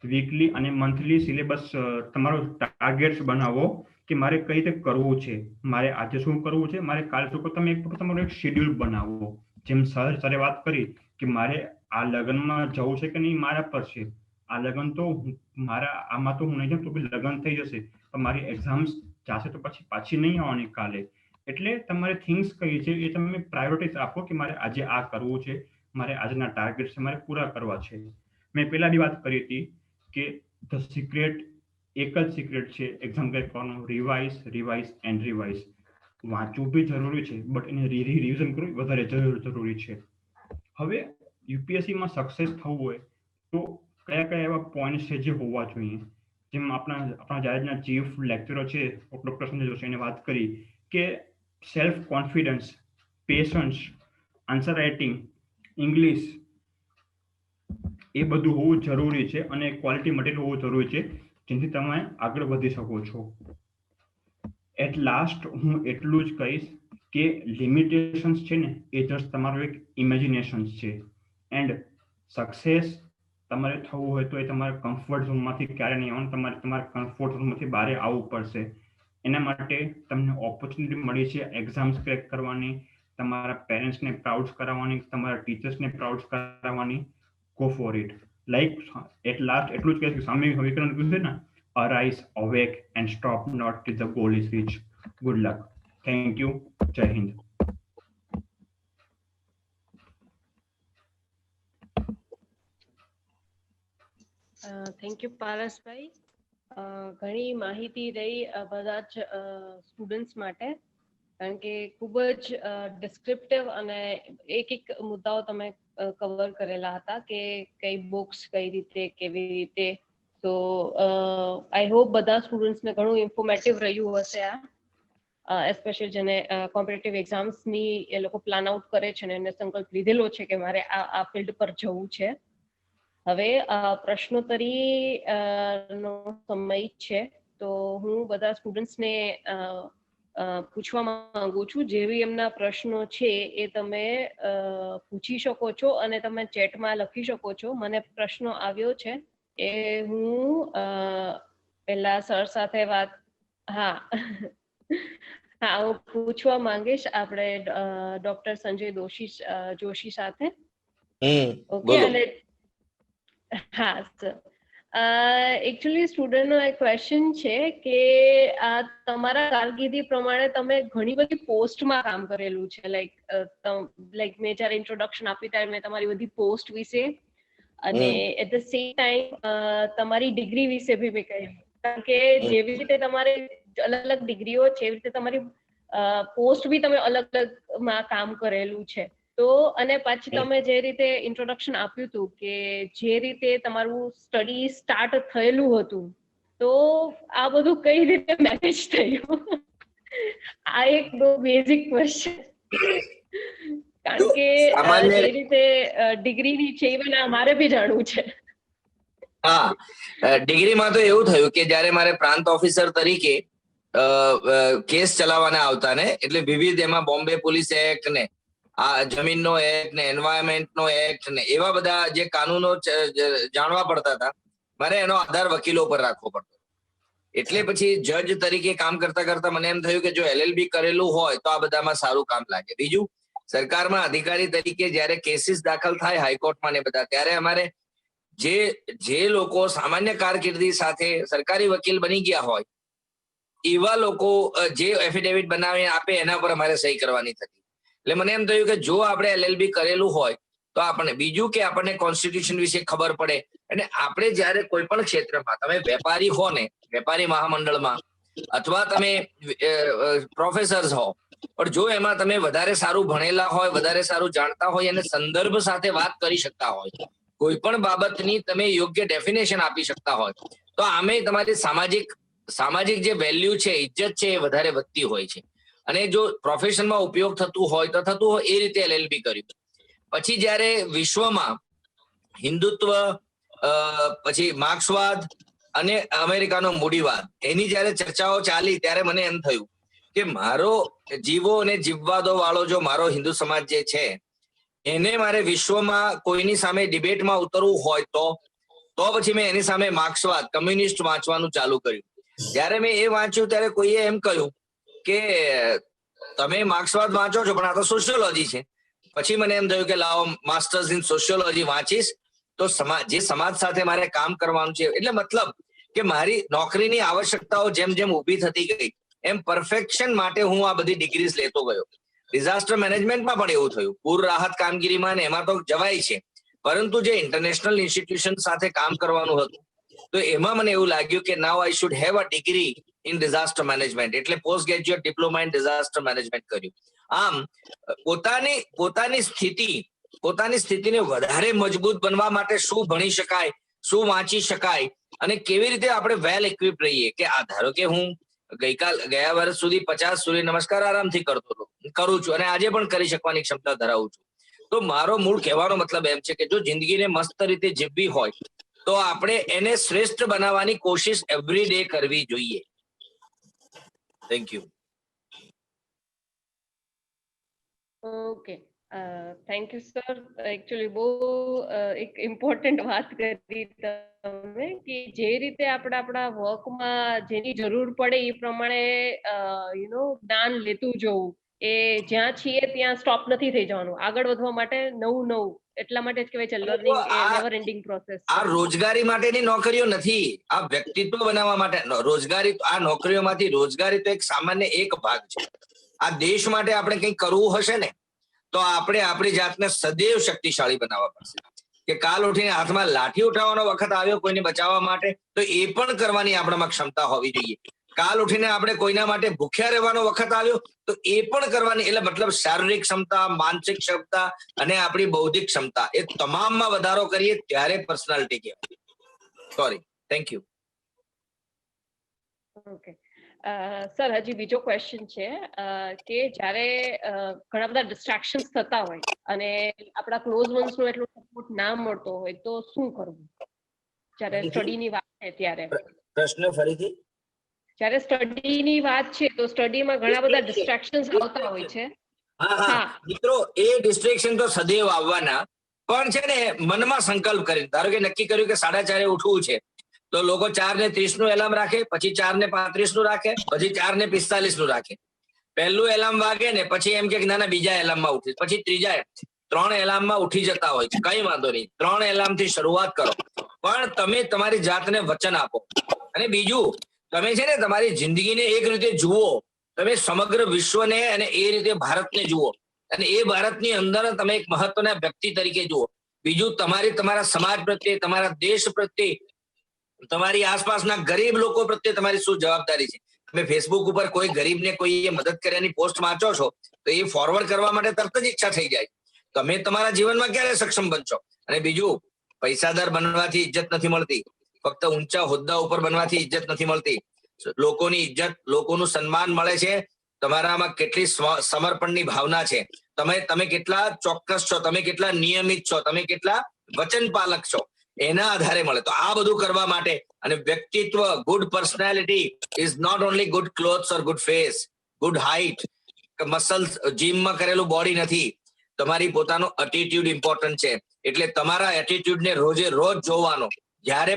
વીકલી અને મંથલી સિલેબસ તમારો ટાર્ગેટ્સ બનાવો કે મારે કઈ રીતે કરવું છે, મારે આજે શું કરવું છે, મારે કાલે શું કરવું. તમે તમારો એક શેડ્યુલ બનાવો. જેમ સરે વાત કરી કે મારે આ લગ્નમાં જવું છે કે નહીં મારા પર છે. આ લગ્ન તો મારા આમાં તો હું નહીં જાઉં તો બી લગ્ન થઈ જશે, પણ મારી એક્ઝામ્સ જશે તો પછી પાછી નહીં આવવાની કાલે. એટલે તમારે થિંગ્સ કઈ છે એ તમે પ્રાયોરિટીઝ આપો કે મારે આજે આ કરવું છે, મારે આજના ટાર્ગેટ્સ મારે પૂરા કરવા છે. મેં પહેલા બી વાત કરી હતી કે ધ સિક્રેટ, એક જ સિક્રેટ છે એક્ઝામ ક્રેક કરવાનું, રિવાઇઝ એન્ડ રિવાઇઝ. વાંચવું બી જરૂરી છે, બટ એને રિવિઝન કરવું વધારે જરૂરી છે. હવે યુપીએસસીમાં સક્સેસ થવું હોય તો કયા કયા એવા પોઈન્ટ છે જે હોવા જોઈએ? જેમ આપણા જાહેરના ચીફ લેક્ચરર છે ડોક્ટર સંજય જોશી એને વાત કરી કે self confidence, patience, answer writing, English, એ બધું હોવું જરૂરી છે અને ક્વોલિટી મટીરિયલ હોવું જરૂરી છે જેથી તમે આગળ વધી શકો છો. એટ લાસ્ટ હું એટલું જ કહીશ કે લિમિટેશન્સ છે ને એ જસ્ટ તમારું એક ઇમેજિનેશન છે. એન્ડ સક્સેસ તમારે થવું હોય તો એ તમારે કમ્ફર્ટ ઝોનમાંથી ક્યારે નહીં આવવાનું, તમારે કમ્ફર્ટ ઝોનમાંથી બહાર આવવું પડશે. એના માટે તમને ઓપોર્ચ્યુનિટી મળી છે એક્ઝામ્સ ક્રેક કરવાની, તમારા પેરેન્ટ્સને પ્રાઉડ કરાવવાની, તમારા ટીચર્સને પ્રાઉડ કરાવવાની. Go for it. Like at last એટલું જ કહીશ કે સ્વામી વિવેકાનંદ કહ્યું છે ને, arise, awake and stop not till the goal is reach. Good luck. Thank you. જય હિન્દ. Thank you પારસભાઈ. ઘણી માહિતી રહી બધા જ સ્ટુડન્ટ્સ માટે, કારણ કે ખૂબ જ ડિસ્ક્રિપ્ટિવ અને એક મુદ્દાઓ તમે કવર કરેલા હતા કે કઈ બુક્સ કઈ રીતે કેવી રીતે. તો આઈ હોપ બધા સ્ટુડન્ટ્સને ઘણું ઇન્ફોર્મેટિવ રહ્યું હશે આ, એસ્પેશિયલી જેને કોમ્પિટિટિવ એક્ઝામ્સની એ લોકો પ્લાન આઉટ કરે છે ને એને સંકલ્પ લીધેલો છે કે મારે આ ફિલ્ડ પર જવું છે. હવે પ્રશ્નોત્તરી નો સમય છે, તો હું બધા સ્ટુડન્ટ્સને પૂછવા માંગુ છું. જેવી એમના પ્રશ્નો છે એ તમે પૂછી શકો છો અને તમે ચેટમાં લખી શકો છો. મને પ્રશ્નો આવ્યો છે એ હું પહેલા સર સાથે વાત, હા હું પૂછવા માંગીશ આપણે ડોક્ટર સંજય જોશી સાથે. ઓકે. અને હા સર, એકચ્યુઅલી સ્ટુડન્ટનો એક ક્વેશ્ચન છે કે આ તમારા કારકિર્દી પ્રમાણે તમે ઘણી બધી પોસ્ટમાં કામ કરેલું છે, લાઈક મેં જ્યારે ઇન્ટ્રોડક્શન આપ્યું ત્યારે મેં તમારી બધી પોસ્ટ વિશે અને એટ ધ સેમ ટાઈમ તમારી ડિગ્રી વિશે બી મેં કહ્યું, કારણ કે જેવી રીતે તમારે અલગ અલગ ડિગ્રીઓ છે એવી રીતે તમારી પોસ્ટ બી તમે અલગ અલગ માં કામ કરેલું છે. તો અને પછી તમે જે રીતે ઇન્ટ્રોડક્શન આપ્યું હતું કે જે રીતે તમારું સ્ટડી સ્ટાર્ટ થયેલું હતું, તો આ બધું કઈ રીતે મેનેજ થયું? આ એક બહુ બેઝિક ક્વેશ્ચન, કારણ કે જે રીતે ડિગ્રીની છે એ મારે બી જાણવું છે. હા, ડિગ્રીમાં તો એવું થયું કે જ્યારે મારે પ્રાંત ઓફિસર તરીકે કેસ ચલાવવાના આવતા ને, એટલે વિવિધ એમાં બોમ્બે પોલીસ એક્ટ ને આ જમીનનો એક્ટ ને એન્વાયરમેન્ટનો એક્ટ ને એવા બધા જે કાનૂનો જાણવા પડતા હતા, મારે એનો આધાર વકીલો પર રાખવો પડતો. એટલે પછી જજ તરીકે કામ કરતા કરતા મને એમ થયું કે જો LLB કરેલું હોય તો આ બધામાં સારું કામ લાગે. બીજું, સરકારમાં અધિકારી તરીકે જ્યારે કેસીસ દાખલ થાય હાઈકોર્ટમાં ને બધા, ત્યારે અમારે જે લોકો સામાન્ય કારકિર્દી સાથે સરકારી વકીલ બની ગયા હોય એવા લોકો જે એફિડેવિટ બનાવીને આપે એના પર અમારે સહી કરવાની થતી. એટલે મને એમ થયું કે જો આપણે LLB કરેલું હોય તો આપણે, બીજું કે આપણને કોન્સ્ટિટ્યુશન વિશે ખબર પડે. અને આપણે જ્યારે કોઈ પણ ક્ષેત્રમાં, તમે વેપારી હો ને, વેપારી મહામંડળમાં, અથવા તમે પ્રોફેસર્સ હો, પણ જો એમાં તમે વધારે સારું ભણેલા હોય, વધારે સારું જાણતા હોય અને સંદર્ભ સાથે વાત કરી શકતા હોય, કોઈ પણ બાબતની તમે યોગ્ય ડેફિનેશન આપી શકતા હોય, તો આમે તમારી સામાજિક જે વેલ્યુ છે, ઇજ્જત છે, એ વધારે વધતી હોય છે. અને જો પ્રોફેશનમાં ઉપયોગ થતું હોય તો થતું હોય, એ રીતે LLB કર્યું. પછી જ્યારે વિશ્વમાં હિન્દુત્વ, પછી માર્ક્સવાદ અને અમેરિકાનો મૂડીવાદ, એની જ્યારે ચર્ચાઓ ચાલી, ત્યારે મને એમ થયું કે મારો જીવો અને જીવવાદો વાળો જો મારો હિન્દુ સમાજ જે છે, એને મારે વિશ્વમાં કોઈની સામે ડિબેટમાં ઉતરવું હોય તો પછી મેં એની સામે માર્ક્સવાદ, કમ્યુનિસ્ટ વાંચવાનું ચાલુ કર્યું. જ્યારે મેં એ વાંચ્યું ત્યારે કોઈએ એમ કહ્યું કે તમે માર્ક્સવાદ વાંચો છો પણ આ તો સોશિયોલોજી છે. પછી મને એમ થયું કે લાવો માસ્ટર્સ ઇન સોશિયોલોજી વાંચીશ તો જે સમાજ સાથે મારે કામ કરવાનું છે, એટલે મતલબ કે મારી નોકરીની આવશ્યકતાઓ જેમ જેમ ઊભી થતી ગઈ એમ પરફેક્શન માટે હું આ બધી ડિગ્રીઝ લેતો ગયો. ડિઝાસ્ટર મેનેજમેન્ટમાં પણ એવું થયું, પૂર રાહત કામગીરીમાં ને એમાં તો જવાય છે, પરંતુ જે ઇન્ટરનેશનલ ઇન્સ્ટિટ્યુશન સાથે કામ કરવાનું હતું તો એમાં મને એવું લાગ્યું કે now I should have a degree in disaster management, એટલે post graduate diploma in disaster management કર્યું. આમ પોતાની સ્થિતિને વધારે મજબૂત બનવા માટે શું ભણી શકાય, શું વાંચી શકાય અને કેવી રીતે આપણે વેલ ઇક્વિપ રહીએ. કે આ ધારો કે હું ગયા વર્ષ સુધી 50 સૂર્ય નમસ્કાર આરામથી કરું છું અને આજે પણ કરી શકવાની ક્ષમતા ધરાવું છું. તો મારો મૂળ કહેવાનો મતલબ એમ છે કે જો જિંદગીને મસ્ત રીતે જીવવી હોય તો આપણે એને શ્રેષ્ઠ બનાવવાની કોશિશ એવરી ડે કરવી જોઈએ. Thank you. Okay, thank you sir. Actually બહુ એક ઇમ્પોર્ટન્ટ વાત કરી તમે કે જે રીતે આપણે આપણા વર્કમાં જેની જરૂર પડે એ પ્રમાણે જ્ઞાન લેતું જવું, એ જ્યાં છીએ ત્યાં સ્ટોપ નથી થઈ જવાનું, આગળ વધવા માટે નવું એટલા માટે જ કહેવાય છે લર્નિંગ એ નેવર એન્ડિંગ પ્રોસેસ. આ રોજગારી માટેની નોકરીઓ નથી, આ વ્યક્તિત્વ બનાવવા માટે રોજગારી. આ નોકરીઓમાંથી રોજગારી તો એક સામાન્ય એક ભાગ છે. આ દેશ માટે આપણે કંઈક કરવું હશે ને તો આપણે આપણી જાતને સદૈવ શક્તિશાળી બનાવવા પડશે. કે કાલ ઉઠીને હાથમાં લાઠી ઉઠાવવાનો વખત આવ્યો કોઈને બચાવવા માટે તો એ પણ કરવાની આપણામાં ક્ષમતા હોવી જોઈએ. કાલ ઉઠીને આપણે કોઈના માટે ભૂખ્યા રહેવાનો વખત આવ્યો તો એ પણ કરવાની, એટલે મતલબ શારીરિક ક્ષમતા, માનસિક ક્ષમતા અને આપણી બૌદ્ધિક ક્ષમતા, એ તમામમાં વધારો કરીએ ત્યારે પર્સનાલિટી કહેવાય. Sorry, thank you. Okay sir, હજી બીજો ક્વેશ્ચન છે કે જ્યારે ઘણા બધા ડિસ્ટ્રેક્શન્સ થતા હોય અને આપણા ક્લોઝ વન્સ નો એટલો સપોર્ટ ના મળતો હોય તો શું કરવું? જ્યારે સ્ટડીની વાત છે ત્યારે. પ્રશ્ન ફરીથી. જ્યારે સ્ટડીની વાત છે તો સ્ટડીમાં ઘણા બધા ડિસ્ટ્રેક્શન્સ આવતા હોય છે. હા મિત્રો, એ ડિસ્ટ્રેક્શન તો સદૈવ આવવાના, પણ છે ને મનમાં સંકલ્પ કરી, ધારો કે નક્કી કર્યું કે 4:30 ઉઠવું છે તો લોકો 4:30 નું એલાર્મ રાખે, પછી 4:35 નું રાખે, પછી 4:45 નું રાખે. પહેલું એલાર્મ વાગે ને પછી એમ કે ના બીજા એલાર્મમાં ઉઠીશ, પછી ત્રીજા 3 એલાર્મમાં ઉઠી જતા હોય છે. કઈ વાંધો નહીં, 3 એલાર્મ થી શરૂઆત કરો. પણ તમે તમારી જાતને વચન આપો. અને બીજું, તમે છે ને તમારી જિંદગીને એક રીતે જુઓ, તમે સમગ્ર વિશ્વને અને એ રીતે ભારતને જુઓ, અને એ ભારતની અંદર તમે એક મહત્વના વ્યક્તિ તરીકે જુઓ. બીજું, તમારા સમાજ પ્રત્યે, તમારા દેશ પ્રત્યે, તમારી આસપાસના ગરીબ લોકો પ્રત્યે તમારી શું જવાબદારી છે. તમે ફેસબુક ઉપર કોઈ ગરીબને કોઈ મદદ કર્યાની પોસ્ટ વાંચો છો તો એ ફોરવર્ડ કરવા માટે તરત જ ઈચ્છા થઈ જાય. તમે તમારા જીવનમાં ક્યારે સક્ષમ બનશો? અને બીજું, પૈસાદાર બનવાથી ઇજ્જત નથી મળતી, ફક્ત ઊંચા હોદ્દા ઉપર બનવાથી ઇજ્જત નથી મળતી. લોકોની ઇજ્જત, લોકોનું સન્માન મળે છે તમારામાં કેટલી સમર્પણની ભાવના છે, તમે કેટલા ચોક્કસ છો, તમે કેટલા નિયમિત છો, તમે કેટલા વચન પાલક છો, એના આધારે મળે. તો આ બધું કરવા માટે, અને વ્યક્તિત્વ, good personality is not only good clothes or good face, good height, muscles, જીમમાં કરેલું બોડી નથી. તમારી પોતાનો એટીટ્યુડ ઇમ્પોર્ટન્ટ છે. એટલે તમારા એટીટ્યુડને રોજે રોજ જોવાનો, જ્યારે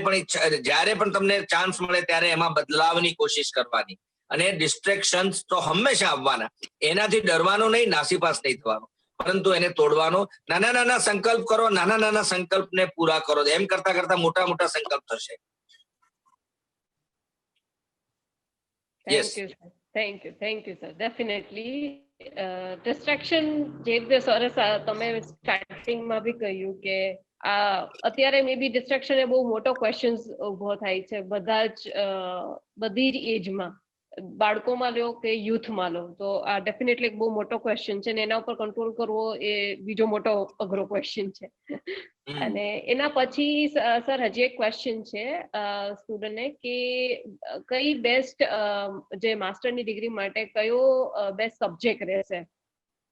પણ તમને ચાન્સ મળે ત્યારે એમાં બદલાવની કોશિશ કરવાની. અને ડિસ્ટ્રેક્શન્સ તો હંમેશા આવવાના, એનાથી ડરવાનું નહીં, નાસીપાસ નહીં થવાનું, પરંતુ એને તોડવાનો. નાના નાના સંકલ્પ કરો, નાના નાના સંકલ્પને પૂરા કરો. એમ કરતા કરતા મોટા મોટા સંકલ્પ થશે. Thank you sir. Definitely destruction, જે રીતે સરસ તમે સ્ટાર્ટિંગમાં બી કહ્યું કે અત્યારે મે બી ડિસ્ટ્રેક્શન એ બહુ મોટો ક્વેશ્ચન ઉભો થાય છે બધી જ એજમાં, બાળકોમાં લો કે યુથમાં લો. તો આ ડેફિનેટલી એક બહુ મોટો ક્વેશ્ચન છે, અને એના ઉપર કંટ્રોલ કરવો એ બીજો મોટો અઘરો ક્વેશ્ચન છે. અને એના પછી સર હજી એક ક્વેશ્ચન છે સ્ટુડન્ટને કે કઈ બેસ્ટ જે માસ્ટરની ડિગ્રી માટે કયો બેસ્ટ સબ્જેક્ટ રહેશે?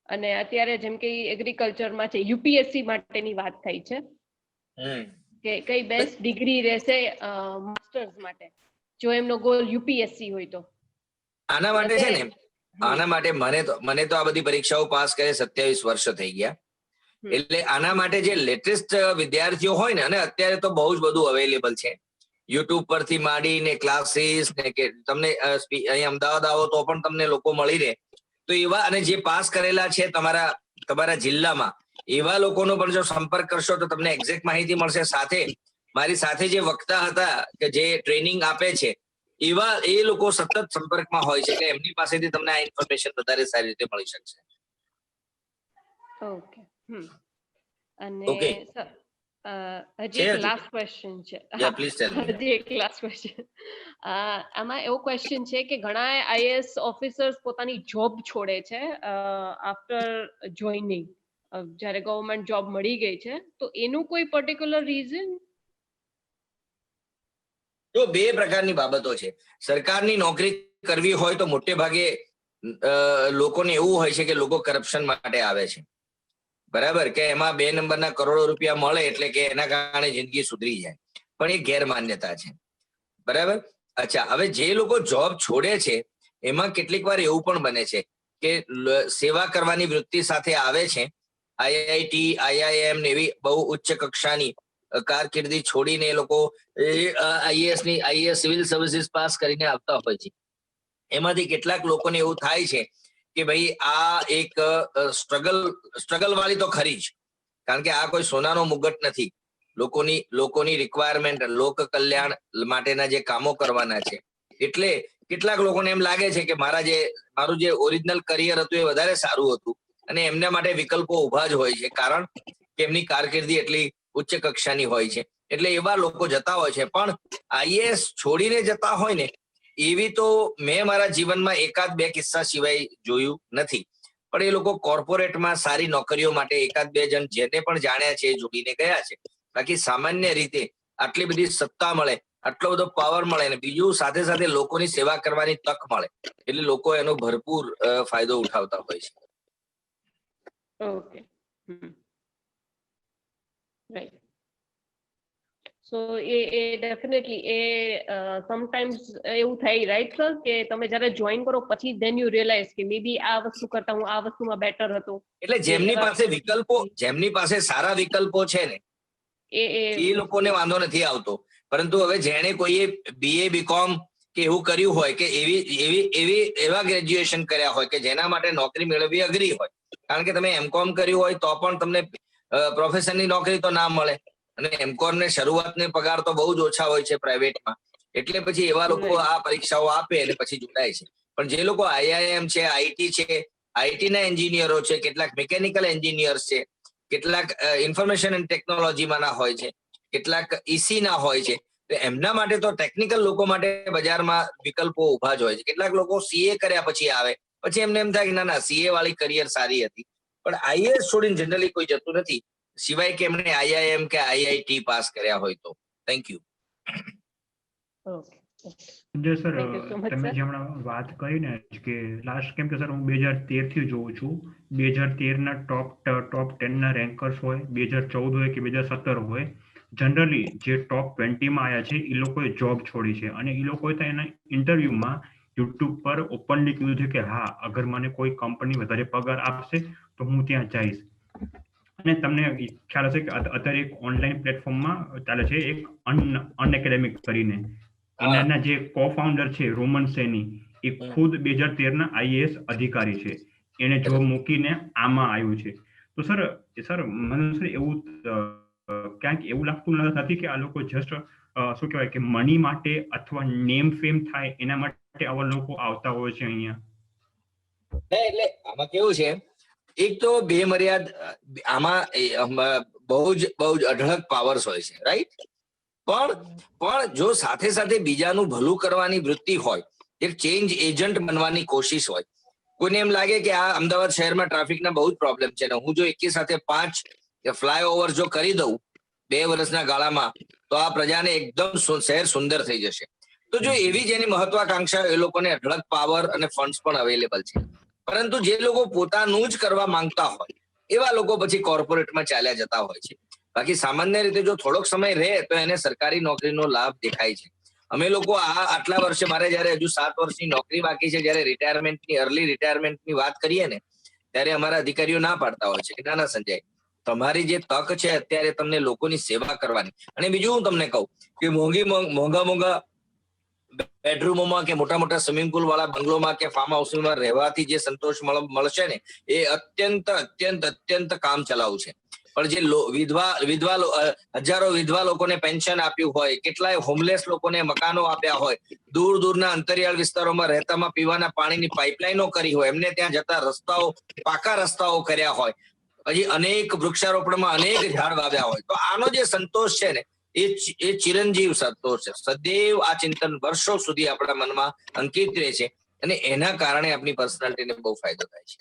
અને અત્યારે જેમ કે એગ્રીકલ્ચરમાં છે, યુપીએસસી માટેની વાત થઈ છે કે કઈ બેસ્ટ ડિગ્રી રહેશે માસ્ટર્સ માટે, જો એમનો ગોલ યુપીએસસી હોય તો. આના માટે છે ને, આના માટે મને તો આ બધી પરીક્ષાઓ પાસ કરે 27 વર્ષ થઈ ગયા. એટલે આના માટે જે લેટેસ્ટ વિદ્યાર્થીઓ હોય ને, અને અત્યારે તો બહુ જ બધું અવેલેબલ છે, યુટ્યુબ પરથી માંડીને ક્લાસીસ ને, કે તમને અહીં અમદાવાદ આવો તો પણ તમને લોકો મળી રહે. તો એવા, અને જે પાસ કરેલા છે તમારા જિલ્લામાં, એવા લોકોનો પણ જો સંપર્ક કરશો તો તમને એક્ઝેક્ટ માહિતી મળશે. સાથે મારી સાથે જે વક્તા હતા કે જે ટ્રેનિંગ આપે છે, એવા એ લોકો સતત સંપર્કમાં હોય છે, એટલે એમની પાસેથી તમને આ ઇન્ફોર્મેશન વધારે સારી રીતે મળી શકશે. ઓકે. અને સર હજી એક લાસ્ટ ક્વેશ્ચન છે. હજી એક લાસ્ટ ક્વેશ્ચન. આમાં એવો ક્વેશ્ચન છે કે ઘણા આઈએએસ ઓફિસર્સ પોતાની જોબ છોડે છે આફ્ટર જોઈનિંગ, જ્યારે ગવર્મેન્ટ જોબ મળી ગઈ છે, તો એનું કોઈ પર્ટિક્યુલર રીઝન? જો બે પ્રકારની બાબતો છે. સરકારની નોકરી કરવી હોય તો મોટે ભાગે લોકોને એવું હોય છે કે લોકો કરપ્શન માટે આવે છે, બરાબર, કે એમાં 2 નંબરના કરોડો રૂપિયા મળે એટલે કે એના કારણે જિંદગી સુધરી જાય. પણ એ ગેરમાન્યતા છે, બરાબર. અચ્છા, હવે જે લોકો જોબ છોડે છે એમાં કેટલીક વાર એવું પણ બને છે કે સેવા કરવાની વૃત્તિ સાથે આવે છે, આઈઆઈટી, આઈઆઈએમ એવી બહુ ઉચ્ચ કક્ષાની કારકિર્દી છોડીને એ લોકો આઈએએસ સિવિલ સર્વિસીસ પાસ કરીને આવતા હોય છે. એમાંથી કેટલાક લોકોને એવું થાય છે કે ભાઈ આ એક સ્ટ્રગલ વાળી તો ખરી જ, કારણ કે આ કોઈ સોનાનો મુગટ નથી. લોકોની રિક્વાયરમેન્ટ, લોક કલ્યાણ માટેના જે કામો કરવાના છે. એટલે કેટલાક લોકોને એમ લાગે છે કે મારું જે ઓરિજિનલ કરિયર હતું એ વધારે સારું હતું, અને એમના માટે વિકલ્પો ઉભા જ હોય છે, કારણ કે એમની કારકિર્દી એટલી ઉચ્ચ કક્ષાની હોય છે. એટલે એવા લોકો જતા હોય છે. પણ આઈએએસ છોડીને જતા હોય ને, એવી તો મેં મારા જીવનમાં 1-2 કિસ્સા સિવાય જોયું નથી. પણ એ લોકો કોર્પોરેટમાં સારી નોકરીઓ માટે 1-2 જણ જેને પણ જાણ્યા છે એ જોડીને ગયા છે. બાકી સામાન્ય રીતે આટલી બધી સત્તા મળે, આટલો બધો પાવર મળે, અને બીજું સાથે સાથે લોકોની સેવા કરવાની તક મળે, એટલે લોકો એનો ભરપૂર ફાયદો ઉઠાવતા હોય છે. Okay, right. સો એ ડેફિનેટલી સમટાઈમ્સ એવું થાય, રાઈટ સર, કે તમે જ્યારે જોઈન કરો પછી ધેન યુ રિયલાઇઝ કે મે બી આ વસ્તુ કરતા હું આ વસ્તુમાં બેટર હતો. એટલે જેમની પાસે સારા વિકલ્પો છે ને, એ લોકોને વાંધો નથી આવતો. પરંતુ હવે જેણે કોઈએ બીએ, બીકોમ કે એવું કર્યું હોય, કે એવા ગ્રેજ્યુએશન કર્યા હોય કે જેના માટે નોકરી મેળવવી અઘરી હોય, કારણ કે તમે એમકોમ કર્યું હોય તો પણ તમને પ્રોફેસરની નોકરી તો ના મળે, અને એમકોમ ને શરૂઆતને પગાર તો બહુ જ ઓછા હોય છે પ્રાઇવેટમાં, એટલે પછી એવા લોકો આ પરીક્ષાઓ આપે અને પછી જોડાય છે. પણ જે લોકો આઈઆઈએમ છે, આઈટી છે, આઈટી ના એન્જિનિયરો છે, કેટલાક મિકેનિકલ એન્જિનિયર્સ છે, કેટલાક ઇન્ફોર્મેશન એન્ડ ટેકનોલોજીમાં ના હોય છે, કેટલાક ઈસી ના હોય છે, તો એમના માટે તો ટેકનિકલ લોકો માટે બજારમાં વિકલ્પો ઉભા જ હોય છે. કેટલાક લોકો સીએ કર્યા પછી આવે, પછી એમને એમ થાય કે ના સીએ વાળી કરિયર સારી હતી, પણ આઈએએસ છોડીને જનરલી કોઈ જતું નથી, સિવાય કે એમણે આઈઆઈએમ કે આઈઆઈટી પાસ કર્યા હોય તો. Thank you. Okay. Sir Thank you so much, તમે sir. જે હમણાં વાત કરી ને કે લાસ્ટ, કેમ કે સર હું 2013 થી જોઉં છું, 2013 ના ટોપ 10 ના રેન્કર્સ હોય, 2014 હોય કે 2017 હોય, જનરલી જે ટોપ 20 માં આવ્યા છે એ લોકોએ જોબ છોડી છે, અને એ લોકોએ તો એના ઇન્ટરવ્યુમાં યુટ્યુબ પર ઓપનલી કીધું છે કે હા, અગર મને કોઈ કંપની વધારે પગાર આપશે તો હું ત્યાં જઈશ. અને તમને ખ્યાલ હશે કે અત્યારે એક ઓનલાઈન પ્લેટફોર્મમાં ચાલે છે, એક અનએકેડેમિક કરીને, એના જે કો ફાઉન્ડર છે રોમન સૈની, એ ખુદ 2013 ના આઈએએસ અધિકારી છે, એને જોબ મૂકીને આમાં આવ્યું છે. તો સર મને સર એવું ક્યાંક એવું લાગતું નથી કે આ લોકો જસ્ટ શું કહેવાય કે મની માટે અથવા નેમ ફેમ થાય એના માટે આવા લોકો આવતા હોય છે અહીંયા? એટલે આમાં કેવું છે, એક તો બેમર્યાદ આમાં બહુ જ અઢળક પાવર્સ હોય છે, રાઈટ? પણ જો સાથે સાથે બીજાનું ભલું કરવાની વૃત્તિ હોય, એક ચેન્જ એજન્ટ બનવાની કોશિશ હોય, કોઈને એમ લાગે કે આ અમદાવાદ શહેરમાં ટ્રાફિકના બહુ જ પ્રોબ્લેમ છે ને હું જો એકી સાથે 5 ફ્લાયઓવર જો કરી દઉં 2 વર્ષના ગાળામાં, તો આ પ્રજાને એકદમ શહેર સુંદર થઈ જશે. તો જો એવી જ એની મહત્વાકાંક્ષા, એ લોકોને અઢળક પાવર અને ફંડ્સ પણ અવેલેબલ છે. પરંતુ જે લોકો પોતાનું જ કરવા માંગતા હોય એવા લોકો પછી કોર્પોરેટમાં ચાલ્યા જતા હોય છે. બાકી સામાન્ય રીતે જો થોડોક સમય રહે તો એને સરકારી નોકરીનો લાભ દેખાય છે. અમે લોકો આટલા વર્ષે, મારે જયારે હજુ 7 વર્ષની નોકરી બાકી છે, જયારે રિટાયરમેન્ટની, અર્લી રિટાયરમેન્ટની વાત કરીએ ને, ત્યારે અમારા અધિકારીઓ ના પાડતા હોય છે કે ના સંજય, તમારી જે તક છે અત્યારે તમને લોકોની સેવા કરવાની. અને બીજું હું તમને કહું કે મોંઘા બેડરૂમોમાં કે મોટા મોટા સ્વિમિંગ પુલ વાળા બંગલોમાં કે ફાર્મ હાઉસમાં રહેવાથી જે સંતોષ મળશે ને, એ અત્યંત કામ ચલાવ છે. પણ જે હજારો વિધવા લોકોને પેન્શન આપ્યું હોય, કેટલાય હોમલેસ લોકોને મકાનો આપ્યા હોય, દૂરના અંતરિયાળ વિસ્તારોમાં રહેતામાં પીવાના પાણીની પાઇપલાઇનો કરી હોય, એમને ત્યાં જતા રસ્તાઓ, પાકા રસ્તાઓ કર્યા હોય, પછી અનેક વૃક્ષારોપણમાં અનેક ઝાડ વાવ્યા હોય, તો આનો જે સંતોષ છે ને, એ ચિરંજીવ સંતોષ છે. સદૈવ આ ચિંતન વર્ષો સુધી આપણા મનમાં અંકિત રહે છે, અને એના કારણે આપણી પર્સનાલિટીને બહુ ફાયદો થાય છે.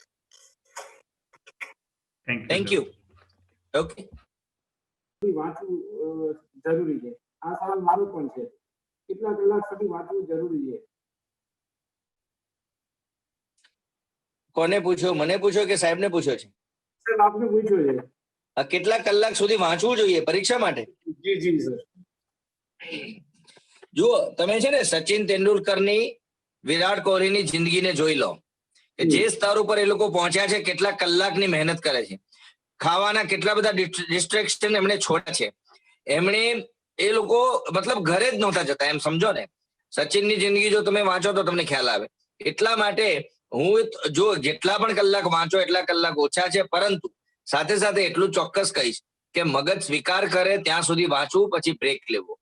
Thank you. ઓકે. વાંચવું જરૂરી છે. આ સવાલ મારો પણ છે, કેટલા કલાક સુધી વાંચવું જરૂરી છે? કોને પૂછ્યો? મને પૂછ્યો કે સાહેબને પૂછ્યો છે? સર, આપને પૂછ્યો છે. કેટલા કલાક સુધી વાંચવું જોઈએ પરીક્ષા માટે? જી સર. જુઓ, તમે છે ને સચિન તેંડુલકરની, વિરાટ કોહલીની જિંદગીને જોઈ લો કે જે સ્તર ઉપર એ લોકો પહોંચ્યા છે, કેટલા કલાકની મહેનત કરે છે, ખાવાના કેટલા બધા ડિસ્ટ્રેક્શન એમણે છોડ્યા છે. એમણે, એ લોકો મતલબ ઘરે જ નહોતા જતા, એમ સમજો ને. સચિનની જિંદગી જો તમે વાંચો તો તમને ખ્યાલ આવે. એટલા માટે હું જો જેટલા પણ કલાક વાંચો એટલા કલાક ઓછા છે, પરંતુ સાથે સાથે એટલું ચોક્કસ કહીશ કે મગજ સ્વીકાર કરે ત્યાં સુધી વાંચવું, પછી બ્રેક લેવો.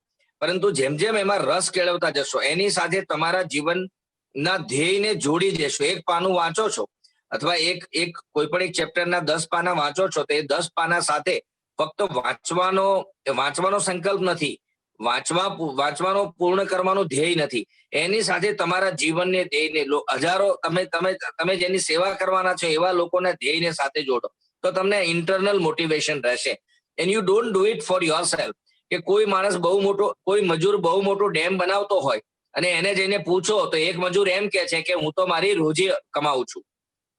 પરંતુ જેમ જેમ એમાં રસ કેળવતા જશો, એની સાથે તમારા જીવનના ધ્યેયને જોડી દેશો. એક પાનું વાંચો છો અથવા એક કોઈ પણ એક ચેપ્ટરના 10 પાના વાંચો છો, તો એ 10 પાના સાથે ફક્ત વાંચવાનો સંકલ્પ નથી, વાંચવાનો પૂર્ણ કરવાનો ધ્યેય નથી, એની સાથે તમારા જીવનને ધ્યેયને હજારો તમે જેની સેવા કરવાના છો એવા લોકોના ધ્યેયને સાથે જોડો, તો તમને ઇન્ટરનલ મોટિવેશન રહેશે. And you don't do it for your self. કે કોઈ માણસ કોઈ મજૂર બહુ મોટો ડેમ બનાવતો હોય અને એને જઈને પૂછો તો એક મજૂર એમ કે છે કે હું તો મારી રોજી કમાઉં છું,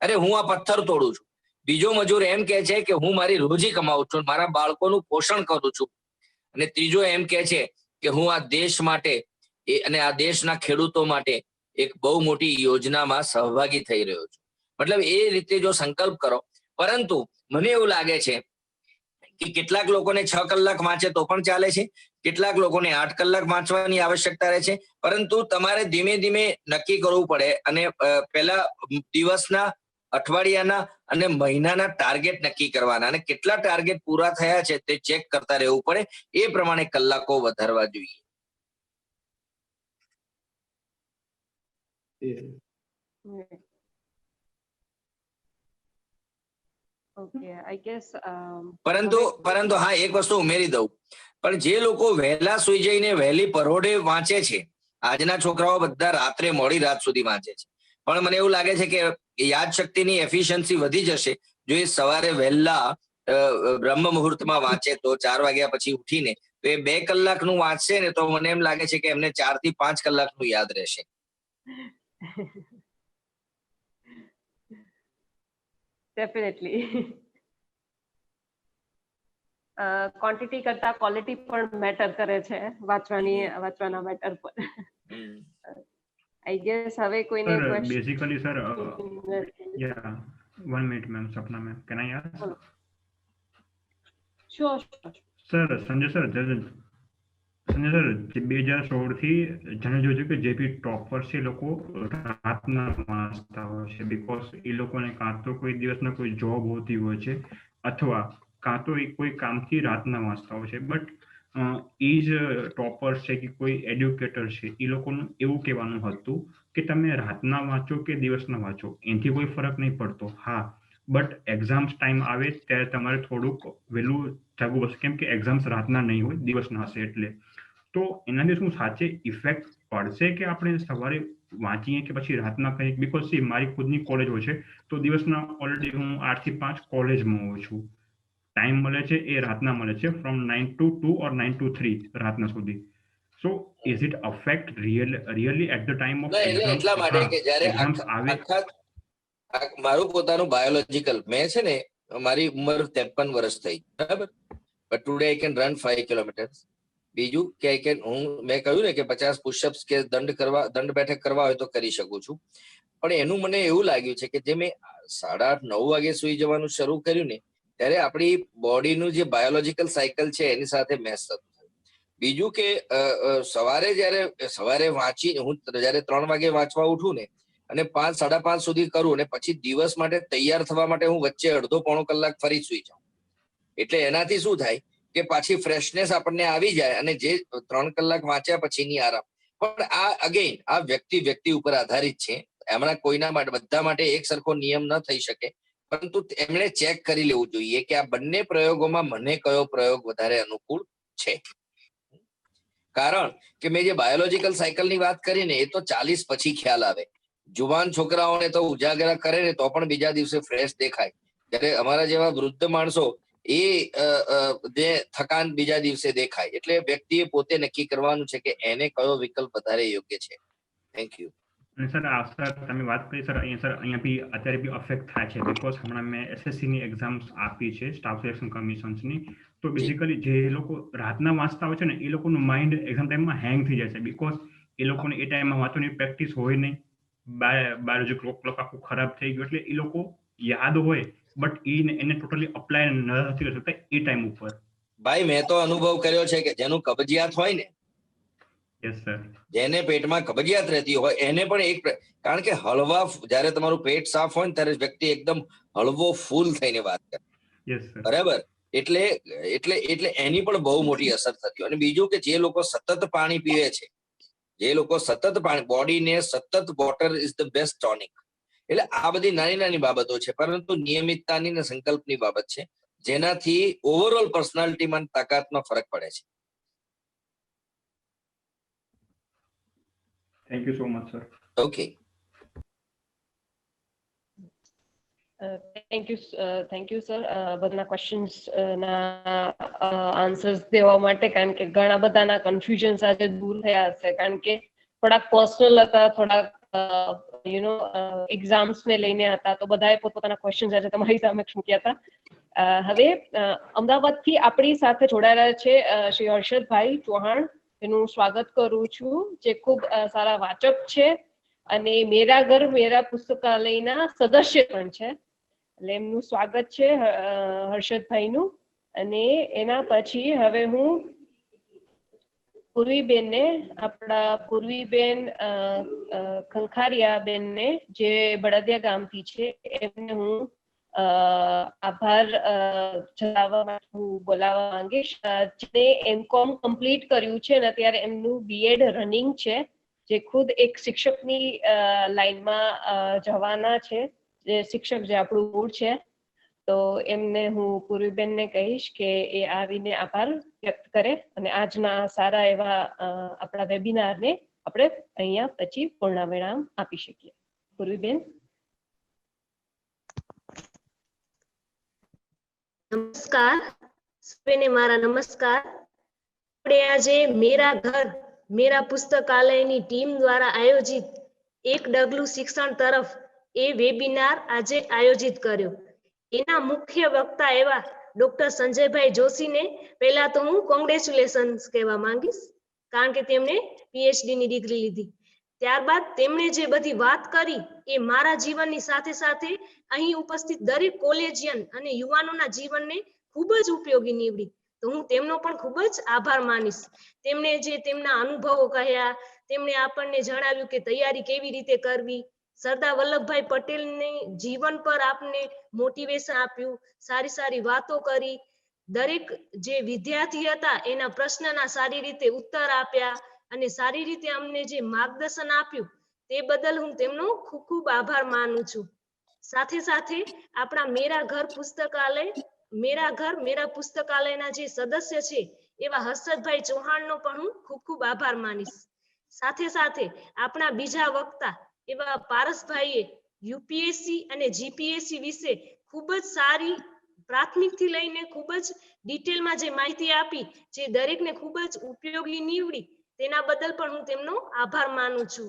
અરે હું આ પથ્થર તોડું છું. બીજો મજૂર એમ કે છે કે હું મારી રોજી કમાઉં છું, મારા બાળકોનું પોષણ કરું છું. અને ત્રીજો એમ કે છે કે હું આ દેશ માટે અને આ દેશના ખેડૂતો માટે એક બહુ મોટી યોજનામાં સહભાગી થઈ રહ્યો છું. મતલબ એ રીતે જો સંકલ્પ કરો. પરંતુ મને એવું લાગે છે કે કેટલાક લોકોને 6 કલાક વાંચે તો પણ ચાલે છે, કેટલાક લોકોને 8 કલાક વાંચવાની આવશ્યકતા રહે છે. પરંતુ તમારે ધીમે ધીમે નક્કી કરવું પડે, અને પહેલા દિવસના અઠવાડિયાના અને મહિનાના ટાર્ગેટ નક્કી કરવાના અને કેટલા ટાર્ગેટ પૂરા થયા છે તે ચેક કરતા રહેવું પડે. એ પ્રમાણે કલાકો વધારવા જોઈએ. Okay, I guess પરંતુ હા, એક વસ્તુ ઉમેરી દઉં, પણ જે લોકો વહેલા સુઈ જઈને વહેલી પરોઢે વાંચે છે, આજના છોકરાઓ બધા રાત્રે મોડી રાત સુધી વાંચે છે, પણ મને એવું લાગે છે કે યાદશક્તિની એફિશિયન્સી વધી જશે જો એ સવારે વહેલા બ્રહ્મ મુહૂર્તમાં વાંચે. તો 4 વાગ્યા પછી ઉઠીને તો એ 2 કલાકનું વાંચશે ને તો મને એમ લાગે છે કે એમને 4 થી 5 કલાકનું યાદ રહેશે. ડેફિનેટલી ક્વોન્ટિટી કરતા ક્વોલિટી પણ મેટર કરે છે વાંચવાના મેટર પર. આઈ ગેસ હવે કોઈને Sir, question basically, sir, yeah, 1 minute, ma'am. Sapna, ma'am. Can I ask? Sure Sir, Sanjay sir, જે 2016 થી જાણે જોયું છે કે જે બી ટોપર છે એ લોકો રાતના વાંચતા હોય છે, બીકોઝ એ લોકોને કાં તો કોઈ દિવસના કોઈ જોબ હોતી હોય છે અથવા કાં તો એ કોઈ કામથી રાતના વાંચતા હોય છે. બટ એ જ ટોપર છે કે કોઈ એડ્યુકેટર છે એ લોકોનું એવું કહેવાનું હતું કે તમે રાતના વાંચો કે દિવસના વાંચો એનાથી કોઈ ફરક નહીં પડતો. હા, બટ એક્ઝામ્સ ટાઈમ આવે ત્યારે તમારે થોડુંક વહેલું જાગવું પડશે, કેમ કે એક્ઝામ્સ રાતના નહીં હોય, દિવસના હશે એટલે. તો એનાથી શું સાચે ઇફેક્ટ પડશે કે આપણે સવારે વાંચીએ કે પછી રાતના કંઈક? બીકોઝ સી મારી ખુદની કોલેજ હોય છે તો દિવસના ઓલરેડી હું 8 થી 5 કોલેજમાં હોઉં છું. ટાઈમ મળે છે એ રાતના મળે છે, ફ્રોમ 9 to 2 or 9 to 3 રાતના સુધી. So is it affect really at the time of exam? એટલા માટે કે જ્યારે એક્ઝામ્સ આવે. મારું પોતાનું બાયોલોજીકલ, મેં છે ને મારી ઉંમર 53 વર્ષ થઈ, બરાબર, but today I can run 5 kilometres. બીજું કે મેં કહ્યું ને કે 50 પુશઅપ્સ કે દંડ બેઠક કરવા હોય તો કરી શકું છું. પણ એનું મને એવું લાગ્યું છે કે જે મેં 8:30 9 વાગે સુઈ જવાનું શરૂ કર્યું ને ત્યારે આપણી બોડીનું જે બાયોલોજીકલ સાયકલ છે એની સાથે મેચ થતું થયું. બીજું કે સવારે વાંચી હું જયારે 3 વાગે વાંચવા ઉઠું ને અને 5 5:30 સુધી કરું અને પછી દિવસ માટે તૈયાર થવા માટે હું વચ્ચે અડધો પોણો કલાક ફરી સુઈ જાઉં. એટલે એનાથી શું થાય કે પાછી ફ્રેશનેસ આપણને આવી જાય અને જે 3 કલાક વાંચ્યા પછીની આરામ. પણ આ અગેન આ વ્યક્તિ ઉપર આધારિત છે. એમના કોઈના માટે બધા માટે એક સરખો નિયમ ન થઈ શકે, પરંતુ એમણે ચેક કરી લેવું જોઈએ કે આ બંને પ્રયોગોમાં મને કયો પ્રયોગ વધારે અનુકૂળ છે. કારણ કે મેં જે બાયોલોજીકલ સાયકલની વાત કરી ને એ તો 40 પછી ખ્યાલ આવે. જુવાન છોકરાઓને તો ઉજાગરા કરે ને તો પણ બીજા દિવસે ફ્રેશ દેખાય, જ્યારે અમારા જેવા વૃદ્ધ માણસો એ જે થકાન બીજા દિવસે દેખાય. એટલે વ્યક્તિએ પોતે નક્કી કરવાનું છે કે એને કયો વિકલ્પ વધારે યોગ્ય છે. Thank you. અને સર સર તમે વાત કરી સર અહીંયા બી અત્યારે બી અફેક્ટ થાય છે, બીકોઝ હમણાં મેં એસએસસીની એક્ઝામ્સ આપી છે, સ્ટાફ સિલેક્શન કમિશન્સની. તો બેઝિકલી જે લોકો રાતના વાંચતા હોય છે ને એ લોકોનું માઇન્ડ એક્ઝામ ટાઈમમાં હેંગ થઈ જાય છે, બીકોઝ એ લોકોને એ ટાઈમમાં વાંચવાની પ્રેક્ટિસ હોય નહીં, બાયોલોજી ક્લોક આખું ખરાબ થઈ ગયું, એટલે એ લોકો યાદ હોય બટ એને ટોટલી અપ્લાય નથી કરી શકતા એ ટાઈમ ઉપર. ભાઈ મેં તો અનુભવ કર્યો છે કે જેનું કબજિયાત હોય ને, યસ સર, જેને પેટમાં કબજિયાત રહેતી હોય એને પણ કારણ કે હળવા, જ્યારે તમારું પેટ સાફ હોય ને ત્યારે વ્યક્તિ એકદમ હળવો ફૂલ થઈને વાત કરે. યસ સર, બરાબર. એટલે એની પણ બહુ મોટી અસર થતી હોય. અને બીજું કે જે લોકો સતત પાણી પીવે છે, બોડીને સતત water is the best tonic. એટલે આ બધી નાની નાની બાબતો છે, પરંતુ નિયમિતતાની ને સંકલ્પની બાબત છે, જેનાથી ઓવરઓલ પર્સનાલિટીમાં તાકાતમાં ફરક પડે છે. Thank you so much sir. Okay, thank you sir બધાના ક્વેશ્ચન્સ ના આન્સર્સ દેવા માટે, કારણ કે ઘણા બધાના કન્ફ્યુઝન્સ આજે દૂર થયા હશે, કારણ કે થોડાક પર્સનલ હતા, થોડાક એક્ઝામ્સ ને લઈને હતા, તો બધાએ પોતપોતાના ક્વેશ્ચન્સ આજે તમારી સામે મૂક્યા હતા. હવે અમદાવાદથી આપણી સાથે જોડાયેલા છે શ્રી હર્ષદભાઈ ચૌહાણ, એનું સ્વાગત કરું છું, જે ખૂબ સારા વાચક છે અને મેરા ઘર મેરા પુસ્તકાલયના સદસ્ય પણ છે. એટલે એમનું સ્વાગત છે હર્ષદભાઈનું. અને એના પછી હવે હું પૂર્વીબેનને, આપણા પૂર્વીબેન ખંખારિયાબેનને જે બળદિયા ગામથી છે, એમને હું આભાર જણાવવા માટે હું બોલાવવા માંગીશ. જેને એમકોમ કમ્પ્લીટ કર્યું છે અને અત્યારે એમનું બીએડ રનિંગ છે, જે ખુદ એક શિક્ષકની લાઈનમાં જવાના છે, જે શિક્ષક જે આપણું મૂળ છે. તો એમને હું પૂર્વીબેનને કહીશ કે એ આવીને આભાર વ્યક્ત કરે અને આજના સારા એવા આપણા વેબિનારને આપણે અહીંયા પછી પૂર્ણવિરામ આપી શકીએ. પૂર્વીબેન. નમસ્કાર, સૌને મારા નમસ્કાર. આપણે આજે મેરા ઘર મેરા પુસ્તકાલયની ટીમ દ્વારા આયોજિત એક ડગલું શિક્ષણ તરફ એ વેબિનાર આજે આયોજિત કર્યો. એના મુખ્ય વક્તા એવા ડોક્ટર સંજયભાઈ જોશીને પહેલા તો હું કોંગ્રેચ્યુલેશન્સ કહેવા માંગીશ, કારણ કે તેમણે પીએચડી ની ડિગ્રી લીધી. ત્યારબાદ તેમણે જે બધી વાત કરી એ મારા જીવનની સાથે સાથે અહીં ઉપસ્થિત દરેક કોલેજિયન અને યુવાનોના જીવનને ખૂબ જ ઉપયોગી નીવડી. તો હું તેમનો પણ ખૂબ જ આભાર માનીશ. તેમણે જે તેમના અનુભવો કહ્યા, તેમણે આપણને જણાવ્યું કે તૈયારી કેવી રીતે કરવી, સરદાર વલ્લભભાઈ પટેલની જીવન પર આપને મોટિવેશન આપ્યું, સારી સારી વાતો કરી, દરેક જે વિદ્યાર્થી હતા એના પ્રશ્નના સારી રીતે ઉત્તર આપ્યા અને સારી રીતે અમને જે માર્ગદર્શન આપ્યું તે બદલ હું તેમનો ખૂબ ખૂબ આભાર માનું છું. સાથે સાથે આપણા મેરા ઘર મેરા પુસ્તકાલયના જે સદસ્ય છે એવા હર્ષદભાઈ ચૌહાણનો પણ હું ખૂબ ખૂબ આભાર માનીશ. સાથે સાથે આપણા બીજા વક્તા એવા પારસભાઈએ યુપીએસસી અને જીપીએસસી વિશે ખૂબ જ સારી પ્રાથમિક થી લઈને ખૂબ જ ડિટેલમાં જે માહિતી આપી, જે દરેકને ખૂબ જ ઉપયોગી નીવડી, તેના બદલ પણ હું તેમનો આભાર માનું છું.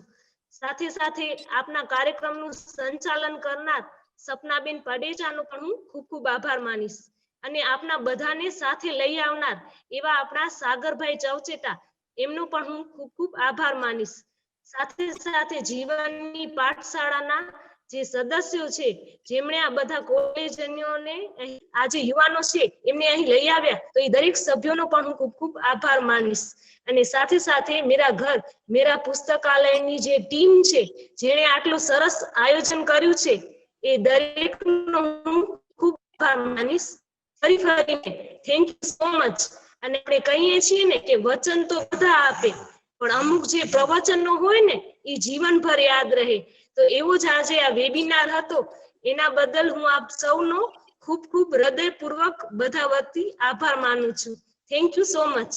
સાથે સાથે આપના કાર્યક્રમનું સંચાલન કરનાર સપનાબેન પડેચાનો પણ હું ખૂબ ખૂબ આભાર માનીશ. અને આપના બધાને સાથે લઈ આવનાર એવા આપણા સાગરભાઈ ચવચેટા, એમનો પણ હું ખૂબ ખૂબ આભાર માનીશ. સાથે સાથે જીવનની પાઠશાળાના જે સદસ્યો છે, જેમણે આ બધા કોલેજનોને આજે યુવાનો છે એમને અહીં લઈ આવ્યા, તો એ દરેક સભ્યોનો પણ હું ખૂબ ખૂબ આભાર માનીશ. અને સાથે સાથે મેરા ઘર મેરા પુસ્તકાલયની જે ટીમ છે, જેણે આટલું સરસ આયોજન કર્યું છે, એ દરેકનો હું ખૂબ આભાર માનીશ. ફરી ફરીને થેન્ક યુ સો મચ. અને આપણે કહીએ છીએ ને કે વચન તો બધા આપે, પણ અમુક જે પ્રવચનો હોય ને એ જીવનભર યાદ રહે. તો એવો જ આજે આ વેબિનાર હતો, એના બદલ હું આપ સૌનો ખૂબ ખૂબ હૃદયપૂર્વક બધા વતી આભાર માનું છું. Thank you so much.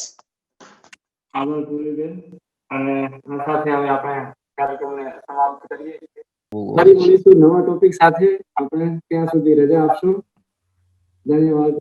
આભાર પૂર્વીબેન. અને આ સાથે હવે આપણે કાર્યક્રમને સમાપ્ત કરીએ છીએ. ફરી મળીશું નવા ટોપિક સાથે. આપણે ત્યાં સુધી રજા આપશું. ધન્યવાદ.